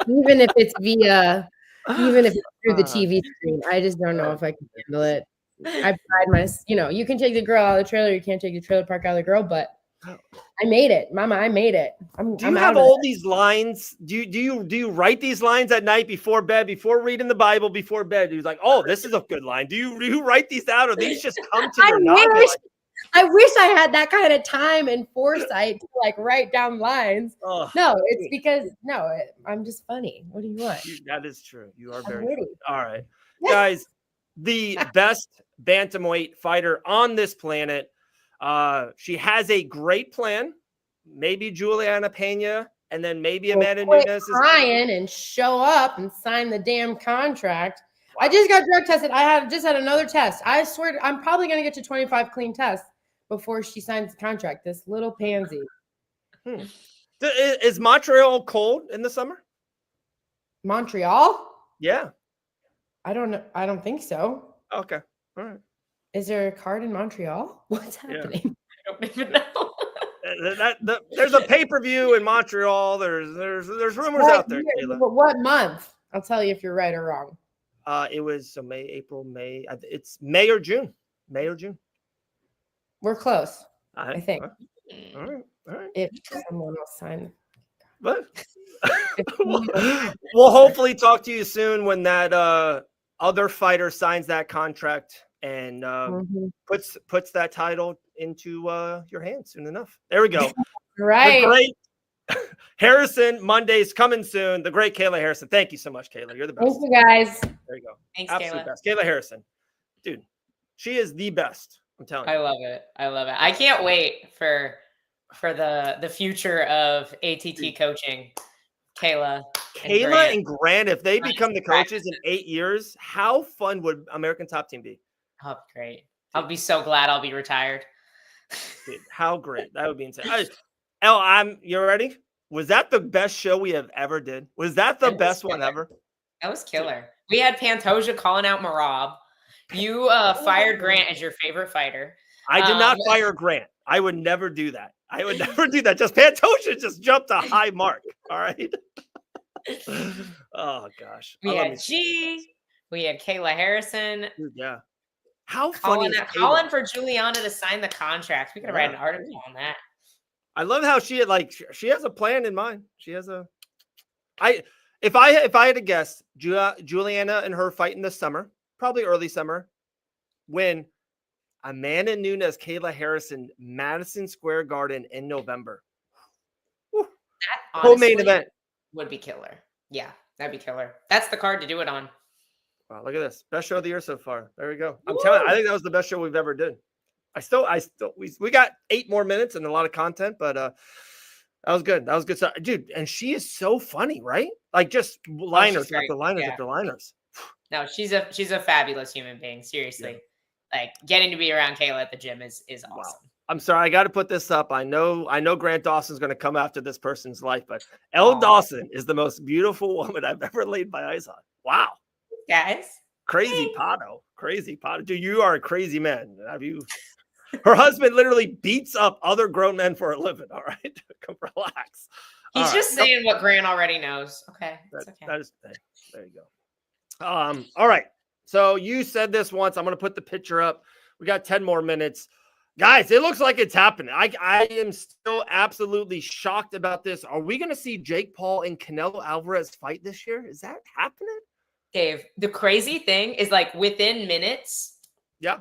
Speaker 5: Even if it's through the TV screen, I just don't know if I can handle it. I pride you can take the girl out of the trailer, you can't take the trailer park out of the girl, but I made it, Mama. I made it.
Speaker 1: Do you have all these lines? Do you write these lines at night before bed, before reading the Bible, before bed? You're like, oh, this is a good line. Do you write these out, or these just come to your noggin?
Speaker 5: I wish I had that kind of time and foresight to like write down lines.
Speaker 1: Oh,
Speaker 5: no, it's because I'm just funny. What do you want?
Speaker 1: That is true. You are very
Speaker 5: funny.
Speaker 1: All right, guys, the best bantamweight fighter on this planet. She has a great plan. Maybe Juliana Pena, and then maybe Amanda Nunes is
Speaker 5: crying and show up and sign the damn contract. Wow. I just got drug tested. I just had another test. I swear I'm probably going to get to 25 clean tests before she signs the contract. This little pansy.
Speaker 1: Is Montreal cold in the summer?
Speaker 5: Montreal?
Speaker 1: Yeah.
Speaker 5: I don't know. I don't think so.
Speaker 1: Okay. All right.
Speaker 5: Is there a card in Montreal? What's happening?
Speaker 2: Yeah. I don't even know.
Speaker 1: There's a pay-per-view in Montreal. There's rumors out there.
Speaker 5: But what month? I'll tell you if you're right or wrong.
Speaker 1: It was May, April, May. It's May or June. May or June.
Speaker 5: We're close. I think.
Speaker 1: All right.
Speaker 5: If someone will sign.
Speaker 1: But we'll hopefully talk to you soon when that other fighter signs that contract and puts that title into your hands soon enough. There we go.
Speaker 5: Right.
Speaker 1: The great Harrison, Monday's coming soon. The great Kayla Harrison. Thank you so much, Kayla. You're the best.
Speaker 5: Thank you, guys.
Speaker 1: There you go.
Speaker 2: Thanks,
Speaker 1: Absolute
Speaker 2: Kayla.
Speaker 1: best. Kayla Harrison. Dude, she is the best. I'm telling you.
Speaker 2: I love it. I can't wait for the future of ATT coaching. Kayla
Speaker 1: and Grant, if they become the coaches in 8 years, how fun would American Top Team be?
Speaker 2: Oh, great. I'll be so glad I'll be retired.
Speaker 1: Dude, how great. That would be insane. You ready? Was that the best show we have ever did? Was that the best one ever?
Speaker 2: That was killer. We had Pantoja calling out Marab. You fired Grant as your favorite fighter.
Speaker 1: I did not fire Grant. I would never do that. Just Pantoja just jumped a high mark. All right. Oh gosh.
Speaker 2: We had G. We had Kayla Harrison.
Speaker 1: Dude, yeah. How funny
Speaker 2: calling for Juliana to sign the contract. We could write an article on that.
Speaker 1: I love how she has a plan in mind. She has a. If I had to guess, Juliana and her fighting this summer, probably early summer, when Amanda Nunes, Kayla Harrison, Madison Square Garden in November.
Speaker 2: That
Speaker 1: co-main event
Speaker 2: would be killer. Yeah, that'd be killer. That's the card to do it on.
Speaker 1: Wow, look at this. Best show of the year so far. There we go. I'm telling you, I think that was the best show we've ever did. We got 8 more minutes and a lot of content, but that was good. That was good stuff. Dude, and she is so funny, right? Like just liners after liners after liners.
Speaker 2: No, she's a fabulous human being. Seriously. Yeah. Like getting to be around Kayla at the gym is awesome. Wow.
Speaker 1: I'm sorry, I got to put this up. I know Grant Dawson's going to come after this person's life, but Elle Dawson is the most beautiful woman I've ever laid my eyes on. Wow.
Speaker 2: Guys.
Speaker 1: Crazy Pato. Dude, you are a crazy man. Her husband literally beats up other grown men for a living. All right. Come relax.
Speaker 2: He's just saying what Grant already knows. Okay.
Speaker 1: There you go. All right. So you said this once. I'm going to put the picture up. We got 10 more minutes. Guys, it looks like it's happening. I am still absolutely shocked about this. Are we going to see Jake Paul and Canelo Alvarez fight this year? Is that happening?
Speaker 2: Dave, the crazy thing is like within minutes.
Speaker 1: Yeah.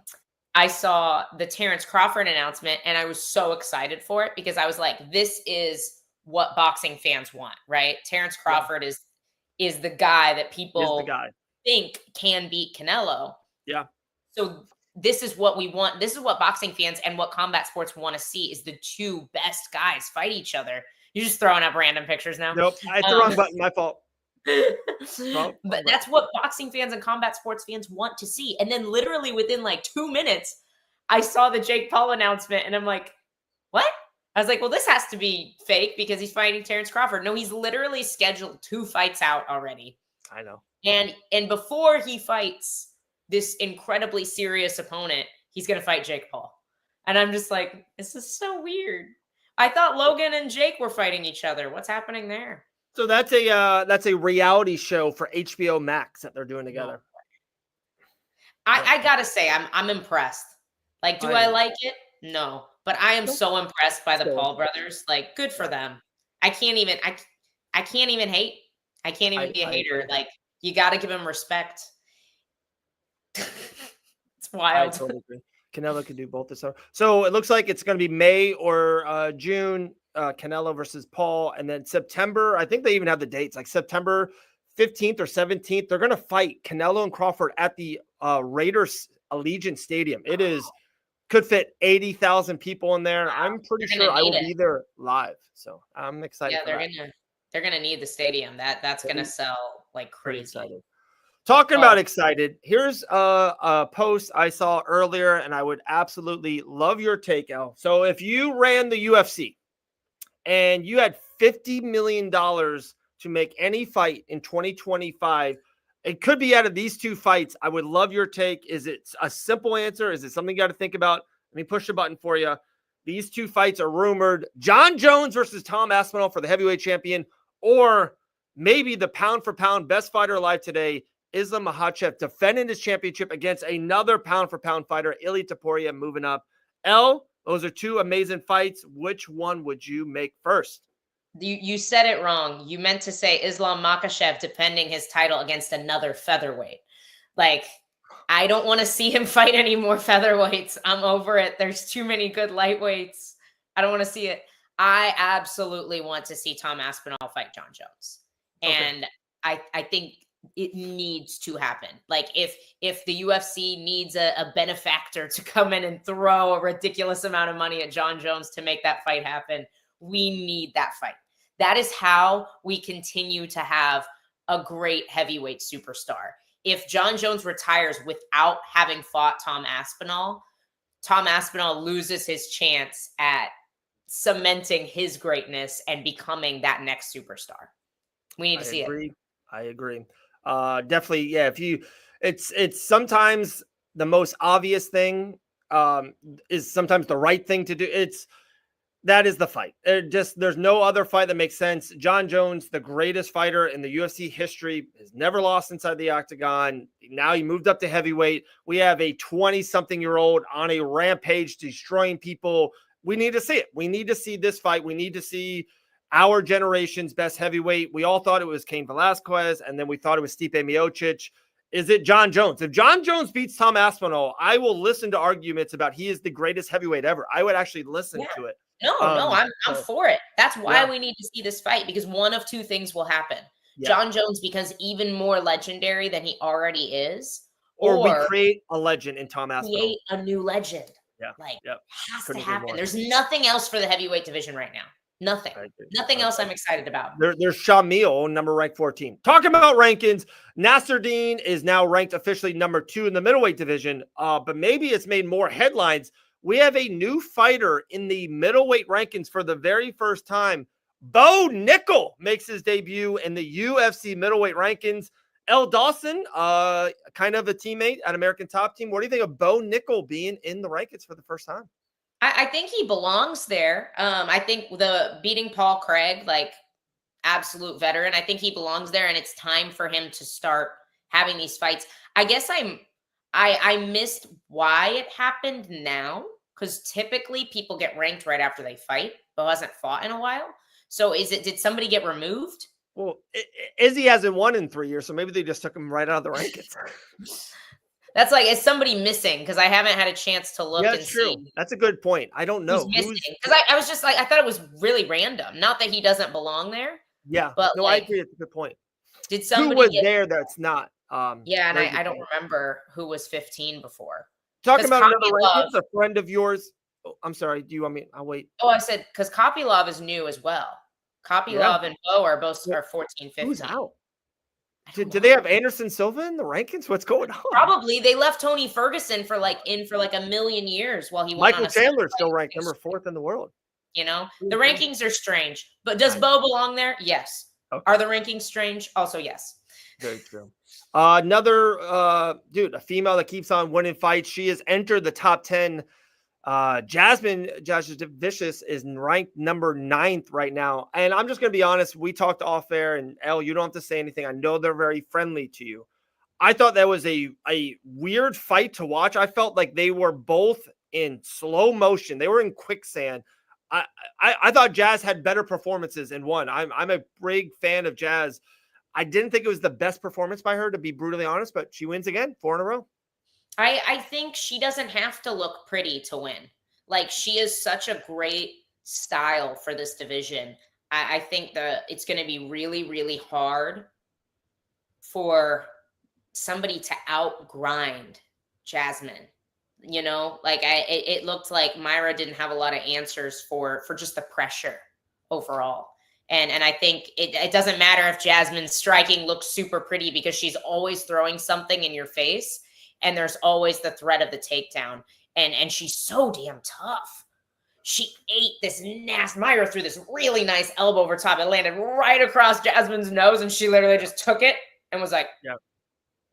Speaker 2: I saw the Terrence Crawford announcement and I was so excited for it because I was like, this is what boxing fans want, right? Terrence Crawford is the guy that people think can beat Canelo.
Speaker 1: Yeah.
Speaker 2: So this is what we want. This is what boxing fans and what combat sports want to see is the two best guys fight each other. You're just throwing up random pictures now.
Speaker 1: Nope. I hit the wrong button. My fault.
Speaker 2: But that's what boxing fans and combat sports fans want to see. And then literally within like 2 minutes, I saw the Jake Paul announcement and I'm like, what? I was like, well, this has to be fake because he's fighting Terrence Crawford. No, he's literally scheduled 2 fights out already.
Speaker 1: I know.
Speaker 2: And before he fights this incredibly serious opponent, he's going to fight Jake Paul. And I'm just like, this is so weird. I thought Logan and Jake were fighting each other. What's happening there?
Speaker 1: So that's a reality show for HBO Max that they're doing together.
Speaker 2: I gotta say, I'm impressed. Like, do I like it? No. But I am so impressed by the
Speaker 1: So-
Speaker 2: Paul brothers. Like, good for them. I can't even hate. I can't even be a hater.
Speaker 1: agree.
Speaker 2: Like, you got to give him respect. It's
Speaker 1: I
Speaker 2: wild.
Speaker 1: totally agree. Canelo could do both this summer. So it looks like it's going to be May or June, Canelo versus Paul. And then September, I think they even have the dates, like September 15th or 17th. They're going to fight Canelo and Crawford at the Raiders Allegiant Stadium. It could fit 80,000 people in there. I'm pretty
Speaker 2: They're gonna
Speaker 1: sure I will
Speaker 2: need
Speaker 1: be there live. So I'm excited.
Speaker 2: Yeah,
Speaker 1: for that.
Speaker 2: they're gonna need the stadium. That's gonna sell like
Speaker 1: Pretty
Speaker 2: crazy.
Speaker 1: excited. Talking
Speaker 2: Oh.
Speaker 1: about excited, here's a post I saw earlier, and I would absolutely love your take, Elle. So if you ran the UFC and you had $50 million to make any fight in 2025, it could be out of these two fights. I would love your take. Is it a simple answer? Is it something you got to think about? Let me push the button for you. These two fights are rumored. John Jones versus Tom Aspinall for the heavyweight champion, or maybe the pound-for-pound best fighter alive today, Islam Makhachev, defending his championship against another pound-for-pound fighter, Ilia Topuria, moving up. Elle, those are two amazing fights. Which one would you make first?
Speaker 2: You said it wrong. You meant to say Islam Makhachev defending his title against another featherweight. Like, I don't want to see him fight any more featherweights. I'm over it. There's too many good lightweights. I don't want to see it. I absolutely want to see Tom Aspinall fight John Jones.
Speaker 1: Okay.
Speaker 2: And I think it needs to happen. Like, if the UFC needs a benefactor to come in and throw a ridiculous amount of money at John Jones to make that fight happen, we need that fight. That is how we continue to have a great heavyweight superstar. If John Jones retires without having fought Tom Aspinall loses his chance at cementing his greatness and becoming that next superstar. We need to see it.
Speaker 1: I agree. Definitely. Yeah. It's sometimes the most obvious thing is sometimes the right thing to do. That is the fight. There's no other fight that makes sense. John Jones, the greatest fighter in the UFC history, has never lost inside the octagon. Now he moved up to heavyweight. We have a 20-something-year-old on a rampage destroying people. We need to see it. We need to see this fight. We need to see our generation's best heavyweight. We all thought it was Cain Velasquez, and then we thought it was Stipe Miocic. Is it John Jones? If John Jones beats Tom Aspinall, I will listen to arguments about he is the greatest heavyweight ever. I would actually listen to it.
Speaker 2: No, I'm for it. That's why we need to see this fight, because one of two things will happen. Yeah. John Jones becomes even more legendary than he already is.
Speaker 1: Or we create a legend in Tom Aspinall.
Speaker 2: Create a new legend.
Speaker 1: Yeah.
Speaker 2: Has to happen. There's nothing else for the heavyweight division right now. Nothing. Nothing else I'm excited about.
Speaker 1: There's Shamil, number ranked 14. Talking about rankings, Nasruddin is now ranked officially number 2 in the middleweight division, but maybe it's made more headlines. We have a new fighter in the middleweight rankings for the very first time. Bo Nickel makes his debut in the UFC middleweight rankings. Elle Dawson, kind of a teammate at American Top Team. What do you think of Bo Nickel being in the rankings for the first time?
Speaker 2: I think he belongs there. I think beating Paul Craig, like, absolute veteran, I think he belongs there, and it's time for him to start having these fights. I guess I missed why it happened now, because typically people get ranked right after they fight. Bo hasn't fought in a while. So did somebody get removed?
Speaker 1: Well, Izzy hasn't won in 3 years, so maybe they just took him right out of the rankings.
Speaker 2: That's like, is somebody missing? Because I haven't had a chance to look and
Speaker 1: true.
Speaker 2: see.
Speaker 1: That's a good point. I don't know.
Speaker 2: Who's missing? Because I was just like, I thought it was really random. Not that he doesn't belong there.
Speaker 1: Yeah.
Speaker 2: But
Speaker 1: no, I agree. It's a good point.
Speaker 2: Did somebody
Speaker 1: who was there that's not?
Speaker 2: Yeah, and I don't remember who was 15 before.
Speaker 1: Talking about another rankings, a friend of yours. Oh, I'm sorry. Do you want me? I'll wait.
Speaker 2: Oh, I said, because Kopylov is new as well. Kopylov and Bo are both 14, 15.
Speaker 1: Who's out? Do they have Anderson Silva in the rankings? What's going on?
Speaker 2: Probably. They left Tony Ferguson for like a million years while he went
Speaker 1: Michael Chandler still ranked number 4th in the world.
Speaker 2: You know, the rankings are strange. But does Bo belong there? Yes. Okay. Are the rankings strange? Also, yes.
Speaker 1: Very true. Another a female that keeps on winning fights. She has entered the top 10. Jasmine Vicious is ranked number 9th right now. And I'm just going to be honest. We talked off air, and Elle, you don't have to say anything. I know they're very friendly to you. I thought that was a weird fight to watch. I felt like they were both in slow motion. They were in quicksand. I thought Jazz had better performances and won. I'm a big fan of Jazz. I didn't think it was the best performance by her, to be brutally honest, but she wins again, 4 in a row.
Speaker 2: I think she doesn't have to look pretty to win. Like, she is such a great style for this division. I think that it's going to be really, really hard for somebody to outgrind Jasmine. You know, like it looked like Myra didn't have a lot of answers for just the pressure overall. And I think it doesn't matter if Jasmine's striking looks super pretty, because she's always throwing something in your face, and there's always the threat of the takedown. And she's so damn tough. She ate this nasty. Myra threw this really nice elbow over top. It landed right across Jasmine's nose, and she literally just took it and was like,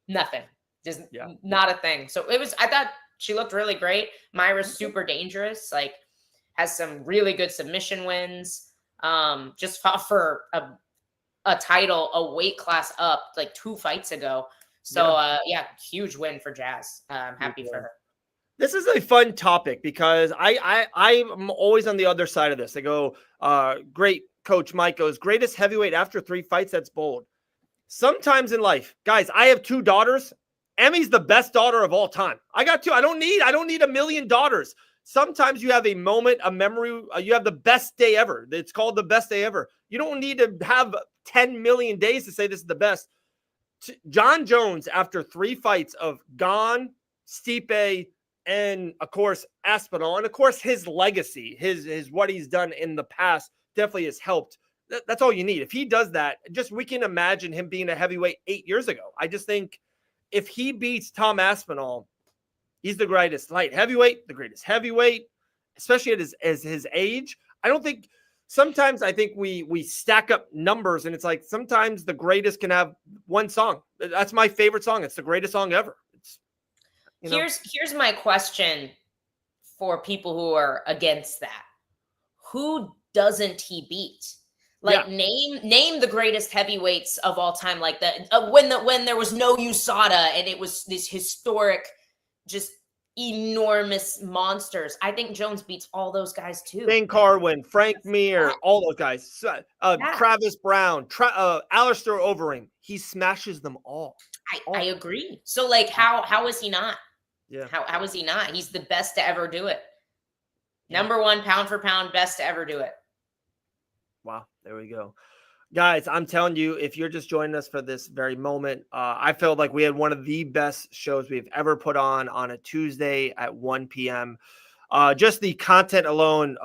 Speaker 2: nothing. Just not a thing. So I thought she looked really great. Myra's super dangerous, like has some really good submission wins. Just fought for a title, a weight class up like 2 fights ago. So huge win for Jazz. I'm happy for her.
Speaker 1: This is a fun topic because I'm always on the other side of this. They go, great coach Mike goes, greatest heavyweight after 3 fights. That's bold. Sometimes in life, guys, I have 2 daughters. Emmy's the best daughter of all time. I got 2. I don't need a million daughters. Sometimes you have a moment, a memory. You have the best day ever. It's called the best day ever. You don't need to have 10 million days to say this is the best. John Jones, after 3 fights of Gane, Stipe, and of course Aspinall, and of course his legacy, his what he's done in the past definitely has helped. That's all you need. If he does that, we can imagine him being a heavyweight 8 years ago. I just think if he beats Tom Aspinall, he's the greatest light heavyweight, the greatest heavyweight, especially at his age. I don't think sometimes I think we stack up numbers, and it's like sometimes the greatest can have 1 song. That's my favorite song. It's the greatest song ever.
Speaker 2: Here's my question for people who are against that. Who doesn't he beat? Like name the greatest heavyweights of all time. Like when there was no USADA and it was this historic, just enormous monsters. I think Jones beats all those guys too.
Speaker 1: Dane Carwin, Frank Mir, all those guys. Travis Brown, Alistair Overeem. He smashes them all.
Speaker 2: I agree. So like how is he not?
Speaker 1: Yeah.
Speaker 2: How is he not? He's the best to ever do it. Number 1 pound for pound, best to ever do it.
Speaker 1: Wow, there we go. Guys, I'm telling you, if you're just joining us for this very moment, I felt like we had one of the best shows we've ever put on a Tuesday at 1 p.m. Just the content alone,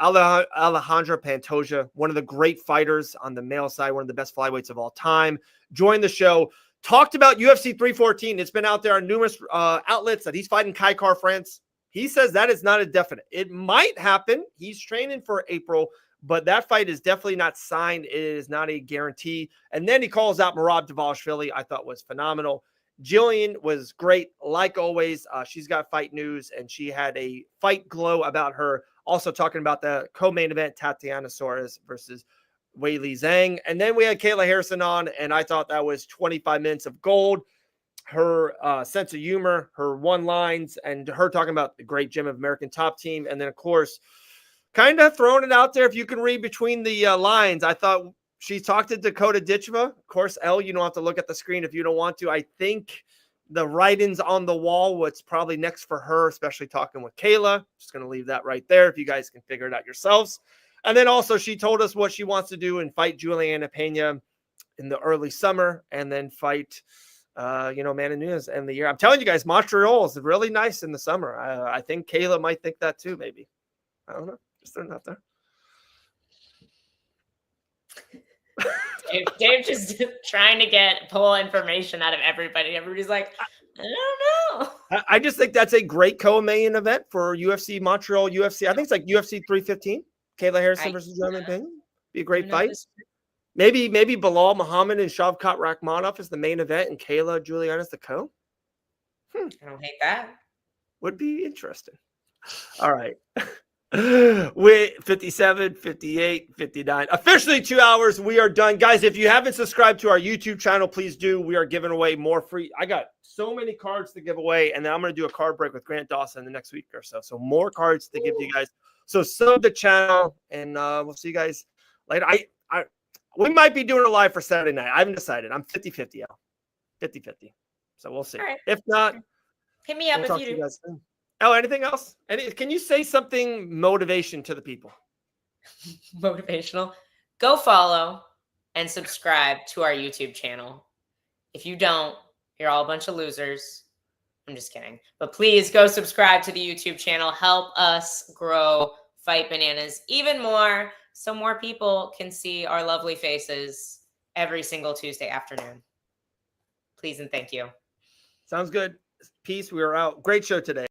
Speaker 1: Alexandre Pantoja, one of the great fighters on the male side, one of the best flyweights of all time, joined the show, talked about UFC 314. It's been out there on numerous outlets that he's fighting Kai Car France. He says that is not a definite. It might happen. He's training for April, but that fight is definitely not signed. It is not a guarantee. And then he calls out Merab Dvalishvili. I thought was phenomenal. Gillian was great, like always. She's got fight news, and she had a fight glow about her. Also talking about the co-main event, Tatiana Suarez versus Weili Zhang. And then we had Kayla Harrison on, and I thought that was 25 minutes of gold. Her sense of humor, her one-lines, and her talking about the great Gym of American Top Team. And then, of course, kind of throwing it out there, if you can read between the lines, I thought she talked to Dakota Ditcheva. Of course, Elle, you don't have to look at the screen if you don't want to. I think the writings on the wall, what's probably next for her, especially talking with Kayla. Just going to leave that right there if you guys can figure it out yourselves. And then also she told us what she wants to do and fight Juliana Pena in the early summer and then fight, Amanda Nunes in the year. I'm telling you guys, Montreal is really nice in the summer. I think Kayla might think that too, maybe. I don't know. Just throwing it out there.
Speaker 2: Dave just trying to pull information out of everybody. Everybody's like, I don't know.
Speaker 1: I just think that's a great co-main event for UFC Montreal UFC. I think it's like UFC 315. Kayla Harrison versus Juliana Pena. Be a great fight. Maybe Bilal Muhammad and Shavkat Rakhmonov is the main event, and Kayla Juliana's the co.
Speaker 2: I don't hate that.
Speaker 1: Would be interesting. All right. We 57, 58, 59. Officially 2 hours. We are done. Guys, if you haven't subscribed to our YouTube channel, please do. We are giving away more free. I got so many cards to give away, and then I'm going to do a card break with Grant Dawson the next week or so. So more cards to give you guys. So sub the channel, and we'll see you guys later. We might be doing it live for Saturday night. I haven't decided. I'm 50-50 out. 50-50. So we'll see.
Speaker 2: Right.
Speaker 1: If not,
Speaker 2: hit me up
Speaker 1: we'll
Speaker 2: if you do.
Speaker 1: guys soon. Oh, anything else? Can you say something motivation to the people?
Speaker 2: Motivational. Go follow and subscribe to our YouTube channel. If you don't, you're all a bunch of losers. I'm just kidding. But please go subscribe to the YouTube channel. Help us grow Fight Bananas even more so more people can see our lovely faces every single Tuesday afternoon. Please and thank you.
Speaker 1: Sounds good. Peace. We are out. Great show today.